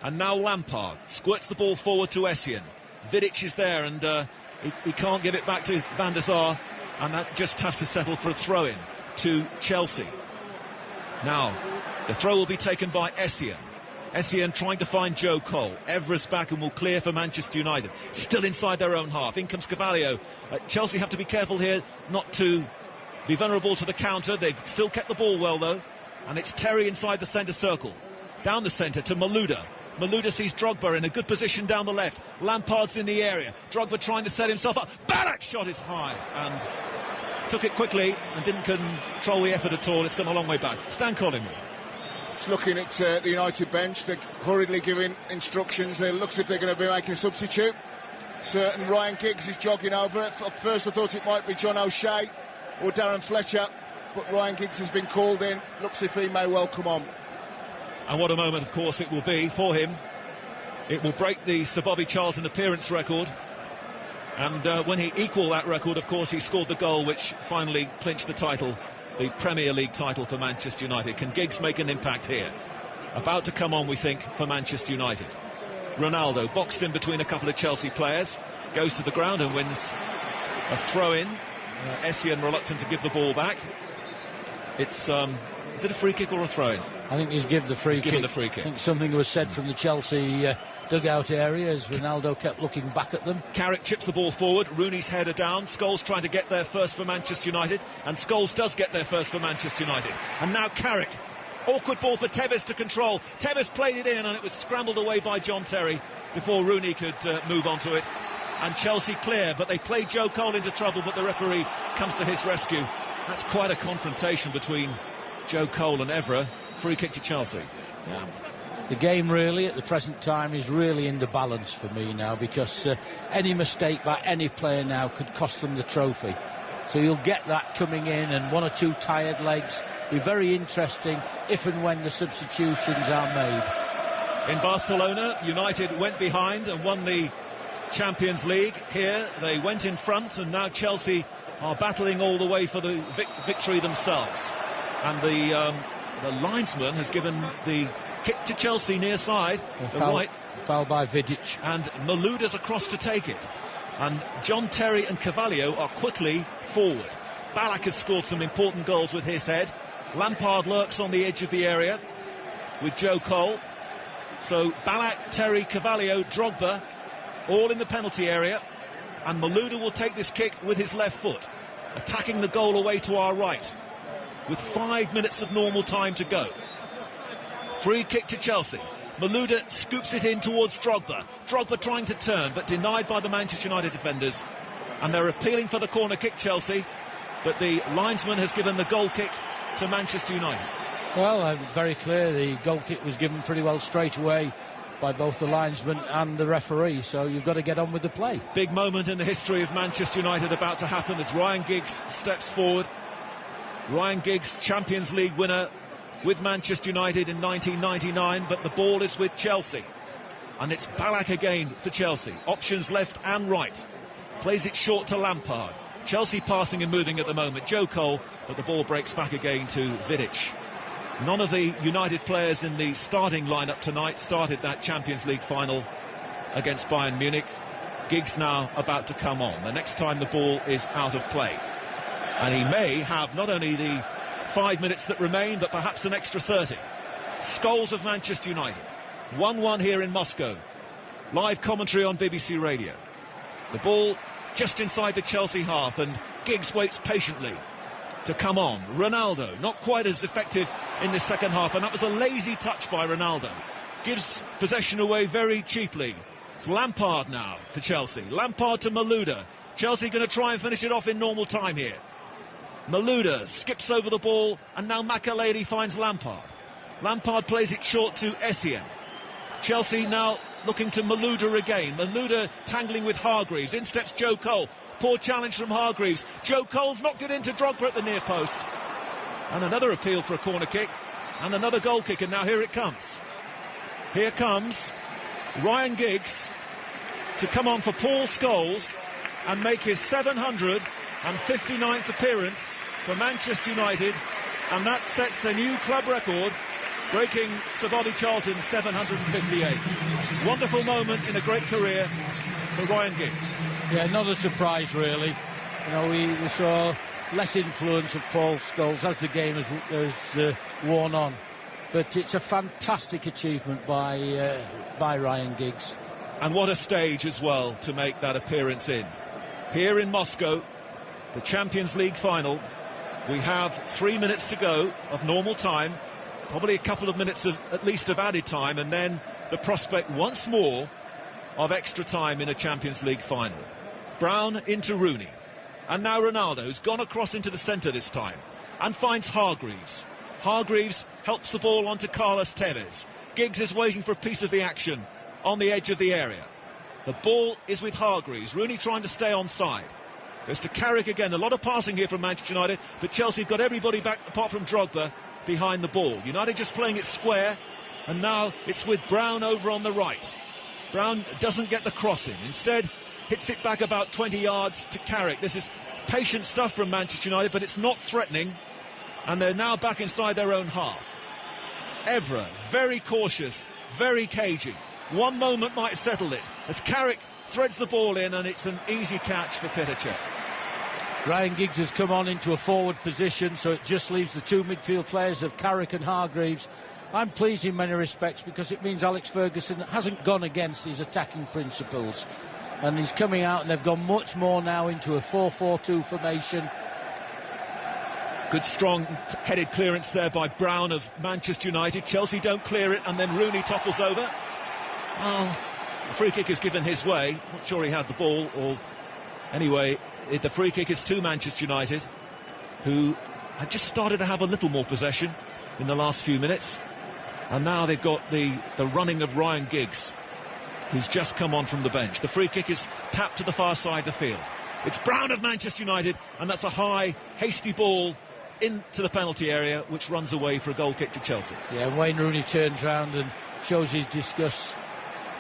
and now Lampard squirts the ball forward to Essien. Vidic is there, and he can't give it back to Van der Sar, and that just has to settle for a throw-in to Chelsea. Now, the throw will be taken by Essien. Essien trying to find Joe Cole. Evra's back and will clear for Manchester United. Still inside their own half. In comes Carvalho. Chelsea have to be careful here not to be vulnerable to the counter. They've still kept the ball well, though. And it's Terry inside the centre circle. Down the centre to Malouda. Malouda sees Drogba in a good position down the left. Lampard's in the area. Drogba trying to set himself up. Ballack's shot is high and took it quickly and didn't control the effort at all. It's gone a long way back. Stan Collingwood. It's looking at the United bench. They're hurriedly giving instructions. It looks like they're going to be making a substitute. Certain Ryan Giggs is jogging over. At first I thought it might be John O'Shea or Darren Fletcher, but Ryan Giggs has been called in. Looks if he may well come on. And what a moment, of course, it will be for him. It will break the Sir Bobby Charlton appearance record. And when he equalled that record, of course, he scored the goal which finally clinched the title, the Premier League title for Manchester United. Can Giggs make an impact here? About to come on, we think, for Manchester United. Ronaldo boxed in between a couple of Chelsea players, goes to the ground and wins a throw-in. Essien reluctant to give the ball back. It's is it a free kick or a throw-in? I think he's given the free kick. I think something was said from the Chelsea dugout area as Ronaldo kept looking back at them. Carrick chips the ball forward. Rooney's header down. Scholes trying to get there first for Manchester United, and Scholes does get there first for Manchester United. And now Carrick. Awkward ball for Tevez to control. Tevez played it in and it was scrambled away by John Terry before Rooney could move on to it. And Chelsea clear, but they play Joe Cole into trouble, but the referee comes to his rescue. That's quite a confrontation between Joe Cole and Evra. Free kick to Chelsea. Yeah. The game really at the present time is really in the balance for me now, because any mistake by any player now could cost them the trophy. So you'll get that coming in, and one or two tired legs. Be very interesting if and when the substitutions are made. In Barcelona, United went behind and won the Champions League. Here they went in front, and now Chelsea are battling all the way for the victory themselves. And the linesman has given the kick to Chelsea near side, foul by Vidic, and Malouda's across to take it. And John Terry and Carvalho are quickly forward. Ballack has scored some important goals with his head. Lampard lurks on the edge of the area with Joe Cole. So Ballack, Terry, Carvalho, Drogba all in the penalty area, and Malouda will take this kick with his left foot, attacking the goal away to our right with 5 minutes of normal time to go. Free kick to Chelsea. Malouda scoops it in towards Drogba. Drogba trying to turn, but denied by the Manchester United defenders. And they're appealing for the corner kick, Chelsea, but the linesman has given the goal kick to Manchester United. Well, very clear. The goal kick was given pretty well straight away by both the linesman and the referee, so you've got to get on with the play. Big moment in the history of Manchester United about to happen as Ryan Giggs steps forward. Ryan Giggs, Champions League winner with Manchester United in 1999, but the ball is with Chelsea. And it's Ballack again for Chelsea. Options left and right. Plays it short to Lampard. Chelsea passing and moving at the moment. Joe Cole, but the ball breaks back again to Vidic. None of the United players in the starting lineup tonight started that Champions League final against Bayern Munich. Giggs now about to come on. The next time the ball is out of play. And he may have not only the 5 minutes that remain, but perhaps an extra 30. Scholes of Manchester United. 1-1 here in Moscow. Live commentary on BBC Radio. The ball just inside the Chelsea half, and Giggs waits patiently to come on. Ronaldo, not quite as effective in the second half, and that was a lazy touch by Ronaldo. Gives possession away very cheaply. It's Lampard now for Chelsea. Lampard to Malouda. Chelsea going to try and finish it off in normal time here. Malouda skips over the ball, and now Makelele finds Lampard. Lampard plays it short to Essien. Chelsea now looking to Malouda again. Malouda tangling with Hargreaves. In steps Joe Cole. Poor challenge from Hargreaves. Joe Cole's knocked it into Drogba at the near post. And another appeal for a corner kick. And another goal kick, and now here it comes. Here comes Ryan Giggs to come on for Paul Scholes and make his 759th appearance for Manchester United. And that sets a new club record, breaking Sir Bobby Charlton's 758. Wonderful moment in a great career for Ryan Giggs. Yeah, not a surprise really. You know, we saw less influence of Paul Scholes as the game has worn on. But it's a fantastic achievement by Ryan Giggs. And what a stage as well to make that appearance in. Here in Moscow, the Champions League final. We have 3 minutes to go of normal time. Probably a couple of minutes at least of added time, and then the prospect once more of extra time in a Champions League final. Brown into Rooney, and now Ronaldo, who's gone across into the centre this time and finds Hargreaves. Hargreaves helps the ball onto Carlos Tevez. Giggs is waiting for a piece of the action on the edge of the area. The ball is with Hargreaves. Rooney trying to stay onside. Goes to Carrick again. A lot of passing here from Manchester United, but Chelsea have got everybody back apart from Drogba behind the ball. United just playing it square, and now it's with Brown over on the right. Brown doesn't get the crossing. Instead, hits it back about 20 yards to Carrick. This is patient stuff from Manchester United, but it's not threatening, and they're now back inside their own half. Evra, very cautious, very cagey. One moment might settle it as Carrick threads the ball in, and it's an easy catch for Petr. Ryan Giggs has come on into a forward position, so it just leaves the two midfield players of Carrick and Hargreaves. I'm pleased in many respects because it means Alex Ferguson hasn't gone against his attacking principles, and he's coming out, and they've gone much more now into a 4-4-2 formation. Good strong headed clearance there by Brown of Manchester United. Chelsea don't clear it, and then Rooney topples over. Oh, the free kick is given his way. Not sure he had the ball, or anyway, the free kick is to Manchester United, who had just started to have a little more possession in the last few minutes, and now they've got the running of Ryan Giggs, who's just come on from the bench. The free kick is tapped to the far side of the field. It's Brown of Manchester United, and that's a high, hasty ball into the penalty area, which runs away for a goal kick to Chelsea. Yeah, Wayne Rooney turns round and shows his disgust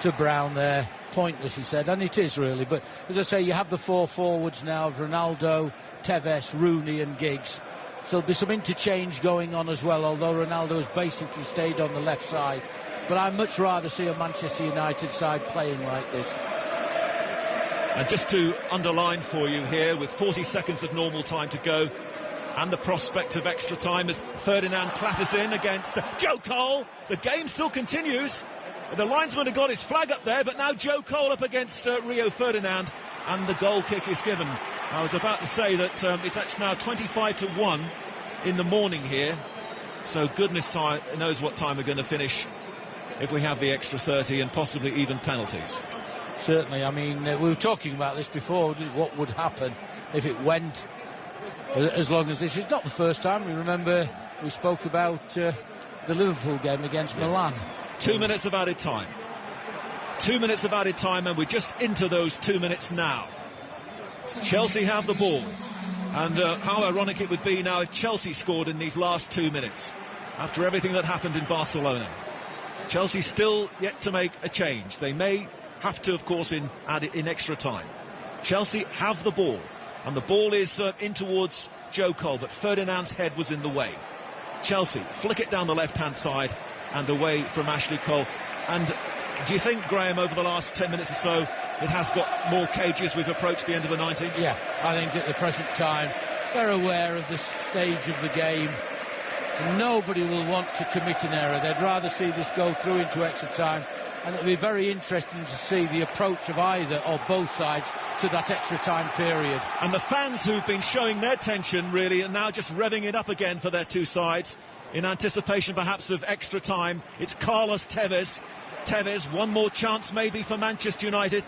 to Brown there. Pointless, he said, and it is really, but as I say, you have the four forwards now of Ronaldo, Tevez, Rooney and Giggs, so there's some interchange going on as well, although Ronaldo has basically stayed on the left side. But I'd much rather see a Manchester United side playing like this. And just to underline for you here, with 40 seconds of normal time to go and the prospect of extra time as Ferdinand clatters in against Joe Cole, the game still continues. The linesman had got his flag up there, but now Joe Cole up against Rio Ferdinand, and the goal kick is given. I was about to say that it's actually now 25-1 in the morning here, so goodness knows what time we're going to finish if we have the extra 30 and possibly even penalties. Certainly, I mean, we were talking about this before, what would happen if it went as long as this. It's not the first time. We remember we spoke about the Liverpool game against Milan. 2 minutes of added time. 2 minutes of added time, and we're just into those 2 minutes now. Chelsea have the ball, and how ironic it would be now if Chelsea scored in these last 2 minutes after everything that happened in Barcelona. Chelsea still yet to make a change. They may have to, of course, add it in extra time. Chelsea have the ball, and the ball is in towards Joe Cole, but Ferdinand's head was in the way. Chelsea flick it down the left-hand side and away from Ashley Cole. And do you think, Graham, over the last 10 minutes or so, it has got more cagey as we've approached the end of the 90? Yeah, I think at the present time they're aware of the stage of the game. Nobody will want to commit an error. They'd rather see this go through into extra time, and it'll be very interesting to see the approach of either or both sides to that extra time period. And the fans who've been showing their tension really are now just revving it up again for their two sides in anticipation perhaps of extra time. It's Carlos Tevez. Tevez, one more chance maybe for Manchester United.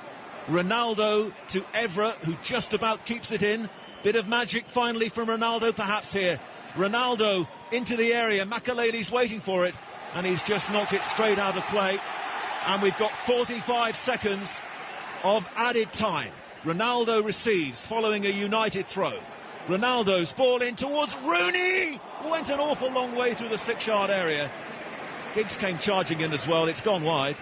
Ronaldo to Evra, who just about keeps it in. Bit of magic finally from Ronaldo perhaps here. Ronaldo into the area, Makelele's waiting for it, and he's just knocked it straight out of play. And we've got 45 seconds of added time. Ronaldo receives following a United throw. Ronaldo's ball in towards Rooney, went an awful long way through the 6-yard area. Giggs came charging in as well. It's gone wide.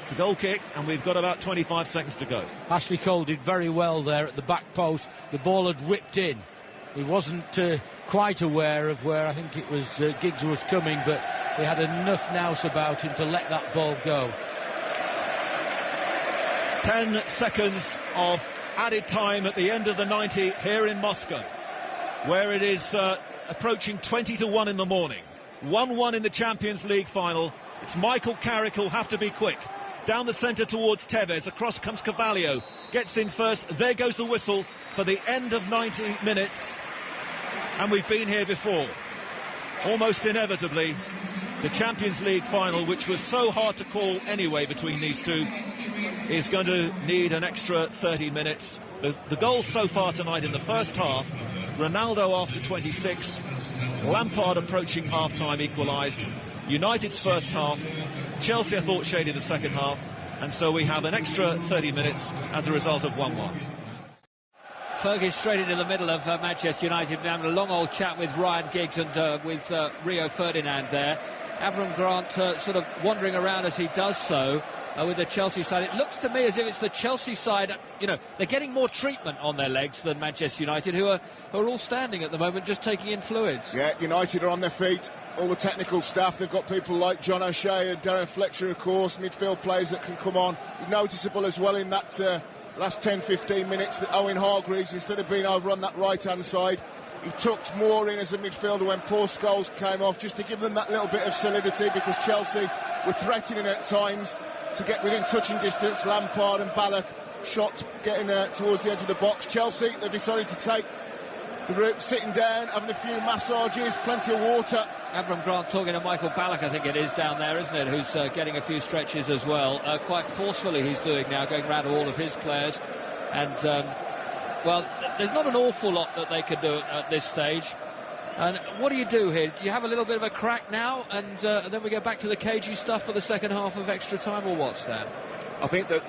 It's a goal kick, and we've got about 25 seconds to go. Ashley Cole did very well there at the back post. The ball had whipped in. He wasn't quite aware of where I think it was Giggs was coming, but he had enough nous about him to let that ball go. 10 seconds of added time at the end of the 90 here in Moscow, where it is approaching 20-1 in the morning. 1-1 in the Champions League final. It's Michael Carrick who'll have to be quick. Down the centre towards Tevez. Across comes Carvalho. Gets in first. There goes the whistle for the end of 90 minutes. And we've been here before. Almost inevitably, the Champions League final, which was so hard to call anyway between these two, is going to need an extra 30 minutes. The goals so far tonight in the first half: Ronaldo after 26, Lampard approaching half-time equalised, United's first half, Chelsea I thought shaded the second half, and so we have an extra 30 minutes as a result of 1-1. Fergie straight into the middle of Manchester United, having a long old chat with Ryan Giggs and with Rio Ferdinand there. Avram Grant sort of wandering around as he does so with the Chelsea side. It looks to me as if it's the Chelsea side, you know, they're getting more treatment on their legs than Manchester United, who are all standing at the moment, just taking in fluids. Yeah, United are on their feet. All the technical staff, they've got people like John O'Shea and Darren Fletcher, of course, midfield players that can come on. It's noticeable as well in that last 10-15 minutes that Owen Hargreaves, instead of being over on that right-hand side, he tucked more in as a midfielder when Paul Scholes came off, just to give them that little bit of solidity, because Chelsea were threatening at times to get within touching distance. Lampard and Ballack shot getting towards the edge of the box. Chelsea, they've decided to take the route, sitting down, having a few massages, plenty of water. Avram Grant talking to Michael Ballack, I think it is, down there, isn't it, who's getting a few stretches as well. Quite forcefully he's doing now, going around all of his players. And, well, there's not an awful lot that they could do at this stage. And what do you do here? Do you have a little bit of a crack now, and then we go back to the cagey stuff for the second half of extra time, or what, Stan? I think that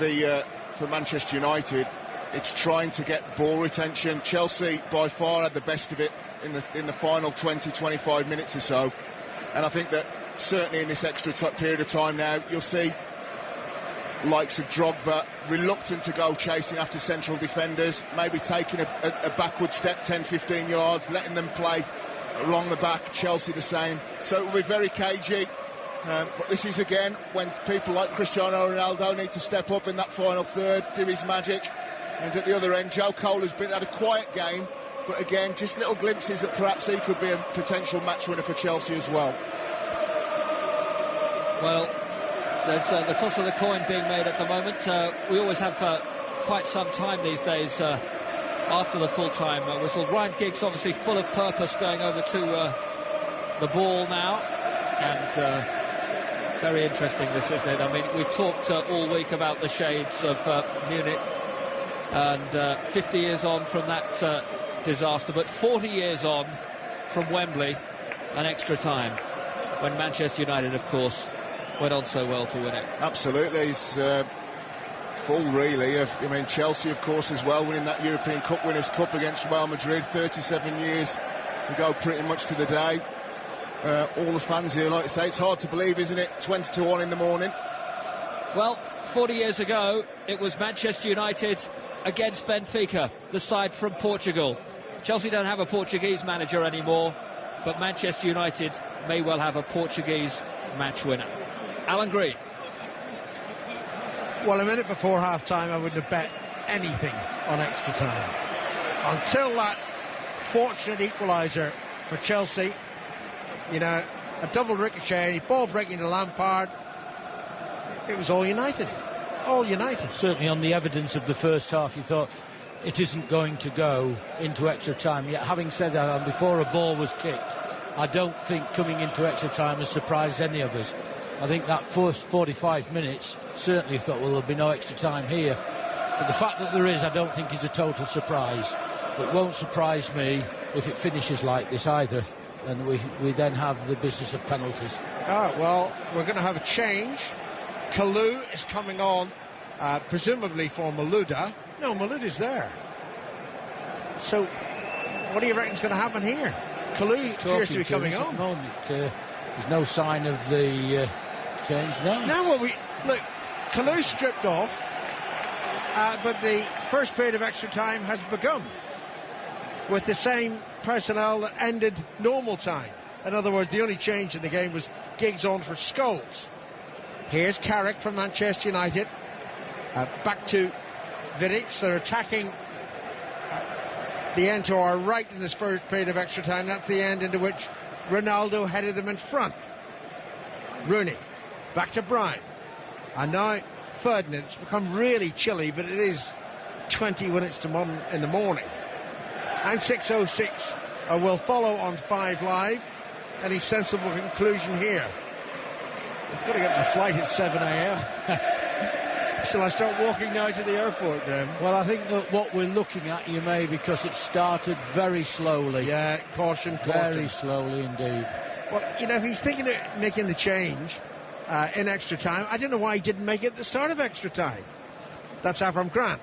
for Manchester United, it's trying to get ball retention. Chelsea by far had the best of it in the final 20-25 minutes or so, and I think that certainly in this extra period of time now, you'll see likes of Drogba reluctant to go chasing after central defenders, maybe taking a backward step 10-15 yards, letting them play along the back. Chelsea the same, so it will be very cagey. But this is again when people like Cristiano Ronaldo need to step up in that final third, do his magic. And at the other end, Joe Cole has had a quiet game, but again, just little glimpses that perhaps he could be a potential match winner for Chelsea as well. Well, there's the toss of the coin being made at the moment. We always have quite some time these days after the full-time whistle. Ryan Giggs obviously full of purpose, going over to the ball now, and very interesting this, isn't it? I mean, we talked all week about the shades of Munich, and 50 years on from that disaster, but 40 years on from Wembley and extra time, when Manchester United, of course, went on so well to win it. Absolutely, it's full really. I mean, Chelsea, of course, as well, winning that European Cup Winners' Cup against Real Madrid 37 years ago, pretty much to the day. All the fans here, like I say, it's hard to believe, isn't it? 20-1 in the morning. Well, 40 years ago, it was Manchester United against Benfica, the side from Portugal. Chelsea don't have a Portuguese manager anymore, but Manchester United may well have a Portuguese match winner. Alan Green. Well, a minute before half-time, I wouldn't have bet anything on extra time. Until that fortunate equaliser for Chelsea, you know, a double ricochet, ball breaking to Lampard, it was all United. All United. Certainly on the evidence of the first half, you thought it isn't going to go into extra time. Yet having said that, before a ball was kicked, I don't think coming into extra time has surprised any of us. I think that first 45 minutes certainly thought, well, there'll be no extra time here. But the fact that there is, I don't think is a total surprise. It won't surprise me if it finishes like this either, and we then have the business of penalties. Well, we're going to have a change. Kalou is coming on, presumably for Malouda. No, Malouda's there. So, what do you reckon's going to happen here? Kalou appears to be coming on. There's no sign of the change now. Now, look, Kalou stripped off, but the first period of extra time has begun with the same personnel that ended normal time. In other words, the only change in the game was Giggs on for Scholes. Here's Carrick from Manchester United. Back to Vidic. They're attacking the end to our right in this first period of extra time. That's the end into which Ronaldo headed them in front. Rooney. Back to Brian. And now Ferdinand. It's become really chilly, but it is 20 minutes to 1 in the morning. And 6:06 will follow on 5 Live. Any sensible conclusion here? I've got to get my flight at 7 a.m. Shall I start walking now to the airport, Graham? Well, I think that what we're looking at, you may, because it started very slowly. Yeah, caution. Very slowly indeed. Well, you know, if he's thinking of making the change in extra time, I don't know why he didn't make it at the start of extra time. That's Avram Grant.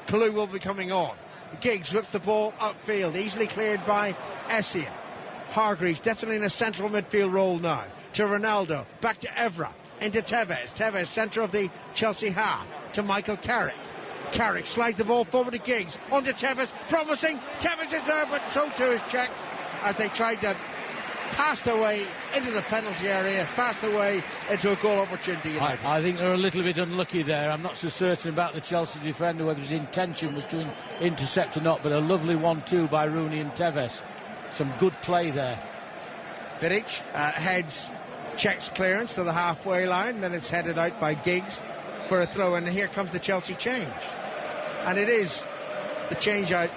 Kalu will be coming on. Giggs whips the ball upfield, easily cleared by Essien. Hargreaves definitely in a central midfield role now. To Ronaldo, back to Evra, into Tevez. Tevez, centre of the Chelsea half, to Michael Carrick. Carrick slides the ball forward to Giggs, onto Tevez, promising. Tevez is there, but so too is checked as they tried to pass their way into the penalty area, pass their way into a goal opportunity. I think they're a little bit unlucky there. I'm not so certain about the Chelsea defender, whether his intention was to intercept or not, but a lovely 1-2 by Rooney and Tevez. Some good play there. Vidic heads, checks clearance to the halfway line, then it's headed out by Giggs for a throw, and here comes the Chelsea change. And it is the change I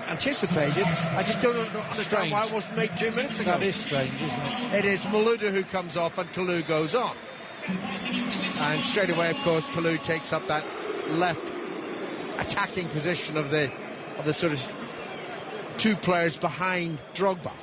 anticipated. I just don't understand why it wasn't made 2 minutes ago. That is strange, isn't it? It is Malouda who comes off and Kalu goes on. And straight away, of course, Kalu takes up that left attacking position of the sort of two players behind Drogba.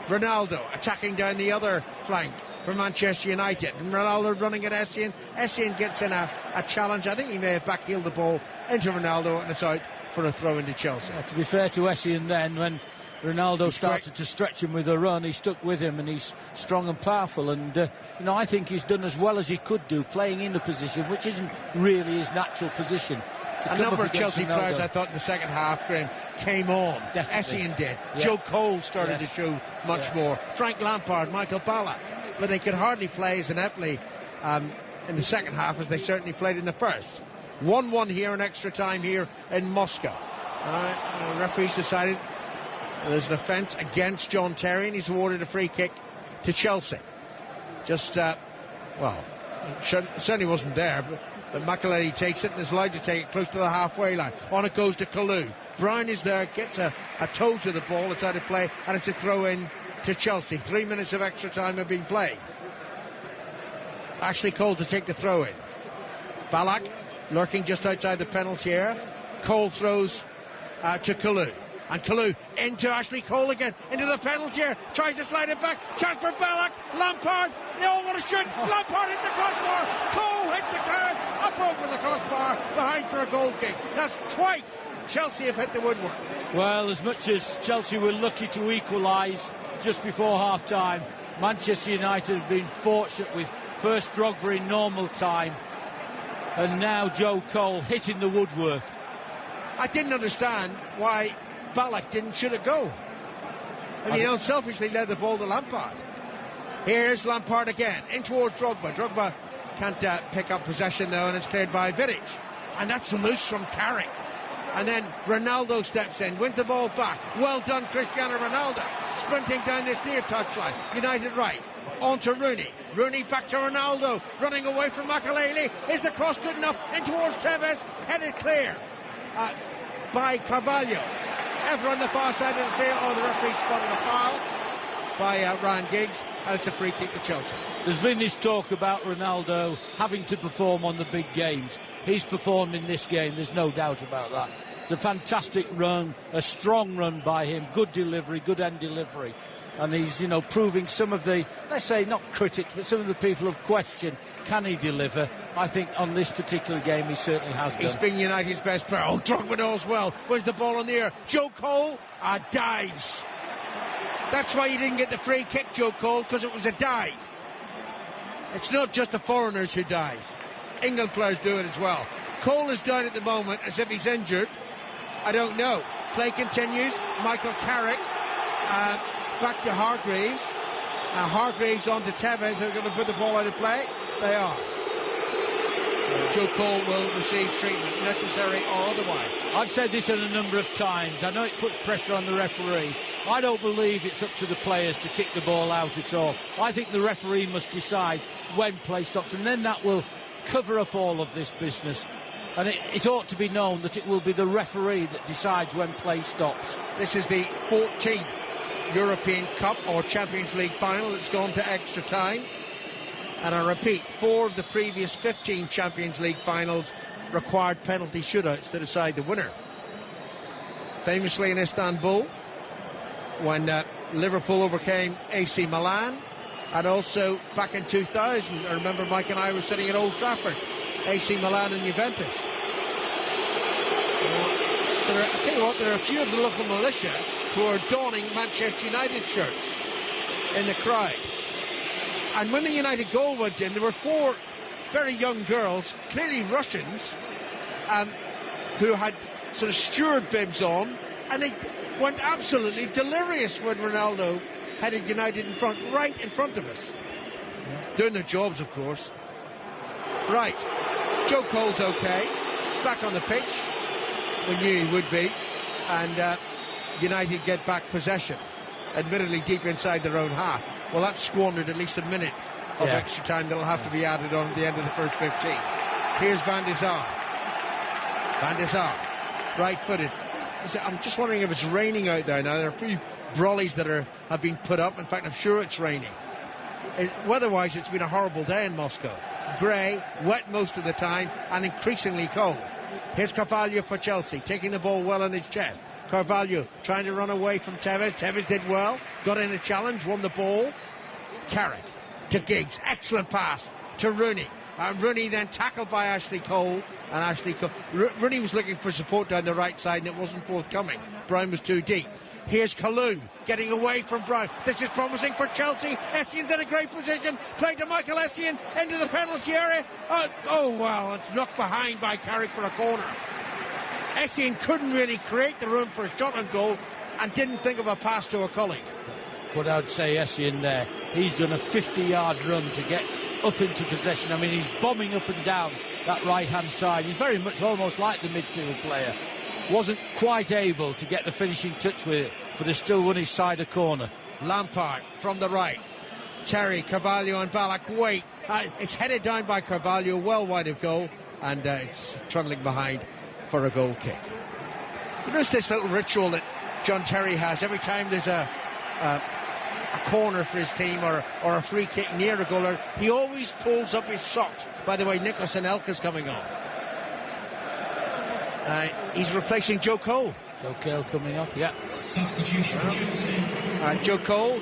Ronaldo attacking down the other flank for Manchester United. And Ronaldo running at Essien. Essien gets in a challenge. I think he may have backheeled the ball into Ronaldo, and it's out for a throw into Chelsea. To be fair to Essien then, when Ronaldo started to stretch him with a run, he stuck with him, and he's strong and powerful, and I think he's done as well as he could do, playing in the position which isn't really his natural position. A number of Chelsea players, I thought, in the second half, Graham, came on. Definitely. Essien did. Yeah. Joe Cole started to show much more. Frank Lampard, Michael Ballack. But they could hardly play as ineptly in the second half as they certainly played in the first. 1-1 here in extra time here in Moscow. The referee's decided there's an offence against John Terry, and he's awarded a free kick to Chelsea. Just, certainly wasn't there, but Makelele takes it and is allowed to take it close to the halfway line. On it goes to Kalu. Brown is there, gets a toe to the ball, it's out of play, and it's a throw in to Chelsea. 3 minutes of extra time have been played. Ashley Cole to take the throw in. Ballack lurking just outside the penalty area. Cole throws to Kalu. And Kalu into Ashley Cole again, into the penalty area, tries to slide it back, chance for Ballack, Lampard, they all want to shoot, Lampard hits the crossbar, Cole hits the card, up over the crossbar, behind for a goal kick. That's twice Chelsea have hit the woodwork. Well, as much as Chelsea were lucky to equalise just before half-time, Manchester United have been fortunate with first Drogba in normal time, and now Joe Cole hitting the woodwork. I didn't understand why Ballack didn't shoot a goal. I mean, he unselfishly led the ball to Lampard. Here's Lampard again, in towards Drogba. Drogba can't pick up possession though, and it's cleared by Vidic. And that's loose from Carrick. And then Ronaldo steps in, wins the ball back. Well done, Cristiano Ronaldo. Sprinting down this near touchline. United right. On to Rooney. Rooney back to Ronaldo. Running away from Makelele. Is the cross good enough? In towards Tevez. Headed clear by Carvalho. Ever on the far side of the field. Oh, the referee spotted a foul by Ryan Giggs, and it's a free kick to Chelsea. There's been this talk about Ronaldo having to perform on the big games. He's performed in this game, there's no doubt about that. It's a fantastic run, a strong run by him, good delivery, good end delivery. And he's, proving some of the, let's say, not critics, but some of the people have questioned, can he deliver? I think on this particular game he certainly has done. He's been United's best player. Oh, Drogba knows well. Where's the ball in the air? Joe Cole dives. That's why he didn't get the free kick, Joe Cole, because it was a dive. It's not just the foreigners who dive. England players do it as well. Cole is down at the moment as if he's injured. I don't know. Play continues. Michael Carrick back to Hargreaves. Hargreaves on to Tevez. They're going to put the ball out of play. They are. Joe Cole will receive treatment, necessary or otherwise. I've said this a number of times. I know it puts pressure on the referee. I don't believe it's up to the players to kick the ball out at all. I think the referee must decide when play stops, and then that will cover up all of this business. And it ought to be known that it will be the referee that decides when play stops. This is the 14th European Cup or Champions League final that's gone to extra time. And I repeat, 4 of the previous 15 Champions League finals required penalty shootouts to decide the winner. Famously in Istanbul, when Liverpool overcame AC Milan, and also back in 2000, I remember Mike and I were sitting at Old Trafford, AC Milan and Juventus. I tell you what, there are a few of the local militia who are donning Manchester United shirts in the crowd. And when the United goal went in, there were 4 very young girls, clearly Russians, who had sort of steward bibs on, and they went absolutely delirious when Ronaldo headed United in front, right in front of us. Doing their jobs, of course. Right, Joe Cole's okay, back on the pitch. We knew he would be, and United get back possession, admittedly deep inside their own half. Well, that's squandered at least a minute of extra time that'll have to be added on at the end of the first 15. Here's Van der Sar. Van der Sar, right-footed. I'm just wondering if it's raining out there now. There are a few brollies that have been put up. In fact, I'm sure it's raining. Weather-wise, it's been a horrible day in Moscow. Grey, wet most of the time, and increasingly cold. Here's Carvalho for Chelsea, taking the ball well on his chest. Carvalho trying to run away from Tevez. Tevez did well, got in a challenge, won the ball. Carrick to Giggs, excellent pass to Rooney. Rooney then tackled by Ashley Cole, and Rooney was looking for support down the right side, and it wasn't forthcoming. Brown was too deep. Here's Kalou getting away from Brown. This is promising for Chelsea. Essien's in a great position. Play to Michael Essien into the penalty area. Oh well, it's knocked behind by Carrick for a corner. Essien couldn't really create the room for a shot on goal and didn't think of a pass to a colleague. But I'd say Essien there, he's done a 50-yard run to get up into possession. I mean, he's bombing up and down that right-hand side. He's very much almost like the midfield player. Wasn't quite able to get the finishing touch with it, but has still won his side a corner. Lampard from the right. Terry, Carvalho and Ballack wait. It's headed down by Carvalho, well wide of goal, and it's trundling behind for a goal kick. You notice this little ritual that John Terry has every time there's a corner for his team or a free kick near a goal. He always pulls up his socks. By the way, Nicholas Anelka's coming on. He's replacing Joe Cole. Joe Cole coming off, yeah. Substitution for Chelsea. Joe Cole.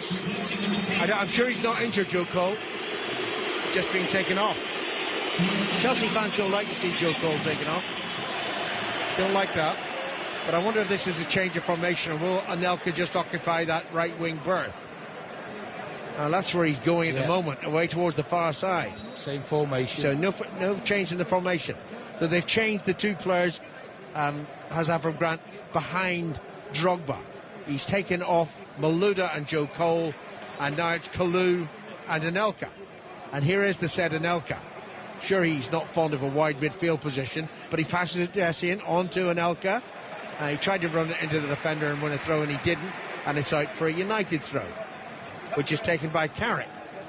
I'm sure he's not injured, Joe Cole. Just being taken off. Chelsea fans don't like to see Joe Cole taken off. Don't like that. But I wonder if this is a change of formation, or will Anelka just occupy that right wing berth? That's where he's going at the moment, away towards the far side. Same formation. So no change in the formation. So they've changed the 2 players, has Avram Grant behind Drogba. He's taken off Malouda and Joe Cole, and now it's Kalou and Anelka. And here is the said Anelka. Sure, he's not fond of a wide midfield position, but he passes it to Essien, on to Anelka. He tried to run it into the defender and win a throw, and he didn't, and it's out for a United throw, which is taken by Carrick.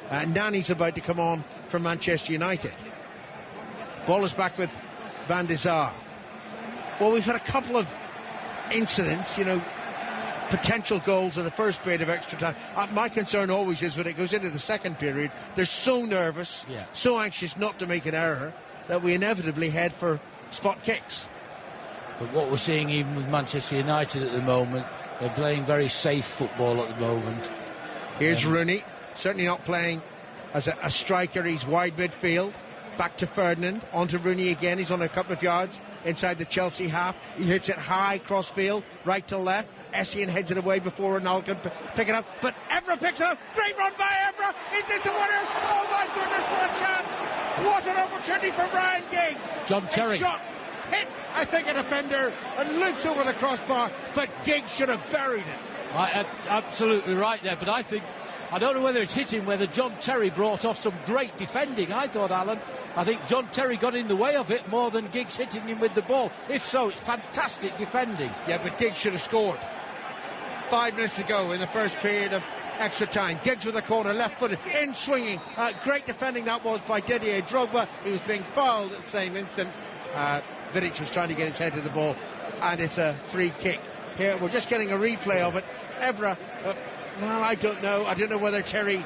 Nani's about to come on for Manchester United. Ball is back with Van der Sar. Well, we've had a couple of incidents, potential goals in the first period of extra time. My concern always is when it goes into the second period, they're so nervous, so anxious not to make an error, that we inevitably head for spot kicks. But what we're seeing even with Manchester United at the moment, they're playing very safe football at the moment. Here's Rooney, certainly not playing as a striker. He's wide midfield. Back to Ferdinand, on to Rooney again. He's on a couple of yards inside the Chelsea half. He hits it high, cross-field, right to left. Essien heads it away before Ronaldo can pick it up. But Evra picks it up. Great run by Evra. Is this the winner? Oh, my goodness, what a chance. What an opportunity for Ryan Giggs. John Terry. Shot, hit, I think, a defender and loops over the crossbar, but Giggs should have buried it. Absolutely right there, but I don't know whether it's hit him, whether John Terry brought off some great defending. I thought, Alan, I think John Terry got in the way of it more than Giggs hitting him with the ball. If so, it's fantastic defending. Yeah, but Giggs should have scored. 5 minutes to go in the first period of extra time. Giggs with a corner, left-footed, in swinging. Great defending that was by Didier Drogba. He was being fouled at the same instant. Vidic was trying to get his head to the ball, and it's a free kick. Here, we're just getting a replay of it. Evra, well, I don't know. I don't know whether Terry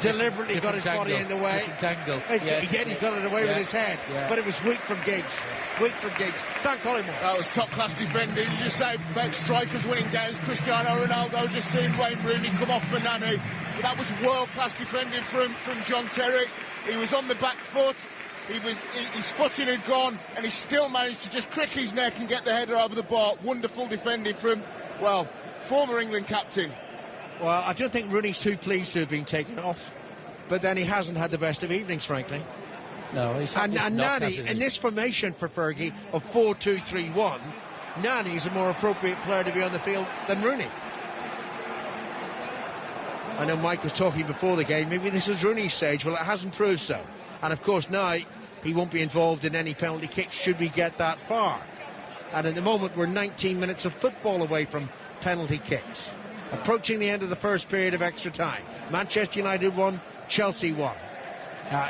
deliberately got his body in the way. Again, he got it away with his head, but it was weak from Giggs. Weak from Giggs. Stan Collymore. That was top-class defending. You just say about strikers winning games. Cristiano Ronaldo just seen Wayne Rooney come off for Nani. But that was world-class defending from John Terry. He was on the back foot. His footing had gone, and he still managed to just crick his neck and get the header over the bar. Wonderful defending from, well, former England captain. Well, I don't think Rooney's too pleased to have been taken off, but then he hasn't had the best of evenings, frankly. No, he's and Nani, in this formation for Fergie of 4-2-3-1, Nani is a more appropriate player to be on the field than Rooney. I know Mike was talking before the game, maybe this was Rooney's stage. Well, it hasn't proved so. And of course now he won't be involved in any penalty kicks should we get that far. And at the moment we're 19 minutes of football away from penalty kicks. Approaching the end of the first period of extra time. Manchester United 1, Chelsea 1.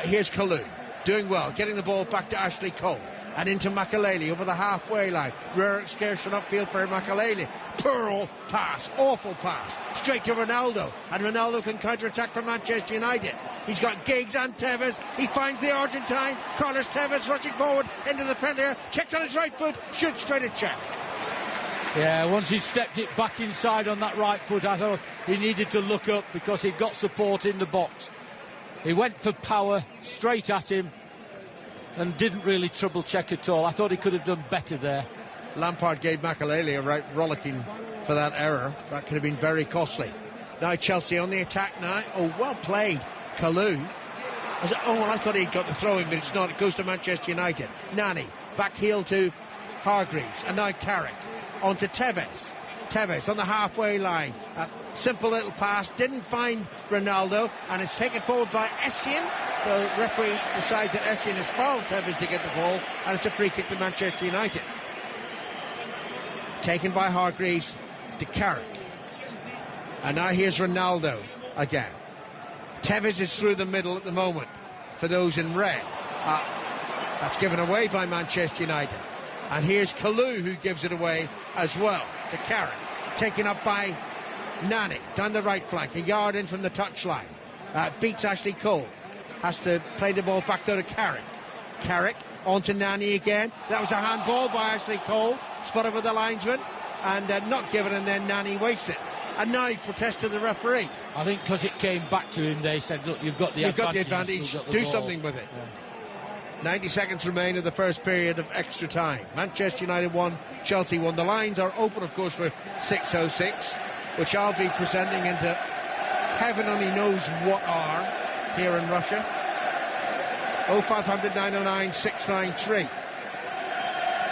Here's Kalou, doing well, getting the ball back to Ashley Cole. And into Makelele over the halfway line. Rare excursion upfield for Makelele. Poor pass, awful pass. Straight to Ronaldo. And Ronaldo can counter-attack for Manchester United. He's got Giggs and Tevez. He finds the Argentine. Carlos Tevez rushing forward into the penalty area. Checks on his right foot. Shoots straight at check. Yeah, once he stepped it back inside on that right foot, I thought he needed to look up because he got support in the box. He went for power straight at him and didn't really trouble check at all. I thought he could have done better there. Lampard gave Makelele a right rollicking for that error. That could have been very costly. Now Chelsea on the attack now. Oh, well played, Kalou. I thought he'd got the throw-in, but it's not. It goes to Manchester United. Nani, back heel to Hargreaves. And now Carrick on to Tevez. Tevez on the halfway line. A simple little pass. Didn't find Ronaldo. And it's taken forward by Essien. The referee decides that Essien has fouled Tevez to get the ball, and it's a free kick to Manchester United. Taken by Hargreaves to Carrick. And now here's Ronaldo again. Tevez is through the middle at the moment for those in red. That's given away by Manchester United. And here's Kalou who gives it away as well to Carrick. Taken up by Nani down the right flank, a yard in from the touchline. Beats Ashley Cole. Has to play the ball back though to Carrick. Carrick on to Nani again. That was a handball by Ashley Cole. Spotted with the linesman and not given, and then Nani wastes it. And now he protests to the referee. I think because it came back to him, they said, look, you've got the advantage. Do something with it. Yeah. 90 seconds remain of the first period of extra time. Manchester United 1, Chelsea 1. The lines are open, of course, for 606, which I'll be presenting into heaven only knows what are here in Russia. 0500 909 693.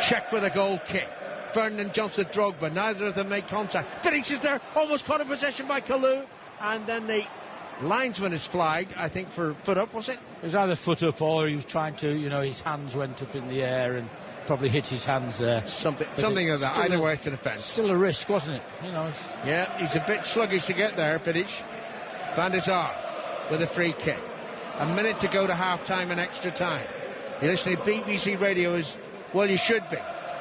Check with a goal kick. Ferdinand jumps at Drogba. Neither of them make contact. Finishes there, almost caught in possession by Kalou. And then the linesman is flagged, I think, for foot up, was it? It was either foot up or he was trying to, his hands went up in the air and probably hit his hands there. Something like that. Either way, it's an offence. Still a risk, wasn't it? Yeah, he's a bit sluggish to get there, Vidic. Van der Sar with a free kick. A minute to go to half-time and extra time. You're listening to BBC Radio as well you should be.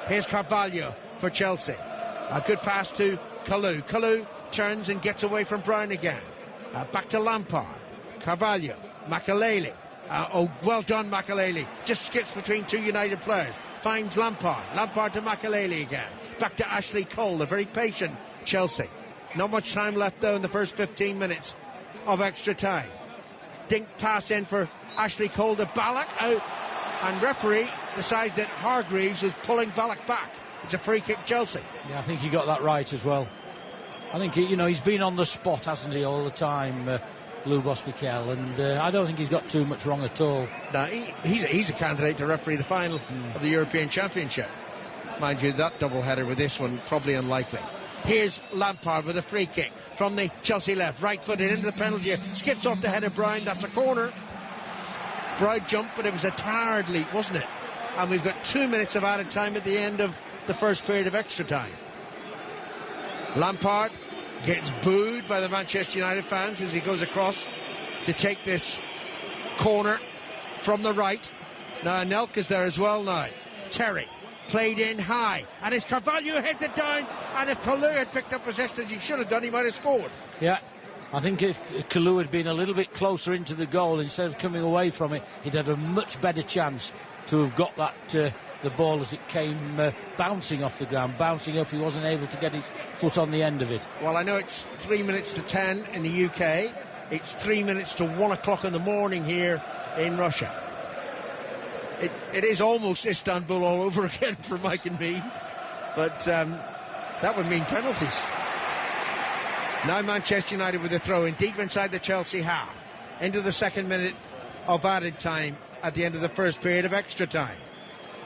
Here's Carvalho for Chelsea. A good pass to Kalou. Kalou turns and gets away from Brown again. Back to Lampard. Carvalho. Makelele. Well done, Makelele. Just skips between two United players. Finds Lampard. Lampard to Makelele again. Back to Ashley Cole. A very patient Chelsea. Not much time left, though, in the first 15 minutes of extra time. Dink pass in for Ashley Cole to Ballack. Out. And referee decides that Hargreaves is pulling Ballack back. It's a free kick, Chelsea. Yeah, I think he got that right as well. I think, he's been on the spot, hasn't he, all the time, Lubos Mikel, and I don't think he's got too much wrong at all. No, he's a candidate to referee the final of the European Championship. Mind you, that double-header with this one, probably unlikely. Here's Lampard with a free kick from the Chelsea left, right-footed into the penalty area, skips off the head of Brown, that's a corner. Brown jumped, but it was a tired leap, wasn't it? And we've got 2 minutes of added time at the end of the first period of extra time. Lampard gets booed by the Manchester United fans as he goes across to take this corner from the right. Now Anelka's there as well now. Terry played in high, and as Carvalho heads it down, and if Kalou had picked up possession as he should have done, he might have scored. Yeah, I think if Kalou had been a little bit closer into the goal instead of coming away from it, he'd had a much better chance to have got that the ball as it came bouncing off the ground, bouncing up. He wasn't able to get his foot on the end of it. Well, I know it's 3 minutes to 10 in the UK. It's 3 minutes to 1 o'clock in the morning here in Russia. It is almost Istanbul all over again for Mike and me, but that would mean penalties. Now Manchester United with a throw in deep inside the Chelsea half, into the second minute of added time at the end of the first period of extra time.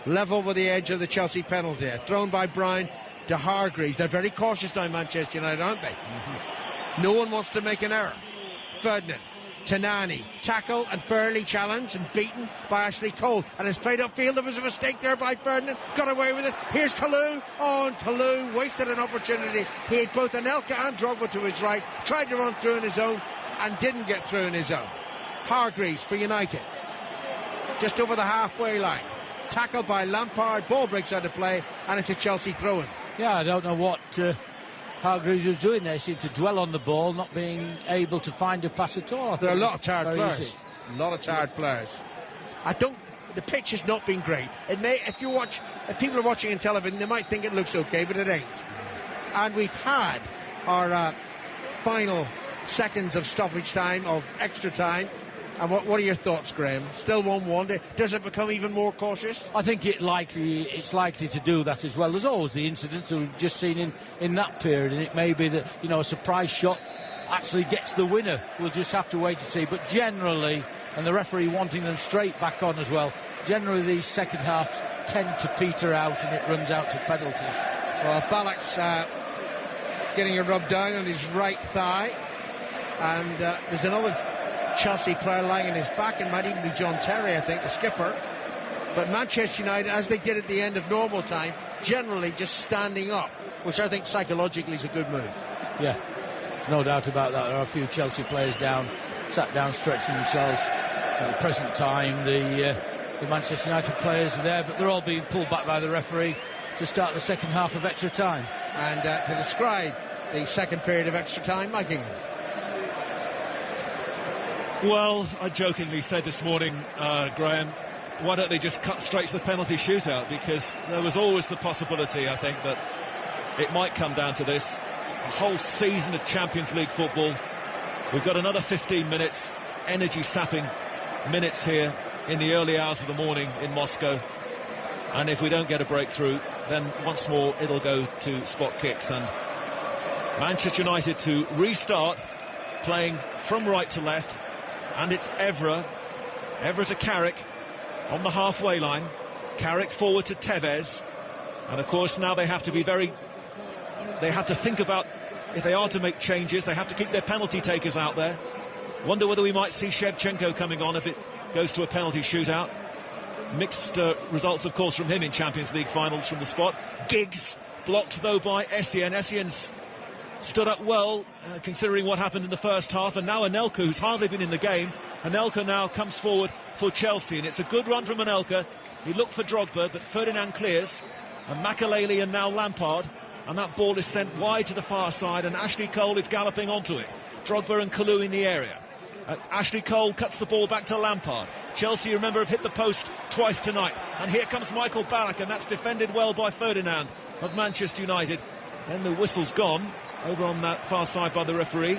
Level with the edge of the Chelsea penalty, thrown by Brown to Hargreaves. They're very cautious now, Manchester United, aren't they? No one wants to make an error. Ferdinand to Nani, tackle and fairly challenged and beaten by Ashley Cole, and it's played upfield. There was a mistake there by Ferdinand, got away with it. Here's Kalou, and Kalou wasted an opportunity. He had both Anelka and Drogba to his right, tried to run through in his own and didn't get through in his own. Hargreaves for United, just over the halfway line, tackled by Lampard, ball breaks out of play, and it's a Chelsea throw-in. Yeah, I don't know what Hargreaves was doing there. He seemed to dwell on the ball, not being able to find a pass at all. There are a lot of tired players. Easy. A lot of tired players. The pitch has not been great. It may, if people are watching on television, they might think it looks okay, but it ain't. And we've had our final seconds of stoppage time, of extra time. And what are your thoughts, Graham? Still 1-1. Does it become even more cautious? I think it's likely to do that as well. There's always the incidents that we've just seen in that period, and it may be that a surprise shot actually gets the winner. We'll just have to wait to see. But generally, and the referee wanting them straight back on as well, generally these second halves tend to peter out and it runs out to penalties. Well, Balak's getting a rub down on his right thigh, and there's another Chelsea player lying on his back. It might even be John Terry, I think, the skipper. But Manchester United, as they did at the end of normal time, generally just standing up, which I think psychologically is a good move. Yeah, no doubt about that. There are a few Chelsea players sat down, stretching themselves. At the present time, the Manchester United players are there, but they're all being pulled back by the referee to start the second half of extra time. And to describe the second period of extra time, Mike Ingham. Well, I jokingly said this morning, Graham, why don't they just cut straight to the penalty shootout? Because there was always the possibility, I think, that it might come down to this. A whole season of Champions League football. We've got another 15 minutes, energy-sapping minutes here in the early hours of the morning in Moscow. And if we don't get a breakthrough, then once more it'll go to spot kicks. And Manchester United to restart playing from right to left. And it's Evra to Carrick on the halfway line. Carrick forward to Tevez. And of course now they have to think about, if they are to make changes, they have to keep their penalty takers out there. Wonder whether we might see Shevchenko coming on if it goes to a penalty shootout. Mixed results, of course, from him in Champions League finals from the spot. Giggs blocked though by Essien. Essien's stood up well, considering what happened in the first half, and now Anelka, who's hardly been in the game. Anelka now comes forward for Chelsea, and it's a good run from Anelka. He looked for Drogba, but Ferdinand clears, and Makelele and now Lampard, and that ball is sent wide to the far side, and Ashley Cole is galloping onto it. Drogba and Kalou in the area. Ashley Cole cuts the ball back to Lampard. Chelsea, remember, have hit the post twice tonight, and here comes Michael Ballack, and that's defended well by Ferdinand of Manchester United. Then the whistle's gone over on that far side by the referee.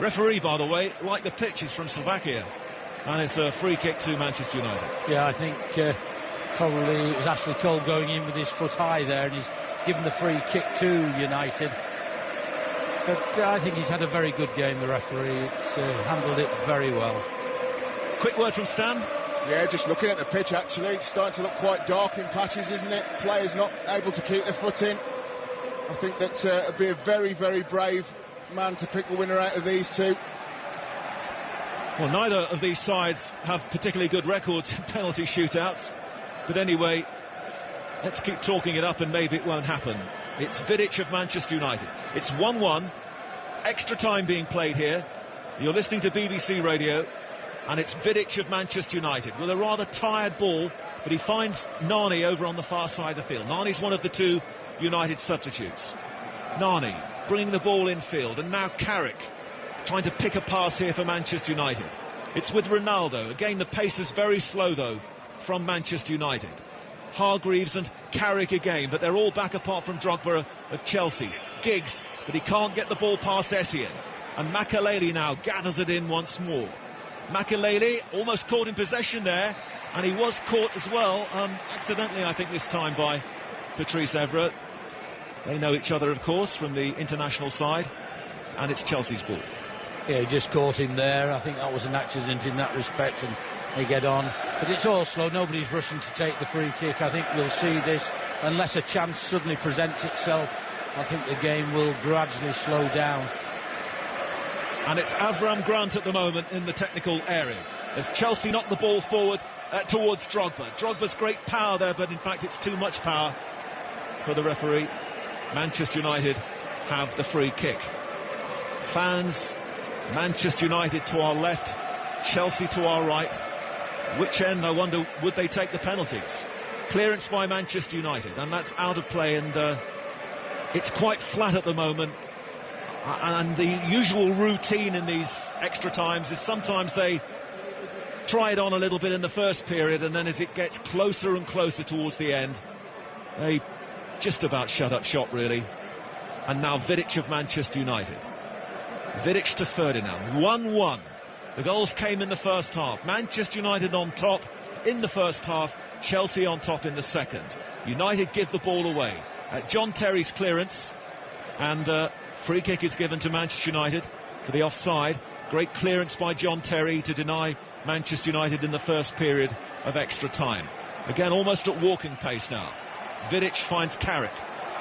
Referee, by the way, like the pitch, is from Slovakia, and it's a free kick to Manchester United. Yeah, I think probably it was Ashley Cole going in with his foot high there, and he's given the free kick to United. But I think he's had a very good game, the referee. It's handled it very well. Quick word from Stan. Yeah, just looking at the pitch, actually, it's starting to look quite dark in patches, isn't it? Players not able to keep their foot in. I think that it'd be a very, very brave man to pick the winner out of these two. Well, neither of these sides have particularly good records in penalty shootouts. But anyway, let's keep talking it up and maybe it won't happen. It's Vidic of Manchester United. It's 1-1. Extra time being played here. You're listening to BBC Radio. And it's Vidic of Manchester United with a rather tired ball. But he finds Nani over on the far side of the field. Nani's one of the two United substitutes. Nani bringing the ball in field, and now Carrick trying to pick a pass here for Manchester United. It's with Ronaldo. Again, the pace is very slow, though, from Manchester United. Hargreaves and Carrick again, but they're all back apart from Drogba of Chelsea. Giggs, but he can't get the ball past Essien. And Makelele now gathers it in once more. Makelele almost caught in possession there, and he was caught as well, accidentally, I think, this time by Patrice Evra. They know each other, of course, from the international side, and it's Chelsea's ball. Yeah, he just caught him there. I think that was an accident in that respect, and they get on. But it's all slow. Nobody's rushing to take the free kick. I think we'll see this, unless a chance suddenly presents itself. I think the game will gradually slow down. And it's Avram Grant at the moment in the technical area, as Chelsea knock the ball forward towards Drogba. Drogba's great power there, but in fact it's too much power for the referee. Manchester United have the free kick. Fans, Manchester United to our left, Chelsea to our right. Which end, I wonder, would they take the penalties? Clearance by Manchester United, and that's out of play, and it's quite flat at the moment. And the usual routine in these extra times is sometimes they try it on a little bit in the first period, and then as it gets closer and closer towards the end, they just about shut up shop, really. And now Vidic of Manchester United. Vidic to Ferdinand. 1-1. The goals came in the first half. Manchester United on top in the first half, Chelsea on top in the second. United give the ball away. John Terry's clearance, and free kick is given to Manchester United for the offside. Great clearance by John Terry to deny Manchester United in the first period of extra time. Again, almost at walking pace now. Vidic finds Carrick,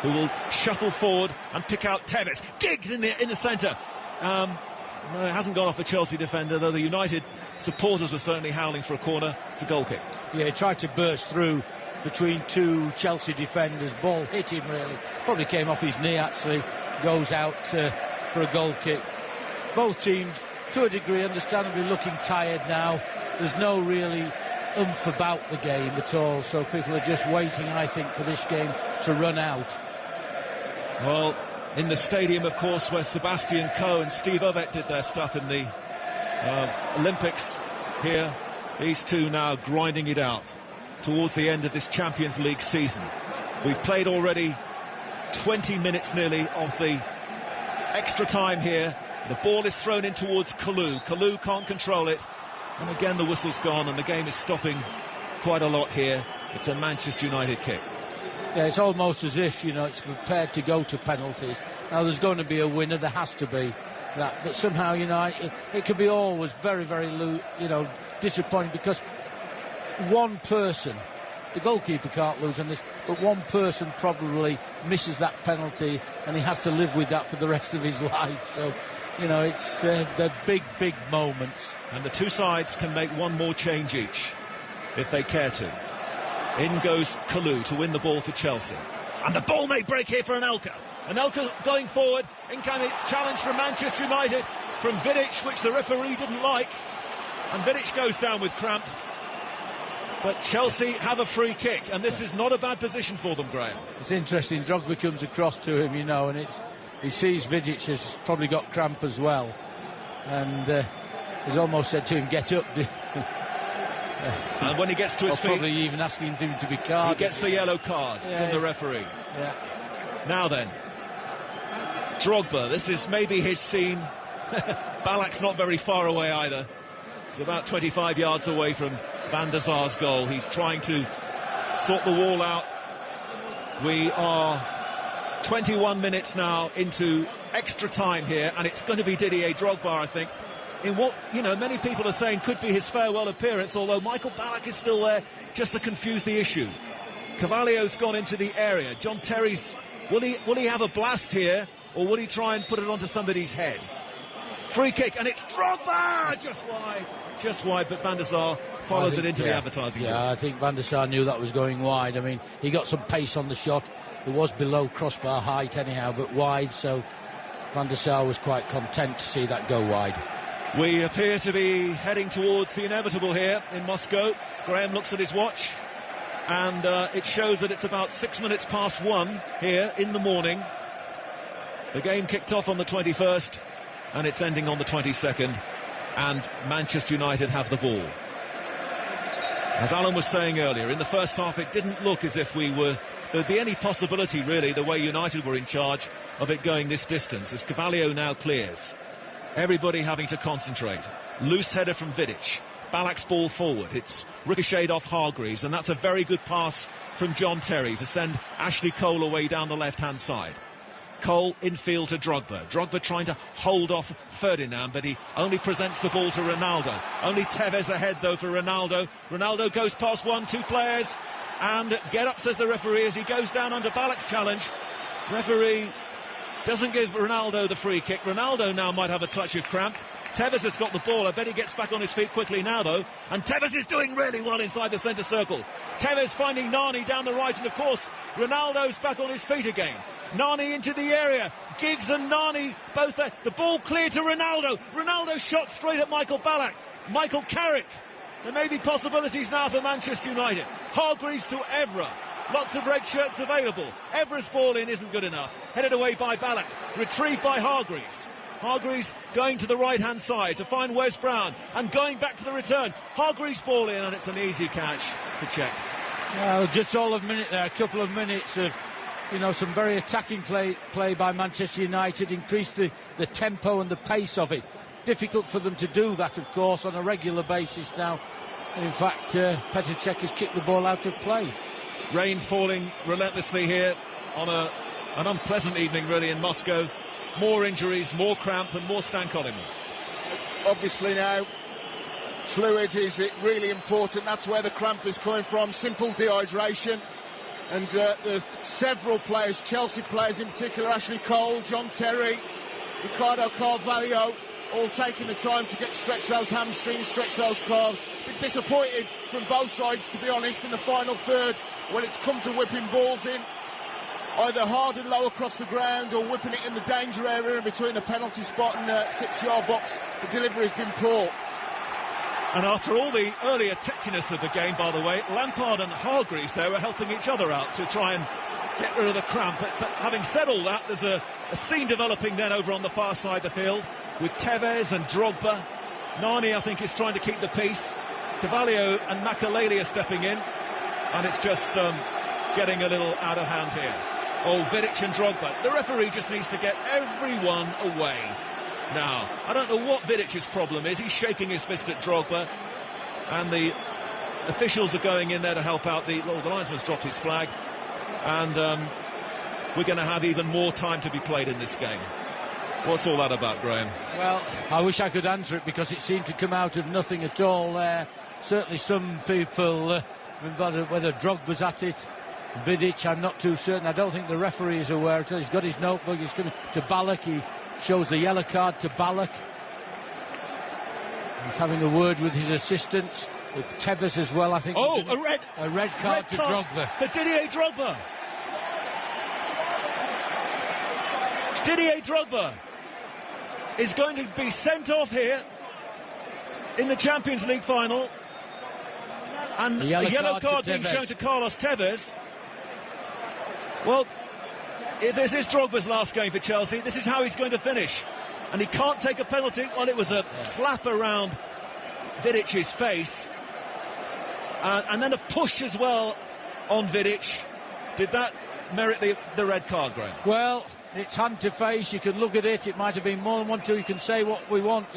who will shuffle forward and pick out Tevez. Giggs in the centre. No, it hasn't gone off a Chelsea defender, though the United supporters were certainly howling for a corner. It's a goal kick. Yeah, he tried to burst through between two Chelsea defenders. Ball hit him, really. Probably came off his knee, actually. Goes out for a goal kick. Both teams, to a degree, understandably looking tired now. There's no really oomph about the game at all, so people are just waiting, I think, for this game to run out. Well, in the stadium, of course, where Sebastian Coe and Steve Ovett did their stuff in the Olympics here, these two now grinding it out towards the end of this Champions League season. We've played already 20 minutes nearly of the extra time here. The ball is thrown in towards Kalou. Kalou can't control it, and again the whistle's gone, and the game is stopping quite a lot here. It's a Manchester United kick. Yeah, it's almost as if, you know, it's prepared to go to penalties. Now there's going to be a winner, there has to be that, but somehow, you know, it could be always very, very, disappointing, because one person, the goalkeeper can't lose on this, but one person probably misses that penalty, and he has to live with that for the rest of his life. So, you know, it's the big, big moments. And the two sides can make one more change each, if they care to. In goes Kalou to win the ball for Chelsea. And the ball may break here for Anelka. Anelka going forward. Incoming challenge from Manchester United from Vidic, which the referee didn't like. And Vidic goes down with cramp. But Chelsea have a free kick, and this is not a bad position for them, Graham. It's interesting. Drogba comes across to him, you know, and he sees Vidic has probably got cramp as well. And he's almost said to him, get up. And when he gets to his feet, probably even asking him to be carded. He gets the yellow card from the referee. Yeah. Now then, Drogba, this is maybe his scene. Balak's not very far away either. It's about 25 yards away from Van der Sar's goal. He's trying to sort the wall out. We are 21 minutes now into extra time here, and it's going to be Didier Drogba, I think, in what, you know, many people are saying could be his farewell appearance, although Michael Ballack is still there just to confuse the issue. Carvalho's gone into the area. John Terry's, will he have a blast here, or will he try and put it onto somebody's head? Free kick, and it's Drogba! Just wide, but Van der Sar follows it into the advertising board. Yeah, I think Van der Sar knew that was going wide. I mean, he got some pace on the shot. It was below crossbar height anyhow, but wide, so Van der Sar was quite content to see that go wide. We appear to be heading towards the inevitable here in Moscow. Graham looks at his watch, and it shows that it's about 6 minutes past 1 here in the morning. The game kicked off on the 21st and it's ending on the 22nd, and Manchester United have the ball. As Alan was saying earlier, in the first half it didn't look as if there'd be any possibility really, the way United were in charge, of it going this distance, as Carvalho now clears. Everybody having to concentrate. Loose header from Vidic. Ballack's ball forward. It's ricocheted off Hargreaves, and that's a very good pass from John Terry to send Ashley Cole away down the left-hand side. Cole infield to Drogba. Drogba trying to hold off Ferdinand, but he only presents the ball to Ronaldo. Only Tevez ahead, though, for Ronaldo. Ronaldo goes past 1-2 players, and get up, says the referee, as he goes down under Ballack's challenge. Referee doesn't give Ronaldo the free kick. Ronaldo now might have a touch of cramp. Tevez has got the ball. I bet he gets back on his feet quickly now, though. And Tevez is doing really well inside the centre circle. Tevez finding Nani down the right, and of course, Ronaldo's back on his feet again. Nani into the area. Giggs and Nani both there. The ball clear to Ronaldo. Ronaldo shot straight at Michael Ballack. Michael Carrick. There may be possibilities now for Manchester United. Hargreaves to Evra. Lots of red shirts available. Evra's ball in isn't good enough. Headed away by Ballack. Retrieved by Hargreaves. Hargreaves going to the right-hand side to find Wes Brown, and going back for the return. Hargreaves ball in, and it's an easy catch to check. Well, just all of a minute there, a couple of minutes of, some very attacking play by Manchester United, increased the tempo and the pace of it. Difficult for them to do that, of course, on a regular basis now. And in fact, Petr Cech has kicked the ball out of play. Rain falling relentlessly here on an unpleasant evening, really, in Moscow. More injuries, more cramp, and more stank on him. Obviously now, fluid is really important. That's where the cramp is coming from. Simple dehydration. And the several players, Chelsea players in particular, Ashley Cole, John Terry, Ricardo Carvalho, all taking the time to stretch those hamstrings, stretch those calves. A bit disappointed from both sides, to be honest, in the final third, when it's come to whipping balls in, either hard and low across the ground or whipping it in the danger area in between the penalty spot and 6-yard box. The delivery has been poor. And after all the earlier tetchiness of the game, by the way, Lampard and Hargreaves there were helping each other out to try and get rid of the cramp. But having said all that, there's a scene developing then over on the far side of the field with Tevez and Drogba. Nani, I think, is trying to keep the peace. Carvalho and Makaleli are stepping in, and it's just getting a little out of hand here. Oh, Vidic and Drogba. The referee just needs to get everyone away now. I don't know what Vidic's problem is. He's shaking his fist at Drogba, and the officials are going in there to help out. The linesman's dropped his flag, and we're going to have even more time to be played in this game. What's all that about, Graham? Well, I wish I could answer it, because it seemed to come out of nothing at all there. Certainly some people, whether Drogba's at it, Vidic, I'm not too certain. I don't think the referee is aware until he's got his notebook. He's coming to Ballack. He shows the yellow card to Ballack. He's having a word with his assistants, with Tevez as well, I think. Oh, a red card to Drogba. For Didier Drogba. Didier Drogba is going to be sent off here in the Champions League final. And a yellow card being shown to Carlos Tevez. Well, if this is Drogba's last game for Chelsea, this is how he's going to finish. And he can't take a penalty. Well, it was a slap around Vidic's face. And then a push as well on Vidic. Did that merit the red card, Graham? Well, it's hand to face. You can look at it. It might have been more than 1-2. You can say what we want.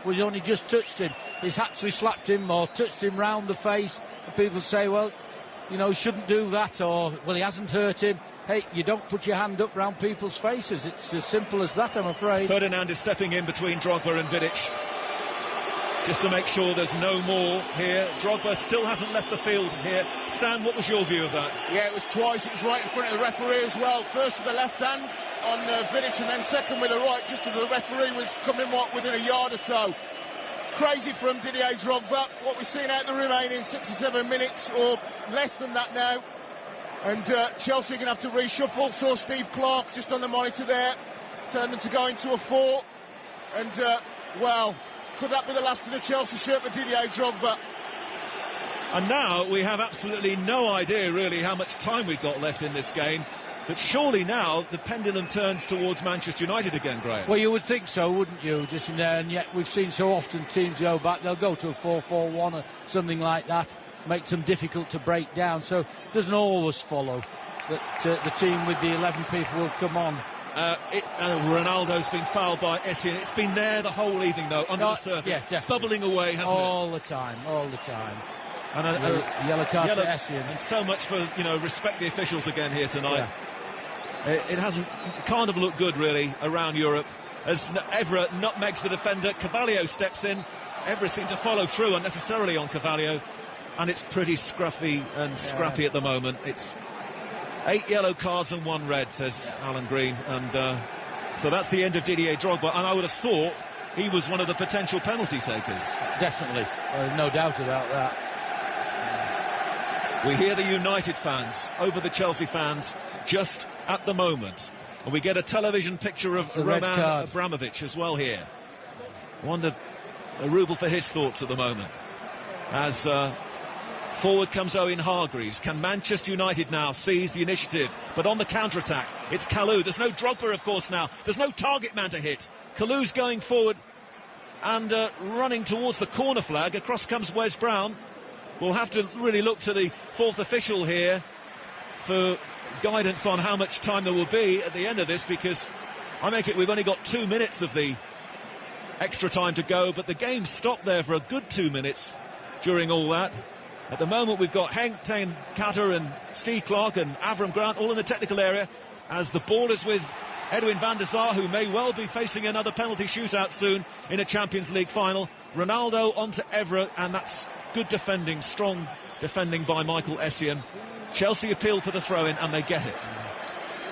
We only just touched him. He's actually slapped him or touched him round the face. And people say, well, he shouldn't do that, or, well, he hasn't hurt him. Hey, you don't put your hand up round people's faces. It's as simple as that, I'm afraid. Ferdinand is stepping in between Drogba and Vidic, just to make sure there's no more here. Drogba still hasn't left the field here. Stan, what was your view of that? Yeah, it was twice. It was right in front of the referee as well. First with the left hand on Vidic, and then second with the right, just as the referee was coming within a yard or so. Crazy from Didier Drogba. What we've seen out the remaining 6 or 7 minutes, or less than that now. And Chelsea are going to have to reshuffle. Saw Steve Clark just on the monitor there, telling them to go into a 4. And, well, could that be the last of the Chelsea shirt for Didier Drogba? And now we have absolutely no idea, really, how much time we've got left in this game. that surely now the pendulum turns towards Manchester United again, Graham. Well, you would think so, wouldn't you? Just in there, and yet we've seen so often teams go back. They'll go to a 4-4-1 or something like that, makes them difficult to break down. So it doesn't always follow that the team with the 11 people will come on. Ronaldo's been fouled by Essien. It's been there the whole evening, though, under the surface. Yeah, definitely. Bubbling away, hasn't it? All the time. And a yellow card to Essien. And so much for, respect the officials again here tonight. Yeah. It can't have looked good, really, around Europe. As Evra nutmegs the defender, Carvalho steps in. Evra seemed to follow through unnecessarily on Carvalho. And it's pretty scruffy and scrappy at the moment. It's 8 yellow cards and 1 red, says Alan Green. And so that's the end of Didier Drogba. And I would have thought he was one of the potential penalty takers. Definitely. No doubt about that. We hear the United fans over the Chelsea fans just at the moment. And we get a television picture of Roman Abramovich as well here. I wonder a ruble for his thoughts at the moment. As forward comes Owen Hargreaves. Can Manchester United now seize the initiative? But on the counter-attack, it's Kalou. There's no Drogba, of course, now. There's no target man to hit. Kalou's going forward and running towards the corner flag. Across comes Wes Brown. We'll have to really look to the fourth official here for guidance on how much time there will be at the end of this, because I make it we've only got 2 minutes of the extra time to go, but the game stopped there for a good 2 minutes during all that. At the moment we've got Henk ten Kater and Steve Clark and Avram Grant all in the technical area, as the ball is with Edwin van der Sar, who may well be facing another penalty shootout soon in a Champions League final. Ronaldo onto Evra, and that's good defending, strong defending by Michael Essien. Chelsea appeal for the throw-in, and they get it.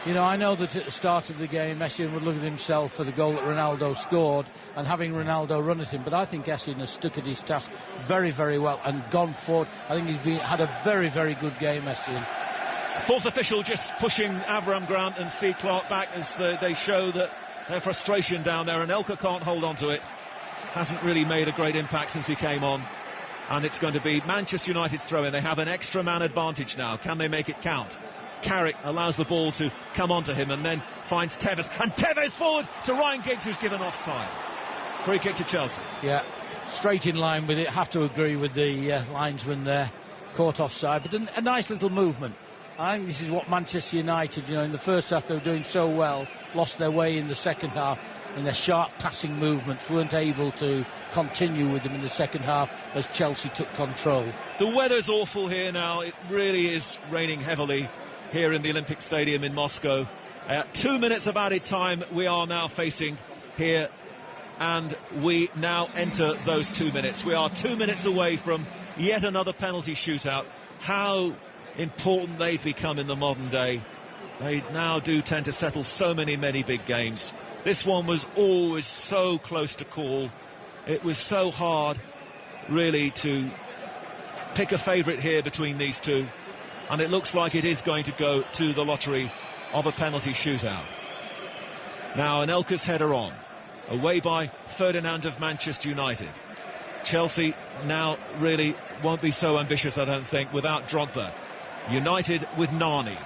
I know that at the start of the game, Essien would look at himself for the goal that Ronaldo scored and having Ronaldo run at him, but I think Essien has stuck at his task very, very well and gone forward. I think he's had a very, very good game, Essien. Fourth official just pushing Avram Grant and Steve Clark back as they show that their frustration down there, and Elka can't hold on to it. Hasn't really made a great impact since he came on. And it's going to be Manchester United's throw-in. They have an extra man advantage now. Can they make it count? Carrick allows the ball to come onto him and then finds Tevez. And Tevez forward to Ryan Giggs, who's given offside. Free kick to Chelsea. Yeah, straight in line with it. Have to agree with the linesman there. Caught offside, but a nice little movement. I think this is what Manchester United, in the first half they were doing so well, lost their way in the second half. In their sharp passing movements, weren't able to continue with them in the second half as Chelsea took control. The weather's awful here now. It really is raining heavily here in the Olympic Stadium in Moscow. 2 minutes of added time we are now facing here, and we now enter those 2 minutes. We are 2 minutes away from yet another penalty shootout. How important they've become in the modern day. They now do tend to settle so many big games. This one was always so close to call. It was so hard, really, to pick a favourite here between these two. And it looks like it is going to go to the lottery of a penalty shootout. Now, Anelka's header on. Away by Ferdinand of Manchester United. Chelsea now really won't be so ambitious, I don't think, without Drogba. United with Nani.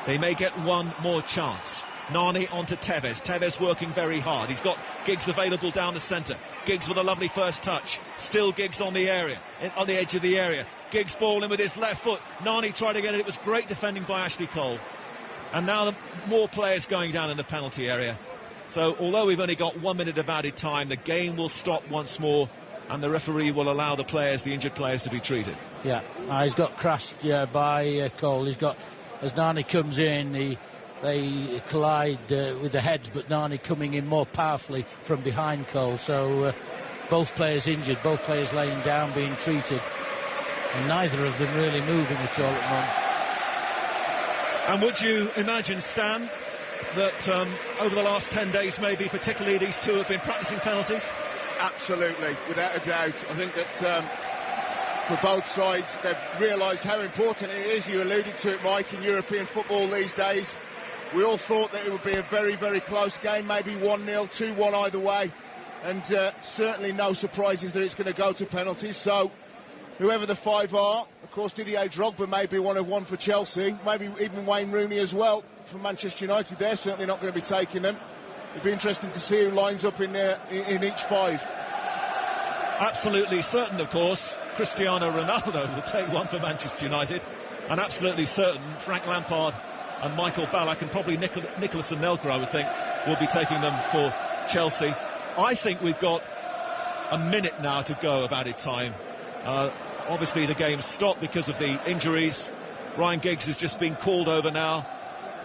They may get one more chance. Nani onto Tevez. Tevez working very hard. He's got Giggs available down the centre. Giggs with a lovely first touch. Still Giggs on the area, on the edge of the area. Giggs ball in with his left foot. Nani tried to get it. It was great defending by Ashley Cole. And now more players going down in the penalty area. So although we've only got 1 minute of added time, the game will stop once more, and the referee will allow the injured players, to be treated. Yeah, he's got crashed by Cole. He's got, as Nani comes in, they collide with the heads, but Nani coming in more powerfully from behind Cole. So both players injured, both players laying down, being treated, and neither of them really moving at all at the moment. And would you imagine, Stan, that over the last 10 days maybe particularly these two have been practicing penalties? Absolutely, without a doubt. I think that for both sides they've realised how important it is. You alluded to it, Mike, in European football these days. We all thought that it would be a very, very close game, maybe 1-0, 2-1 either way, and certainly no surprises that it's going to go to penalties. So whoever the five are, of course Didier Drogba may be one for Chelsea, maybe even Wayne Rooney as well. for Manchester United. They're certainly not going to be taking them. It'd be interesting to see who lines up in each 5. Absolutely certain, of course, Cristiano Ronaldo will take one for Manchester United, and absolutely certain Frank Lampard and Michael Ballack and probably Nicholas Anelka, I would think, will be taking them for Chelsea. I think we've got a minute now to go of added time. Obviously the game stopped because of the injuries. Ryan Giggs has just been called over now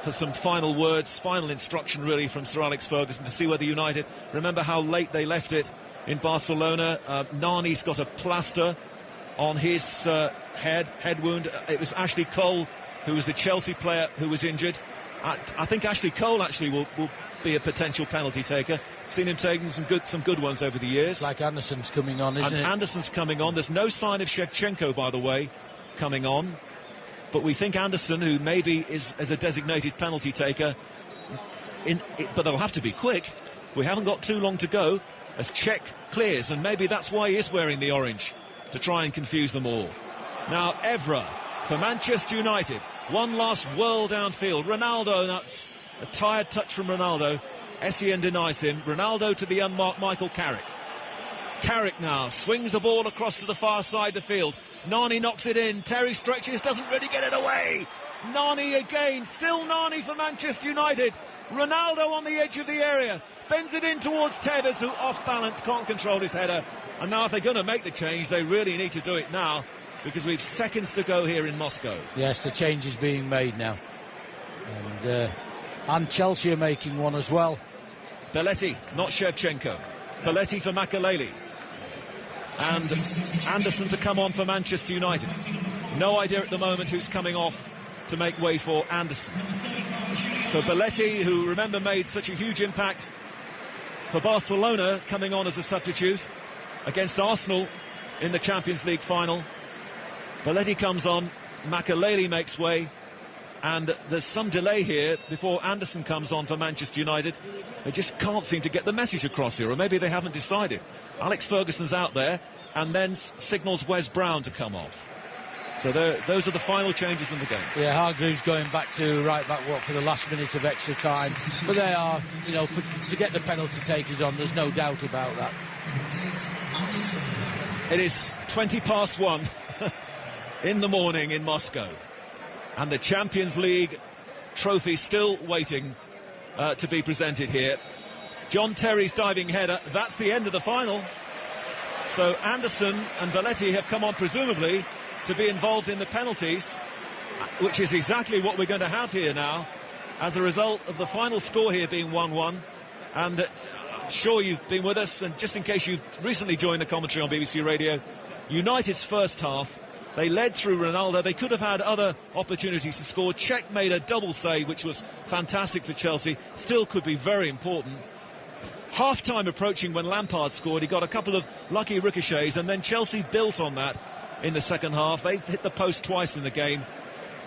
for some final words, final instruction really from Sir Alex Ferguson to see whether United, remember how late they left it in Barcelona. Nani's got a plaster on his head wound. It was Ashley Cole, who was the Chelsea player, who was injured. I think Ashley Cole actually will be a potential penalty taker. Seen him taking some good ones over the years. Like Anderson's coming on, isn't it? Anderson's coming on. There's no sign of Shevchenko, by the way, coming on. But we think Anderson, who maybe is as a designated penalty taker, but they'll have to be quick. We haven't got too long to go as Cech clears, and maybe that's why he is wearing the orange, to try and confuse them all. Now Evra for Manchester United. One last whirl downfield. Ronaldo, that's a tired touch from Ronaldo. Essien denies him. Ronaldo to the unmarked Michael Carrick. Carrick now swings the ball across to the far side of the field. Nani knocks it in. Terry stretches, doesn't really get it away. Nani again. Still Nani for Manchester United. Ronaldo on the edge of the area. Bends it in towards Tevez, who off balance can't control his header. And now if they're going to make the change, they really need to do it now, because we've seconds to go here in Moscow. Yes, the change is being made now. And Chelsea are making one as well. Belletti, not Shevchenko. Belletti for Makelele. And Anderson to come on for Manchester United. No idea at the moment who's coming off to make way for Anderson. So Belletti, who, remember, made such a huge impact for Barcelona, coming on as a substitute against Arsenal in the Champions League final. Belletti comes on, Makelele makes way, and there's some delay here before Anderson comes on for Manchester United. They just can't seem to get the message across here, or maybe they haven't decided. Alex Ferguson's out there, and then signals Wes Brown to come off. So those are the final changes in the game. Yeah, Hargreaves going back to right back for the last minute of extra time. But they are, to get the penalty takers on, there's no doubt about that. It is 1:20 in the morning in Moscow, and the Champions League trophy still waiting to be presented here. John Terry's diving header, that's the end of the final. So Anderson and Belletti have come on presumably to be involved in the penalties, which is exactly what we're going to have here now as a result of the final score here being 1-1. And I'm sure you've been with us, and just in case you've recently joined the commentary on BBC Radio, United's first half, they led through Ronaldo. They could have had other opportunities to score. Cech made a double save, which was fantastic for Chelsea, still could be very important. Half-time approaching when Lampard scored, he got a couple of lucky ricochets, and then Chelsea built on that in the second half. They hit the post twice in the game,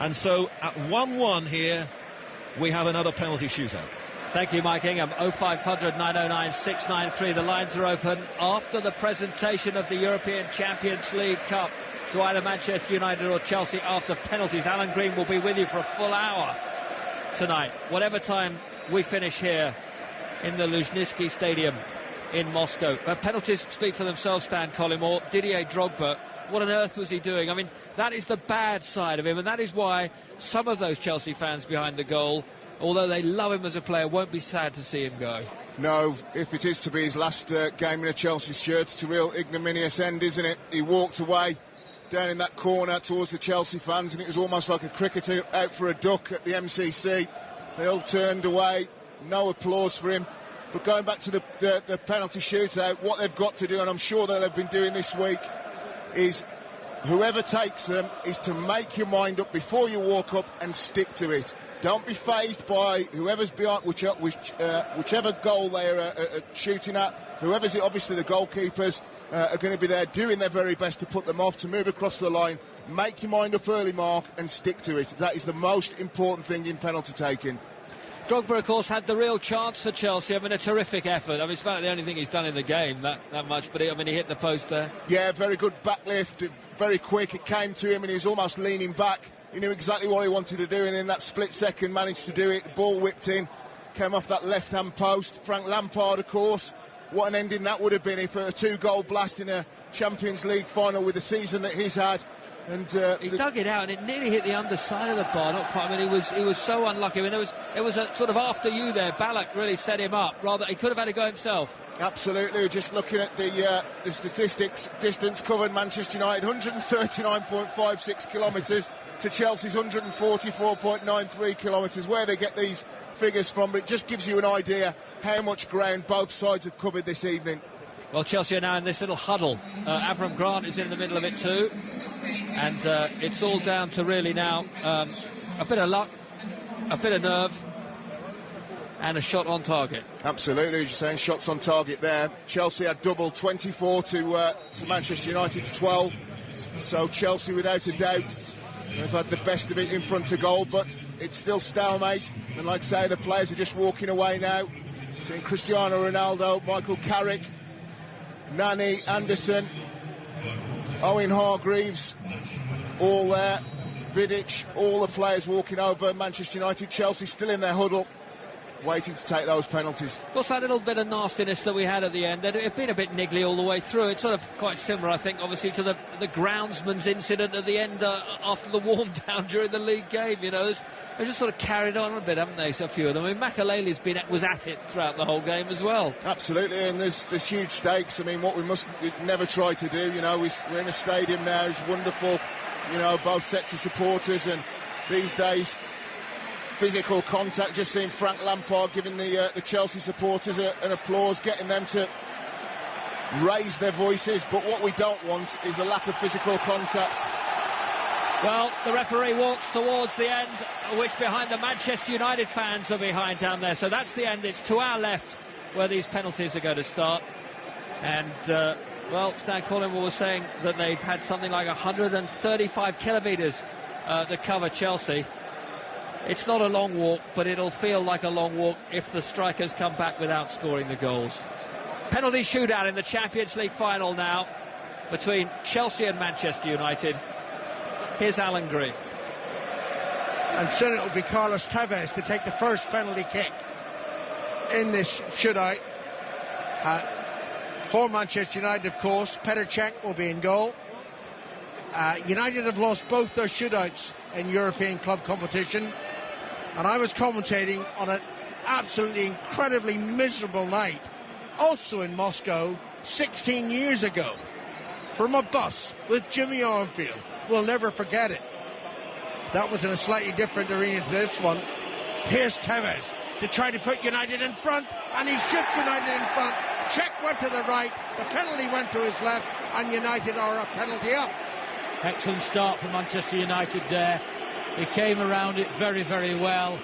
and so at 1-1 here we have another penalty shootout. Thank you, Mike Ingham. 0500 909 693. The lines are open after the presentation of the European Champions League Cup to either Manchester United or Chelsea after penalties. Alan Green will be with you for a full hour tonight, whatever time we finish here in the Luzhniki Stadium in Moscow. Penalties speak for themselves, Stan Collymore. Didier Drogba, what on earth was he doing? I mean, that is the bad side of him, and that is why some of those Chelsea fans behind the goal, although they love him as a player, won't be sad to see him go. No, if it is to be his last game in a Chelsea shirt, it's a real ignominious end, isn't it? He walked away down in that corner towards the Chelsea fans, and it was almost like a cricketer out for a duck at the MCC. They all turned away, no applause for him. But going back to the penalty shootout, what they've got to do, and I'm sure that they've been doing this week, is whoever takes them is to make your mind up before you walk up and stick to it. Don't be fazed by whoever's behind, whichever goal they're shooting at. Whoever's it, obviously the goalkeepers are going to be there doing their very best to put them off, to move across the line. Make your mind up early, Mark, and stick to it. That is the most important thing in penalty taking. Drogba, of course, had the real chance for Chelsea. I mean, a terrific effort. I mean, it's about the only thing he's done in the game, that much. But he hit the post there. Yeah, very good backlift, very quick. It came to him and he was almost leaning back. He knew exactly what he wanted to do, and in that split second managed to do it. The ball whipped in, came off that left-hand post. Frank Lampard, of course, what an ending that would have been if a 2-goal blast in a Champions League final with the season that he's had. And he dug it out, and it nearly hit the underside of the bar. Not quite. I mean, he was so unlucky. I mean, it was a sort of after you there. Ballack really set him up. Rather, he could have had a go himself. Absolutely. Just looking at the statistics, distance covered, Manchester United 139.56 kilometres to Chelsea's 144.93 kilometres. Where they get these figures from, but it just gives you an idea how much ground both sides have covered this evening. Well, Chelsea are now in this little huddle. Avram Grant is in the middle of it too, and it's all down to really now a bit of luck, a bit of nerve, and a shot on target. Absolutely, as you're saying, shots on target there. Chelsea had double, 24 to Manchester United's 12. So Chelsea, without a doubt, have had the best of it in front of goal, but it's still stalemate. And like I say, the players are just walking away now. Seeing Cristiano Ronaldo, Michael Carrick, Nani, Anderson, Owen Hargreaves, all there. Vidic, all the players walking over. Manchester United, Chelsea still in their huddle, waiting to take those penalties. Of course, that little bit of nastiness that we had at the end, it's been a bit niggly all the way through. It's sort of quite similar, I think, obviously, to the groundsman's incident at the end after the warm-down during the league game. You know, they've just sort of carried on a bit, haven't they, a few of them? I mean, Makelele's was at it throughout the whole game as well. Absolutely, and there's huge stakes. I mean, what we must never try to do, you know, we're in a stadium now, it's wonderful, you know, both sets of supporters, and these days, physical contact. Just seeing Frank Lampard giving the Chelsea supporters an applause, getting them to raise their voices, but what we don't want is the lack of physical contact. Well, the referee walks towards the end, which behind the Manchester United fans are behind down there. So that's the end. It's to our left where these penalties are going to start. And, well, Stan Collingwood was saying that they've had something like 135 kilometres to cover Chelsea. It's not a long walk, but it'll feel like a long walk if the strikers come back without scoring the goals. Penalty shootout in the Champions League final now between Chelsea and Manchester United. Here's Alan Green. And soon it will be Carlos Tevez to take the first penalty kick in this shootout. For Manchester United, of course, Petr Cech will be in goal. United have lost both their shootouts in European club competition. And I was commentating on an absolutely incredibly miserable night, also in Moscow, 16 years ago, from a bus with Jimmy Armfield. We'll never forget it. That was in a slightly different arena to this one. Here's Tevez to try to put United in front, and he shoots United in front. Cech went to the right, the penalty went to his left, and United are a penalty up. Excellent start for Manchester United there. He came around it very, very well.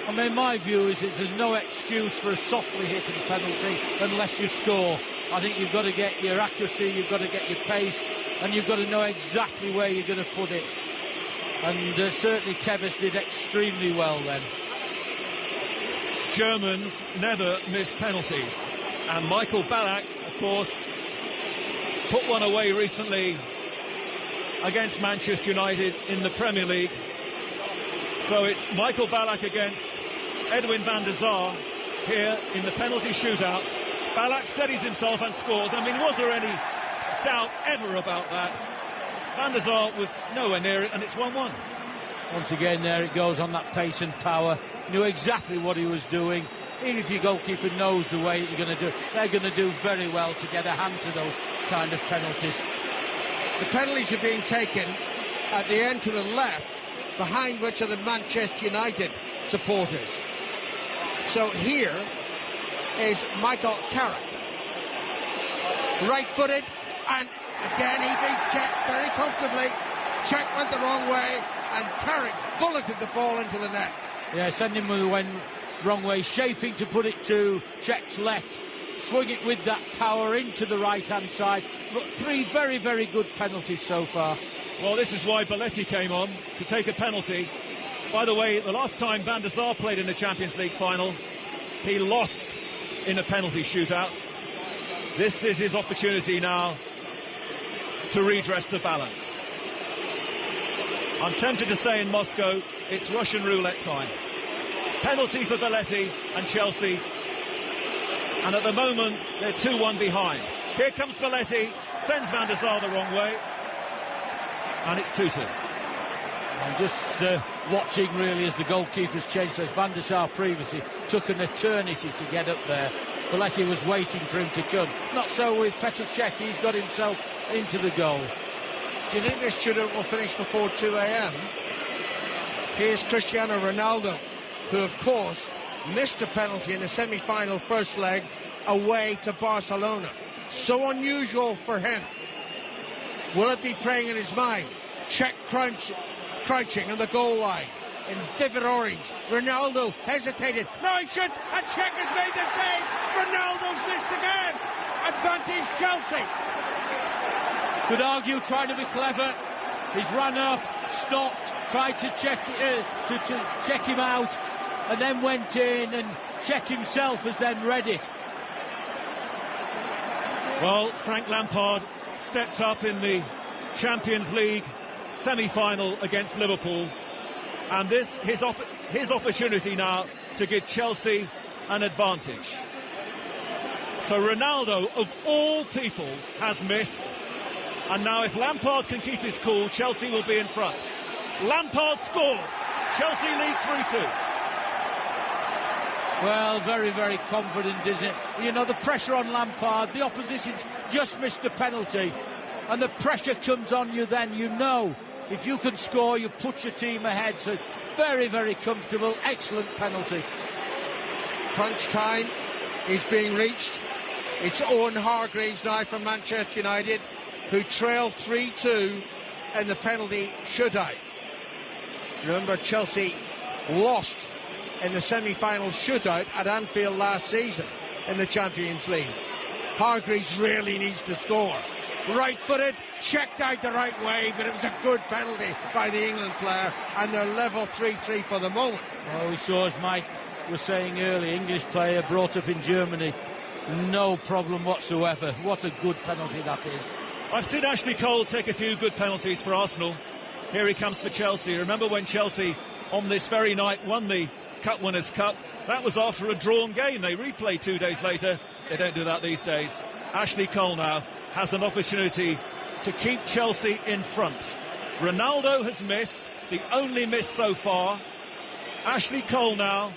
I mean, my view is there's no excuse for a softly hitting penalty unless you score. I think you've got to get your accuracy, you've got to get your pace, and you've got to know exactly where you're going to put it. And certainly Tevez did extremely well then. Germans never miss penalties. And Michael Ballack, of course, put one away recently against Manchester United in the Premier League. So it's Michael Ballack against Edwin van der Sar here in the penalty shootout. Ballack steadies himself and scores. I mean, was there any doubt ever about that? Van der Sar was nowhere near it, and it's 1-1. Once again, there it goes on that pace and power. Knew exactly what he was doing. Even if your goalkeeper knows the way you're going to do, they're going to do very well to get a hand to those kind of penalties. The penalties are being taken at the end to the left, behind which are the Manchester United supporters. So here is Michael Carrick, right-footed, and again he beats Cech very comfortably. Cech went the wrong way, and Carrick bulleted the ball into the net. Yeah, sending him the wrong way, shaping to put it to Cech's left, swung it with that power into the right-hand side. But 3 very, very good penalties so far. Well, this is why Balletti came on to take a penalty. By the way, the last time Van der Sar played in the Champions League final, he lost in a penalty shootout. This is his opportunity now to redress the balance. I'm tempted to say in Moscow, it's Russian roulette time. Penalty for Belletti and Chelsea. And at the moment, they're 2-1 behind. Here comes Belletti, sends Van der Sar the wrong way. And it's 2-2. I'm just watching really as the goalkeeper's changed. So Van der Sar previously took an eternity to get up there. Belletti was waiting for him to come. Not so with Petr Cech. He's got himself into the goal. Do you think this shootout will finish before 2 a.m? Here's Cristiano Ronaldo, who of course missed a penalty in the semi-final first leg away to Barcelona. So unusual for him. Will it be playing in his mind? Cech crouching on the goal line in vivid orange. Ronaldo hesitated. No, he shoots, and Cech has made the save. Ronaldo's missed again. Advantage Chelsea. Could argue trying to be clever. He's run up, stopped, tried to check him out, and then went in, and Cech himself has then read it. Well, Frank Lampard stepped up in the Champions League semi-final against Liverpool, and this his opportunity now to give Chelsea an advantage. So Ronaldo, of all people, has missed. And now if Lampard can keep his cool, Chelsea will be in front. Lampard scores. Chelsea lead 3-2. Well, very, very confident, isn't it? You know, the pressure on Lampard, the opposition's just missed a penalty, and the pressure comes on you then. You know, if you can score, you put your team ahead. So very, very comfortable, excellent penalty. Crunch time is being reached. It's Owen Hargreaves now from Manchester United, who trail 3-2 in the penalty shootout. Remember, Chelsea lost in the semi-final shootout at Anfield last season in the Champions League. Hargreaves really needs to score. Right-footed, checked out the right way, but it was a good penalty by the England player, and they're level 3-3 for the moment. Well, we saw, as Mike was saying earlier, English player brought up in Germany, no problem whatsoever. What a good penalty that is. I've seen Ashley Cole take a few good penalties for Arsenal. Here he comes for Chelsea. Remember when Chelsea, on this very night, won the Cup Winners' Cup? That was after a drawn game. They replayed 2 days later. They don't do that these days. Ashley Cole now has an opportunity to keep Chelsea in front. Ronaldo has missed, the only miss so far. Ashley Cole now,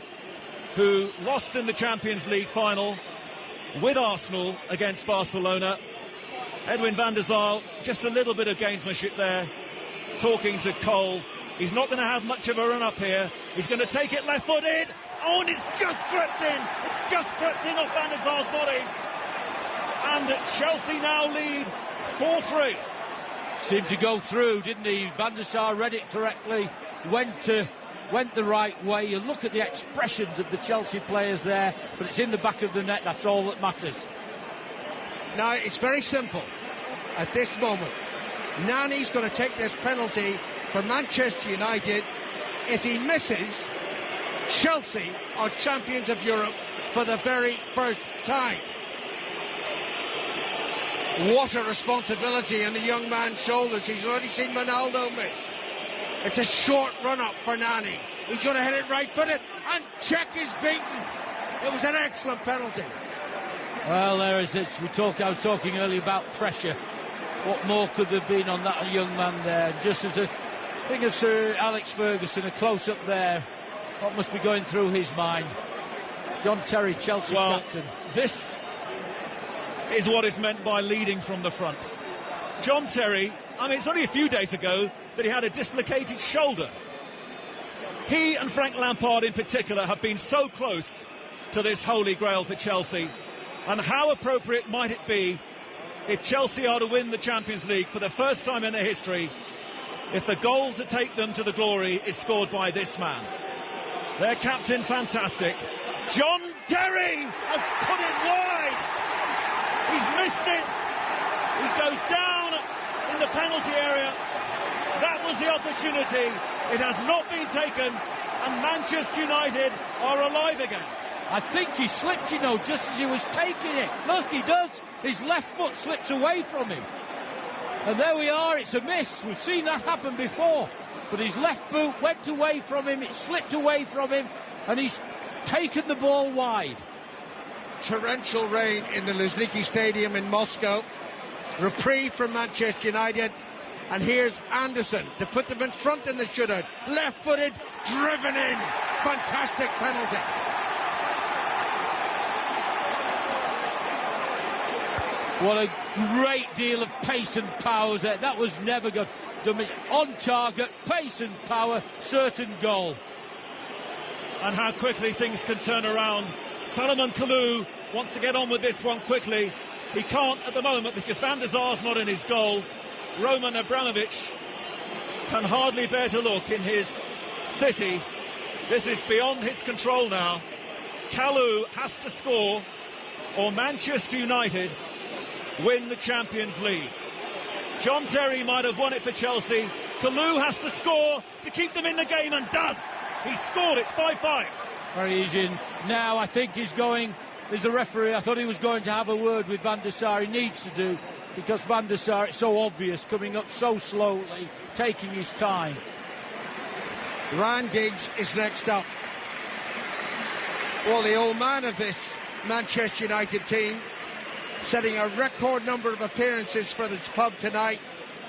who lost in the Champions League final with Arsenal against Barcelona. Edwin van der Sar, just a little bit of gamesmanship there, talking to Cole. He's not going to have much of a run up here. He's going to take it left-footed. Oh, and it's just crept in. It's just crept in off Van der Sar's body. And Chelsea now lead 4-3. Seemed to go through, didn't he? Van der Sar read it correctly, went the right way. You look at the expressions of the Chelsea players there, but it's in the back of the net. That's all that matters. Now, it's very simple at this moment. Nani's going to take this penalty for Manchester United. If he misses, Chelsea are champions of Europe for the very first time. What a responsibility on the young man's shoulders. He's already seen Ronaldo miss. It's a short run-up for Nani. He's going to hit it right-footed, and Cech is beaten. It was an excellent penalty. Well, there is it. I was talking earlier about pressure. What more could there have been on that young man there? Just as a thing of Sir Alex Ferguson, a close-up there. What must be going through his mind? John Terry, Chelsea captain. This is what is meant by leading from the front. John Terry, I mean, it's only a few days ago that he had a dislocated shoulder. He and Frank Lampard in particular have been so close to this holy grail for Chelsea. And how appropriate might it be if Chelsea are to win the Champions League for the first time in their history, if the goal to take them to the glory is scored by this man. Their captain, fantastic. John Terry has put it wide. He's missed it. He goes down in the penalty area. That was the opportunity. It has not been taken, and Manchester United are alive again. I think he slipped, you know, just as he was taking it. Look, he does. His left foot slips away from him. And there we are, it's a miss. We've seen that happen before. But his left boot went away from him, it slipped away from him, and he's taken the ball wide. Torrential rain in the Luzhniki Stadium in Moscow. Reprieve from Manchester United. And here's Anderson to put them in front in the shootout. Left-footed, driven in. Fantastic penalty. What a great deal of pace and power there. That was never good. On target, pace and power, certain goal. And how quickly things can turn around. Salomon Kalou wants to get on with this one quickly. He can't at the moment because Van der Sar's not in his goal. Roman Abramovich can hardly bear to look in his city. This is beyond his control now. Kalou has to score or Manchester United win the Champions League. John Terry might have won it for Chelsea. Kalou has to score to keep them in the game and does. He scored, it's 5-5. Very easy. Now I think he's going, as a referee, I thought he was going to have a word with Van der Sar. He needs to do, because Van der Sar, it's so obvious, coming up so slowly, taking his time. Ryan Giggs is next up. Well, the old man of this Manchester United team, setting a record number of appearances for this club tonight,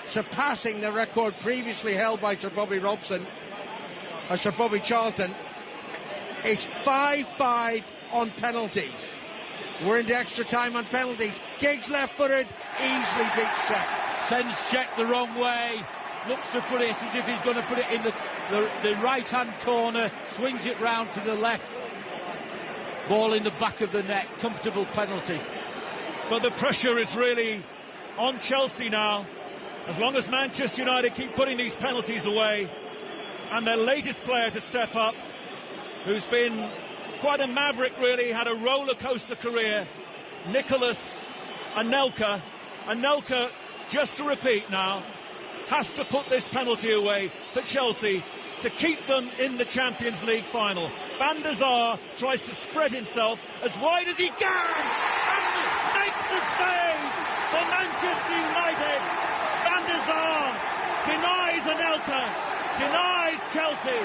surpassing the record previously held by Sir Bobby Robson, or Sir Bobby Charlton. It's 5-5 on penalties. We're into extra time on penalties. Giggs left-footed, easily beats Cech. Sends Cech the wrong way, looks to put it as if he's going to put it in the right-hand corner, swings it round to the left. Ball in the back of the net, comfortable penalty. But the pressure is really on Chelsea now. As long as Manchester United keep putting these penalties away, and their latest player to step up, who's been quite a maverick really, had a roller coaster career, Nicolas Anelka. Anelka, just to repeat now, has to put this penalty away for Chelsea to keep them in the Champions League final. Van der Sar tries to spread himself as wide as he can and makes the save for Manchester United. Van der Sar denies Anelka, denies Chelsea.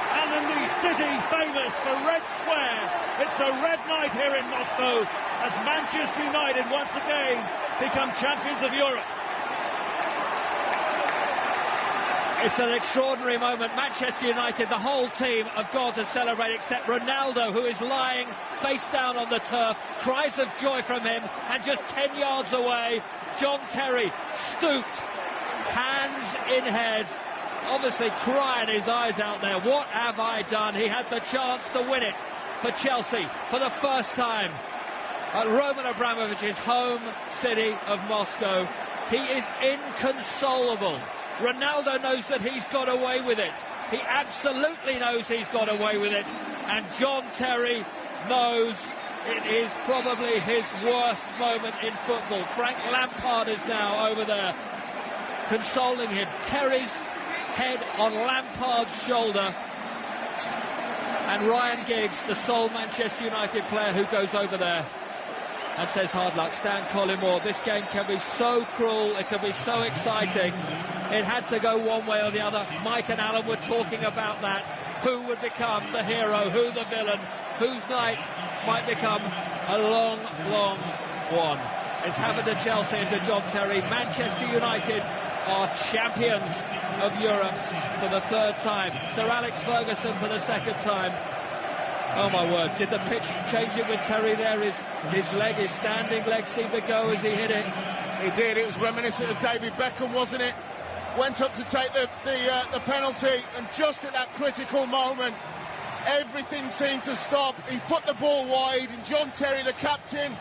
And in the city famous for Red Square, it's a red night here in Moscow as Manchester United once again become champions of Europe. It's an extraordinary moment. Manchester United, the whole team, have gone to celebrate except Ronaldo, who is lying face down on the turf. Cries of joy from him, and just 10 yards away, John Terry stooped, hands in head, obviously crying his eyes out there. What have I done? He had the chance to win it for Chelsea for the first time at Roman Abramovich's home city of Moscow. He is inconsolable. Ronaldo knows that he's got away with it. He absolutely knows he's got away with it. And John Terry knows it is probably his worst moment in football. Frank Lampard is now over there consoling him. Terry's head on Lampard's shoulder, and Ryan Giggs, the sole Manchester United player who goes over there and says hard luck. Stan Collymore, this game can be so cruel, it can be so exciting. It had to go one way or the other. Mike and Alan were talking about that. Who would become the hero, who the villain, whose night might become a long, long one. It's happened to Chelsea and to John Terry. Manchester United are champions of Europe for the third time. Sir Alex Ferguson for the second time. Oh my word, did the pitch change it with Terry there? His leg, his standing leg seemed to go as he hit it. He did, it was reminiscent of David Beckham, wasn't it? Went up to take the penalty, and just at that critical moment, everything seemed to stop. He put the ball wide, and John Terry, the captain,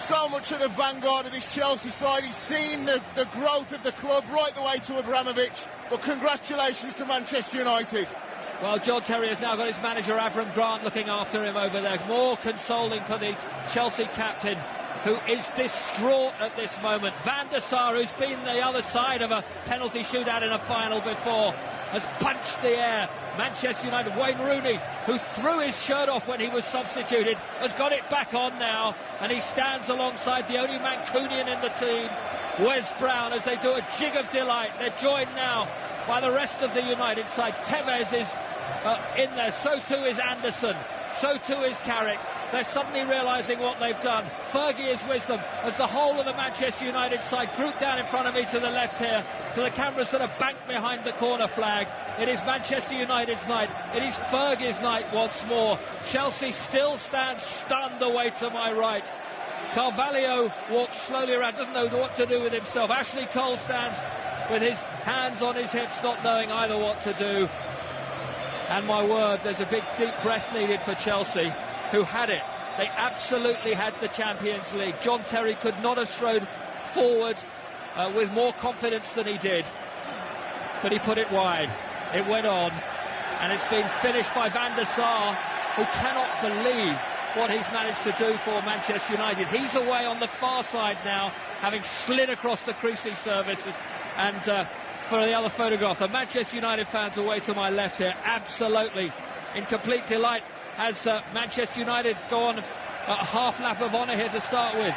so much at the vanguard of this Chelsea side. He's seen the growth of the club right the way to Abramovich. But congratulations to Manchester United. Well, John Terry has now got his manager Avram Grant looking after him over there. More consoling for the Chelsea captain, who is distraught at this moment. Van der Sar, who's been the other side of a penalty shootout in a final before, has punched the air. Manchester United, Wayne Rooney, who threw his shirt off when he was substituted, has got it back on now, and he stands alongside the only Mancunian in the team, Wes Brown as they do a jig of delight. They're joined now by the rest of the United side. Tevez is in there, so too is Anderson, so too is Carrick. They're suddenly realising what they've done. Fergie is with them as the whole of the Manchester United side grouped down in front of me to the left here, to the cameras that are banked behind the corner flag. It is Manchester United's night. It is Fergie's night once more. Chelsea still stands stunned away to my right. Carvalho walks slowly around, doesn't know what to do with himself. Ashley Cole stands with his hands on his hips, not knowing either what to do. And my word, there's a big deep breath needed for Chelsea, who had it. They absolutely had the Champions League. John Terry could not have strode forward with more confidence than he did, but he put it wide. It went on, and it's been finished by Van der Sar, who cannot believe what he's managed to do for Manchester United. He's away on the far side now, having slid across the Creasy service. And for the other photograph, the Manchester United fans away to my left here, absolutely in complete delight as Manchester United go on a half lap of honour here to start with.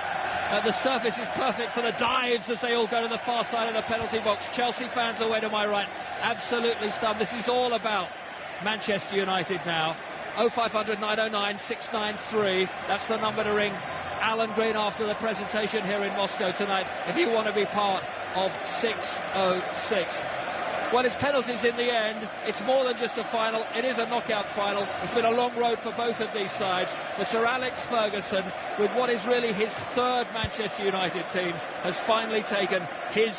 The surface is perfect for the dives as they all go to the far side of the penalty box. Chelsea fans away to my right, absolutely stunned. This is all about Manchester United now. 0500 909 693, that's the number to ring Alan Green after the presentation here in Moscow tonight if you want to be part of 606. Well, it's penalties in the end. It's more than just a final. It is a knockout final. It's been a long road for both of these sides. But Sir Alex Ferguson, with what is really his third Manchester United team, has finally taken his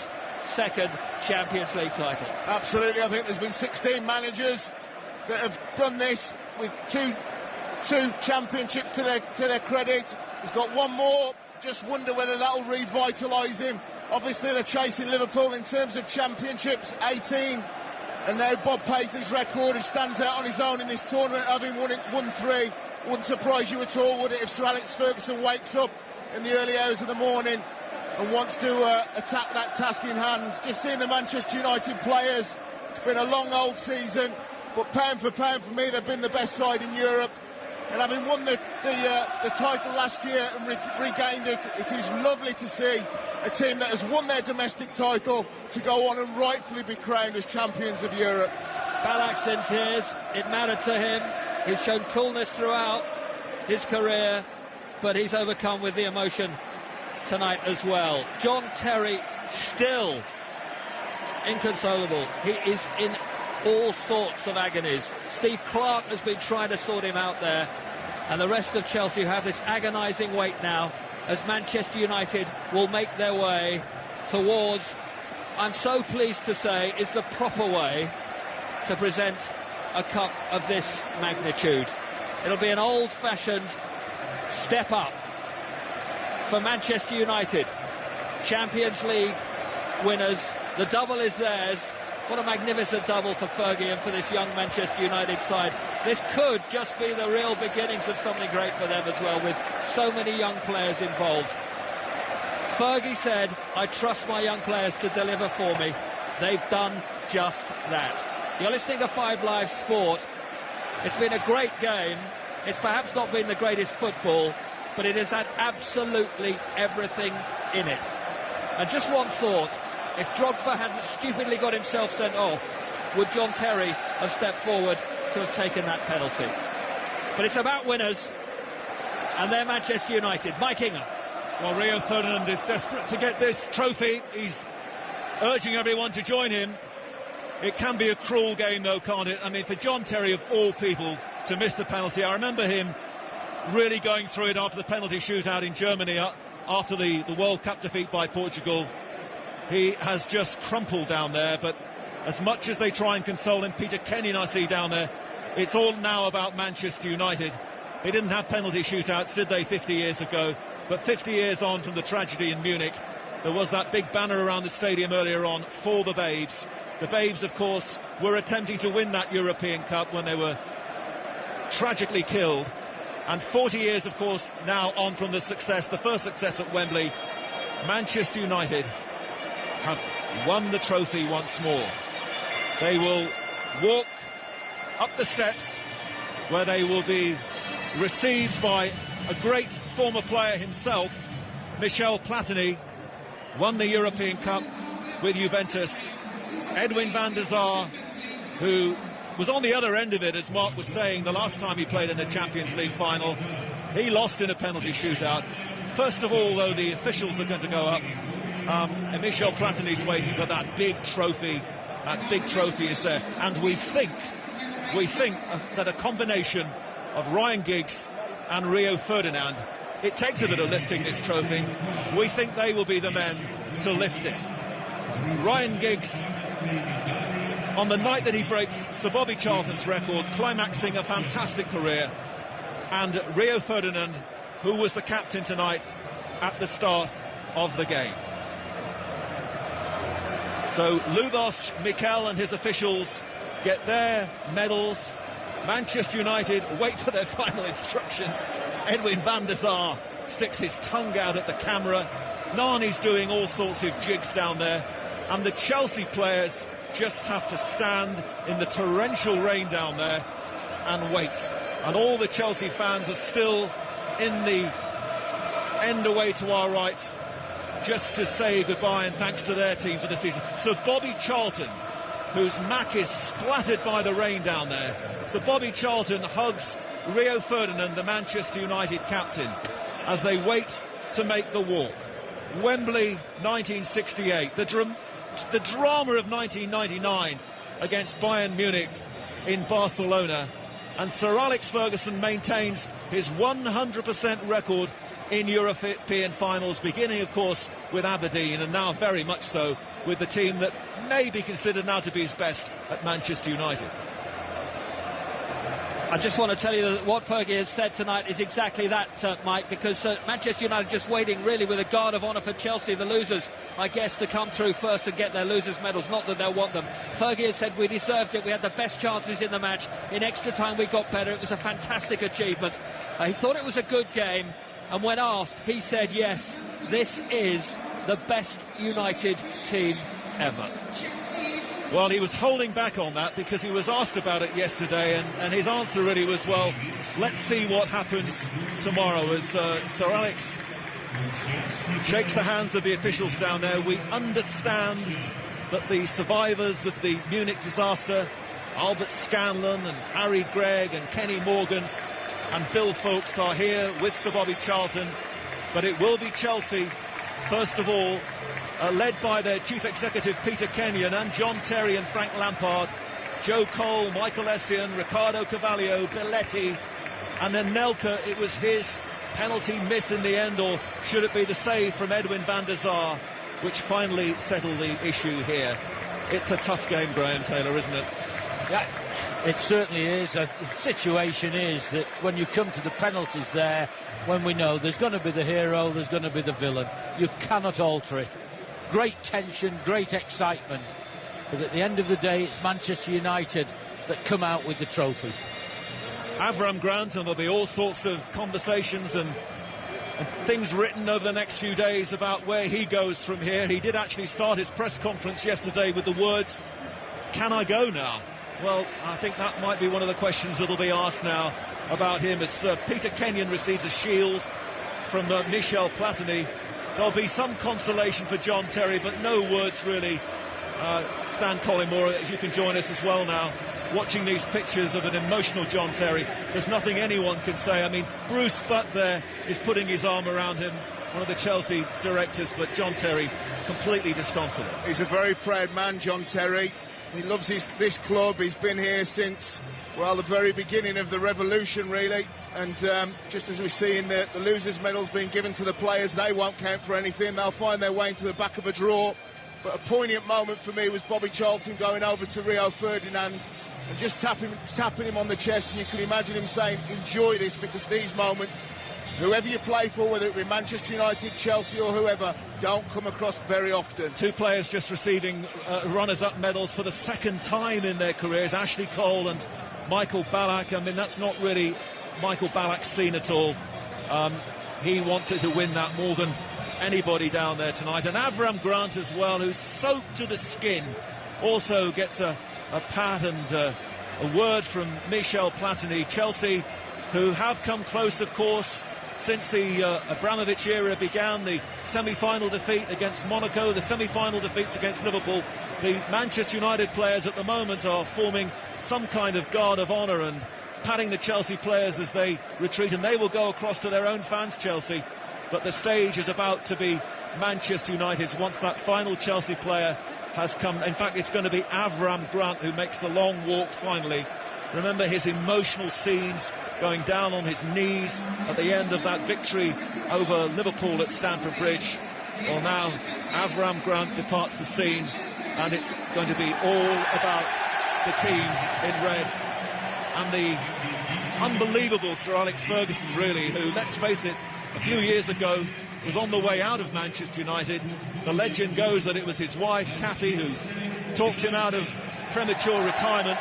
second Champions League title. Absolutely. I think there's been 16 managers that have done this with two championships to their credit. He's got one more. Just wonder whether that'll revitalise him. Obviously, they're chasing Liverpool in terms of championships, 18. And now Bob Paisley's record, he stands out on his own in this tournament, having won 3. Wouldn't surprise you at all, would it, if Sir Alex Ferguson wakes up in the early hours of the morning and wants to attack that task in hand. Just seeing the Manchester United players, it's been a long old season, but pound for pound for me, they've been the best side in Europe. And having won the title last year and regained it, it is lovely to see a team that has won their domestic title to go on and rightfully be crowned as champions of Europe. Balak's in tears. It mattered to him. He's shown coolness throughout his career, but he's overcome with the emotion tonight as well. John Terry still inconsolable. He is in all sorts of agonies. Steve Clarke has been trying to sort him out there, and the rest of Chelsea have this agonising wait now as Manchester United will make their way towards, I'm so pleased to say, is the proper way to present a cup of this magnitude. It'll be an old-fashioned step up for Manchester United. Champions League winners, the double is theirs. What a magnificent double for Fergie and for this young Manchester United side. This could just be the real beginnings of something great for them as well, with so many young players involved. Fergie said, I trust my young players to deliver for me. They've done just that. You're listening to 5 Live Sport. It's been a great game. It's perhaps not been the greatest football, but it has had absolutely everything in it. And just one thought. If Drogba hadn't stupidly got himself sent off, would John Terry have stepped forward to have taken that penalty? But it's about winners, and they're Manchester United. Mike Ingham. Well, Rio Ferdinand is desperate to get this trophy. He's urging everyone to join him. It can be a cruel game, though, can't it? I mean, for John Terry, of all people, to miss the penalty. I remember him really going through it after the penalty shootout in Germany, after the World Cup defeat by Portugal. He has just crumpled down there, but as much as they try and console him, Peter Kenyon I see down there, it's all now about Manchester United. They didn't have penalty shootouts, did they, 50 years ago? But 50 years on from the tragedy in Munich, there was that big banner around the stadium earlier on for the Babes. The Babes, of course, were attempting to win that European Cup when they were tragically killed. And 40 years, of course, now on from the success, the first success at Wembley, Manchester United have won the trophy once more. They will walk up the steps where they will be received by a great former player himself, Michel Platini, won the European Cup with Juventus. Edwin van der Sar, who was on the other end of it, as Mark was saying, the last time he played in a Champions League final. He lost in a penalty shootout. First of all, though, the officials are going to go up. And Michel Platini's waiting for that big trophy. That big trophy is there. And we think that a combination of Ryan Giggs and Rio Ferdinand, it takes a bit of lifting this trophy. We think they will be the men to lift it. Ryan Giggs, on the night that he breaks Sir Bobby Charlton's record, climaxing a fantastic career, and Rio Ferdinand, who was the captain tonight at the start of the game. So Ludos, Mikel and his officials get their medals. Manchester United wait for their final instructions. Edwin van der Sar sticks his tongue out at the camera. Nani's doing all sorts of jigs down there. And the Chelsea players just have to stand in the torrential rain down there and wait. And all the Chelsea fans are still in the end away to our right, just to say goodbye and thanks to their team for the season. Sir Bobby Charlton, whose mac is splattered by the rain down there. Sir Bobby Charlton hugs Rio Ferdinand, the Manchester United captain, as they wait to make the walk. Wembley 1968, the drama of 1999 against Bayern Munich in Barcelona, and Sir Alex Ferguson maintains his 100% record in European finals, beginning of course with Aberdeen, and now very much so with the team that may be considered now to be his best at Manchester United. I just want to tell you that what Fergie has said tonight is exactly that, Mike, because Manchester United just waiting really with a guard of honour for Chelsea, the losers, I guess, to come through first and get their losers' medals. Not that they'll want them. Fergie has said we deserved it. We had the best chances in the match. In extra time we got better. It was a fantastic achievement. He thought it was a good game, and when asked, he said yes, this is the best United team ever. Well, he was holding back on that because he was asked about it yesterday, and his answer really was, well, let's see what happens tomorrow. As Sir Alex shakes the hands of the officials down there, we understand that the survivors of the Munich disaster, Albert Scanlon and Harry Gregg and Kenny Morgans and Bill Foulkes, are here with Sir Bobby Charlton, but it will be Chelsea, first of all, led by their chief executive Peter Kenyon and John Terry and Frank Lampard, Joe Cole, Michael Essien, Ricardo Carvalho, Belletti, and then Nelka. It was his penalty miss in the end, or should it be the save from Edwin van der Sar, which finally settled the issue here. It's a tough game, Graham Taylor, isn't it? Yeah, it certainly is. The situation is that when you come to the penalties there, when we know there's going to be the hero, there's going to be the villain, you cannot alter it. Great tension, great excitement, but at the end of the day it's Manchester United that come out with the trophy. Avram Grant, and there'll be all sorts of conversations and things written over the next few days about where he goes from here. He did actually start his press conference yesterday with the words, "Can I go now?" Well, I think that might be one of the questions that'll be asked now about him, as Peter Kenyon receives a shield from Michel Platini. There'll be some consolation for John Terry, but no words really. Stan Collymore, as you can join us as well now, watching these pictures of an emotional John Terry. There's nothing anyone can say. I mean, Bruce Butt there is putting his arm around him, one of the Chelsea directors, but John Terry completely disconsolate. He's a very proud man, John Terry. He loves this club. He's been here since, well, the very beginning of the revolution, really. And just as we see in the losers' medals being given to the players, they won't count for anything. They'll find their way into the back of a drawer. But a poignant moment for me was Bobby Charlton going over to Rio Ferdinand and just tapping him on the chest. And you can imagine him saying, enjoy this, because these moments, whoever you play for, whether it be Manchester United, Chelsea or whoever, don't come across very often. Two players just receiving runners-up medals for the second time in their careers, Ashley Cole and Michael Ballack. I mean, that's not really Michael Ballack's scene at all. He wanted to win that more than anybody down there tonight. And Avram Grant as well, who's soaked to the skin, also gets a pat and a word from Michel Platini. Chelsea, who have come close, of course, since the Abramovich era began, the semi-final defeat against Monaco, the semi-final defeats against Liverpool, the Manchester United players at the moment are forming some kind of guard of honour and patting the Chelsea players as they retreat, and they will go across to their own fans, Chelsea. But the stage is about to be Manchester United's once that final Chelsea player has come. In fact, it's going to be Avram Grant who makes the long walk finally. Remember his emotional scenes going down on his knees at the end of that victory over Liverpool at Stamford Bridge. Well, now Avram Grant departs the scene, and it's going to be all about the team in red and the unbelievable Sir Alex Ferguson, really, who, let's face it, a few years ago was on the way out of Manchester United. The legend goes that it was his wife, Cathy, who talked him out of premature retirement.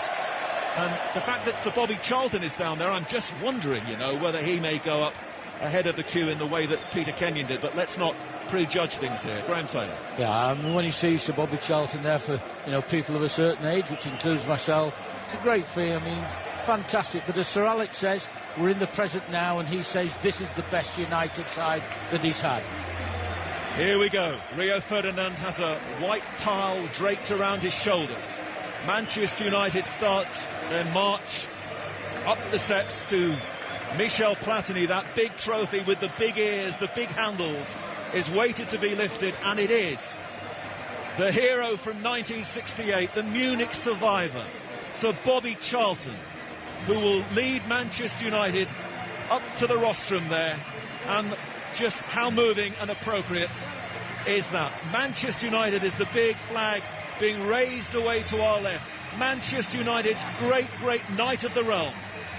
And the fact that Sir Bobby Charlton is down there, I'm just wondering, you know, whether he may go up ahead of the queue in the way that Peter Kenyon did. But let's not prejudge things here. Graham Taylor. Yeah, I mean, when you see Sir Bobby Charlton there for, you know, people of a certain age, which includes myself, it's a great fee. I mean, fantastic. But as Sir Alex says, we're in the present now, and he says this is the best United side that he's had. Here we go. Rio Ferdinand has a white towel draped around his shoulders. Manchester United starts their march up the steps to Michel Platini. That big trophy with the big ears, the big handles, is waited to be lifted, and it is. The hero from 1968, the Munich survivor, Sir Bobby Charlton, who will lead Manchester United up to the rostrum there. And just how moving and appropriate is that? Manchester United is the big flag being raised away to our left. Manchester United's great, great knight of the realm,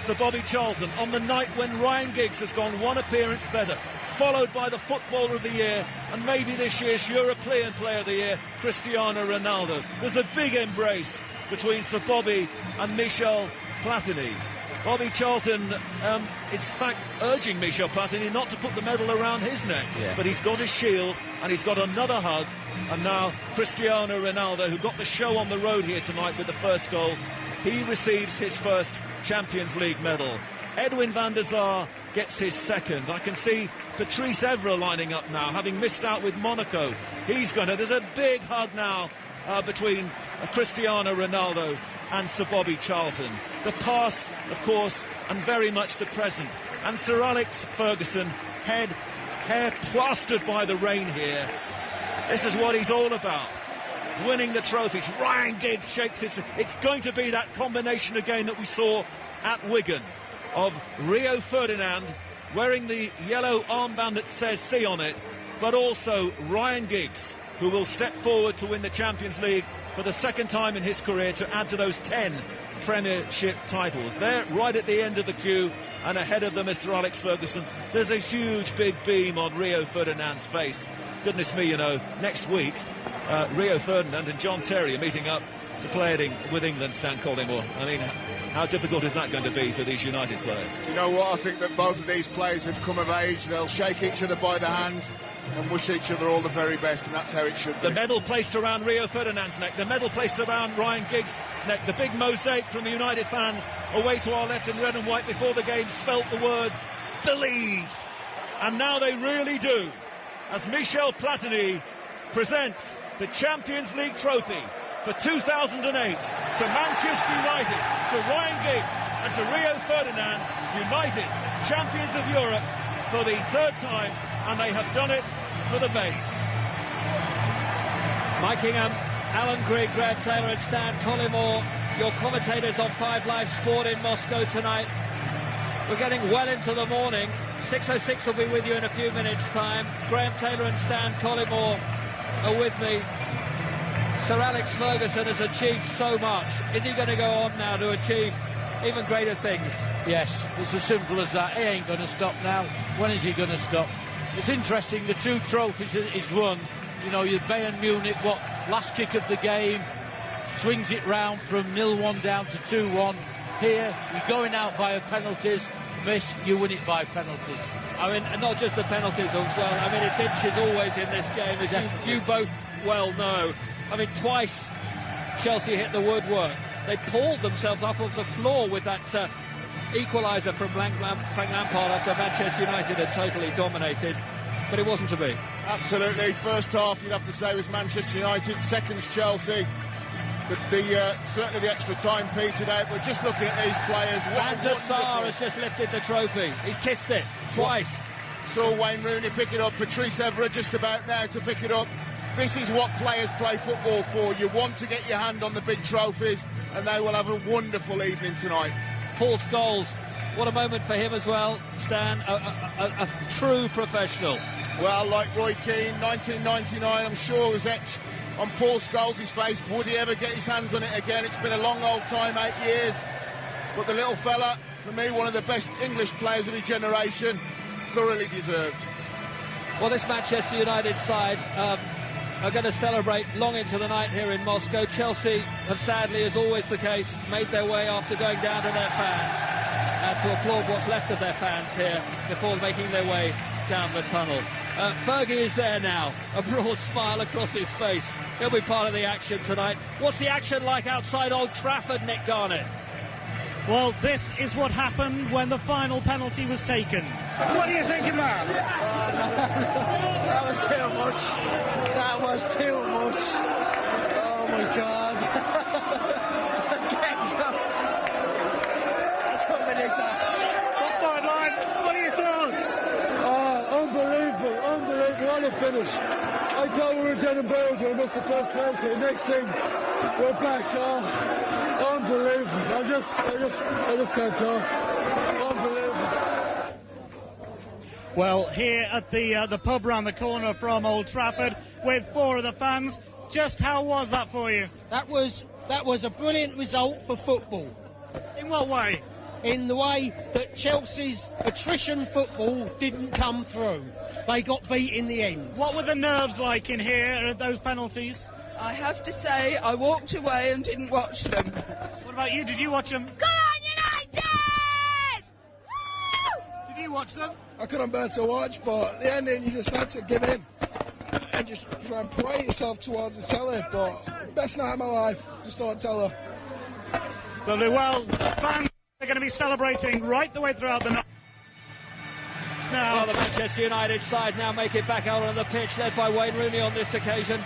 Sir Bobby Charlton, on the night when Ryan Giggs has gone one appearance better, followed by the Footballer of the Year, and maybe this year's European Player of the Year, Cristiano Ronaldo. There's a big embrace between Sir Bobby and Michel Platini. Bobby Charlton is in fact urging Michel Platini not to put the medal around his neck, but he's got his shield and he's got another hug. And now Cristiano Ronaldo, who got the show on the road here tonight with the first goal, he receives his first Champions League medal. Edwin van der Sar gets his second. I can see Patrice Evra lining up now, having missed out with Monaco. He's going to... There's a big hug now between Cristiano Ronaldo and Sir Bobby Charlton. The past, of course, and very much the present. And Sir Alex Ferguson, hair plastered by the rain here. This is what he's all about. Winning the trophies. Ryan Giggs shakes his... It's going to be that combination again that we saw at Wigan of Rio Ferdinand wearing the yellow armband that says C on it, but also Ryan Giggs, who will step forward to win the Champions League for the second time in his career, to add to those 10 Premiership titles. They're right at the end of the queue, and ahead of them is Sir Alex Ferguson. There's a huge big beam on Rio Ferdinand's face. Goodness me, you know, next week Rio Ferdinand and John Terry are meeting up to play it with England, Stan Collymore. I mean, how difficult is that going to be for these United players? Do you know what? I think that both of these players have come of age. They'll shake each other by the hand and wish each other all the very best, and that's how it should be. The medal placed around Rio Ferdinand's neck, the medal placed around Ryan Giggs' neck, the big mosaic from the United fans away to our left in red and white before the game spelt the word believe. And now they really do, as Michel Platini presents the Champions League trophy for 2008 to Manchester United, to Ryan Giggs and to Rio Ferdinand, United champions of Europe for the third time, and they have done it for the Babes. Mike Ingham, Alan Grigg, Graham Taylor and Stan Collymore, your commentators on 5 Live Sport in Moscow tonight. We're getting well into the morning. 6:06 will be with you in a few minutes' time. Graham Taylor and Stan Collymore are with me. Sir Alex Ferguson has achieved so much. Is he going to go on now to achieve even greater things? Yes, it's as simple as that. He ain't going to stop now. When is he going to stop? It's interesting, the 2 trophies he's won. You know, your Bayern Munich, last kick of the game, swings it round from 0-1 down to 2-1. Here, you're going out via penalties. Miss, you win it by penalties. I mean, and not just the penalties as well. I mean, it's inches always in this game, as you both well know. I mean, twice Chelsea hit the woodwork. They pulled themselves up off the floor with that equaliser from Frank Lampard after Manchester United had totally dominated, but it wasn't to be. Absolutely. First half, you'd have to say, was Manchester United. Second's Chelsea. Certainly the extra time petered out. We're just looking at these players. Van der Sar has just lifted the trophy. He's kissed it twice. Saw Wayne Rooney pick it up. Patrice Evra just about now to pick it up. This is what players play football for. You want to get your hand on the big trophies, and they will have a wonderful evening tonight. Fourth goals. What a moment for him as well, Stan. A true professional. Well, like Roy Keane, 1999, I'm sure was etched on Paul Scholes' face. Would he ever get his hands on it again? It's been a long old time, 8 years. But the little fella, for me, one of the best English players of his generation, thoroughly deserved. Well, this Manchester United side are going to celebrate long into the night here in Moscow. Chelsea have sadly, as always the case, made their way after going down to their fans to applaud what's left of their fans here before making their way down the tunnel. Fergie is there now, a broad smile across his face. He'll be part of the action tonight. What's the action like outside Old Trafford, Nick Garnett? Well, this is what happened when the final penalty was taken. What do you think of that? That was too much. That was too much. Oh my God. I couldn't believe that. What are your thoughts? Unbelievable, unbelievable. What a finish. I thought we were dead and buried when we missed the first penalty. Next thing, we're back. Unbelievable. I just can't talk. Unbelievable. Well, here at the pub round the corner from Old Trafford with four of the fans, just how was that for you? That was a brilliant result for football. In what way? In the way that Chelsea's attrition football didn't come through. They got beat in the end. What were the nerves like in here at those penalties? I have to say, I walked away and didn't watch them. What about you? Did you watch them? Come on, United! Did you watch them? I couldn't bear to watch, but at the ending you just had to give in and just try and pray yourself towards the telly. But best night of my life, just don't tell her. Lovely. Well, fans are going to be celebrating right the way throughout the night. Well, the Manchester United side now make it back out on the pitch, led by Wayne Rooney on this occasion,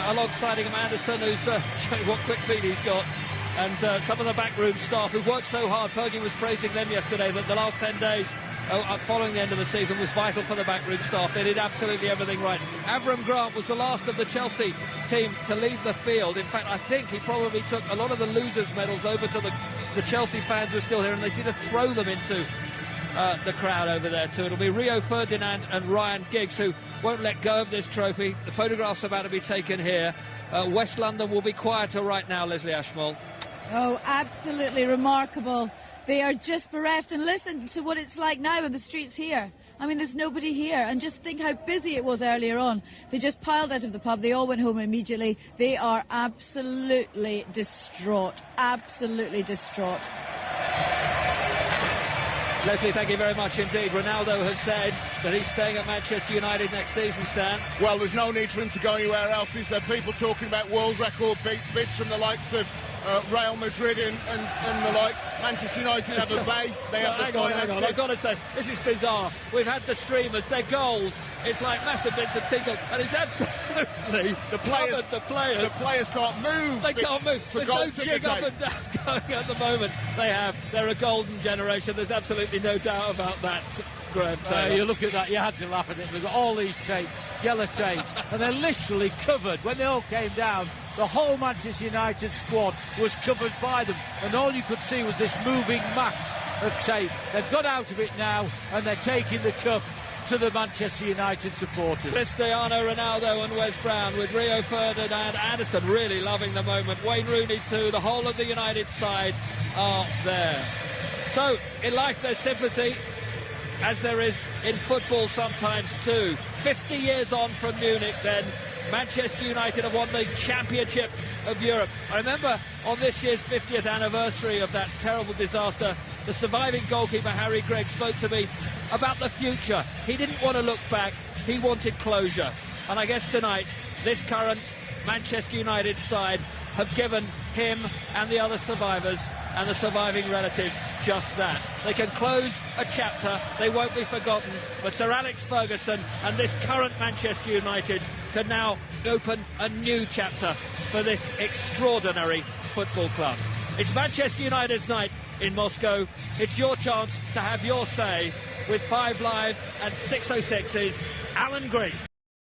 alongside him Anderson, who's showing what quick feet he's got, and some of the backroom staff who've worked so hard. Fergie was praising them yesterday that the last 10 days following the end of the season was vital for the backroom staff. They did absolutely everything right. Avram Grant was the last of the Chelsea team to leave the field. In fact, I think he probably took a lot of the losers' medals over to the Chelsea fans who are still here, and they seem to throw them into the crowd over there too. It'll be Rio Ferdinand and Ryan Giggs who won't let go of this trophy. The photographs are about to be taken here. West London will be quieter right now, Leslie Ashmole. Oh, absolutely remarkable. They are just bereft, and listen to what it's like now in the streets here. I mean, there's nobody here, and just think how busy it was earlier on. They just piled out of the pub. They all went home immediately. They are absolutely distraught. Absolutely distraught. Leslie, thank you very much indeed. Ronaldo has said that he's staying at Manchester United next season, Stan. Well, there's no need for him to go anywhere else. Is there people talking about world record bids from the likes of Real Madrid and the like? Manchester United have a base. They have the hang on. I've got to say, this is bizarre. We've had the streamers, they're gold. It's like massive bits of tinkle, and it's absolutely the players. The players can't move. They can't move. There's no jig up and down going at the moment. They're a golden generation. There's absolutely no doubt about that, Graham Taylor. You look at that, you had to laugh at it. They've got all these tape, yellow tape, and they're literally covered. When they all came down, the whole Manchester United squad was covered by them, and all you could see was this moving mass of tape. They've got out of it now, and they're taking the cup to the Manchester United supporters. Cristiano Ronaldo and Wes Brown, with Rio Ferdinand Anderson really loving the moment. Wayne Rooney too. The whole of the United side are there. So in life there's sympathy, as there is in football sometimes too. 50 years on from Munich then, Manchester United have won the Championship of Europe. I remember on this year's 50th anniversary of that terrible disaster, the surviving goalkeeper Harry Gregg spoke to me about the future. He didn't want to look back, he wanted closure. And I guess tonight, this current Manchester United side have given him and the other survivors and the surviving relatives just that. They can close a chapter, they won't be forgotten, but Sir Alex Ferguson and this current Manchester United can now open a new chapter for this extraordinary football club. It's Manchester United's night in Moscow. It's your chance to have your say with 5 Live and 606's Alan Green.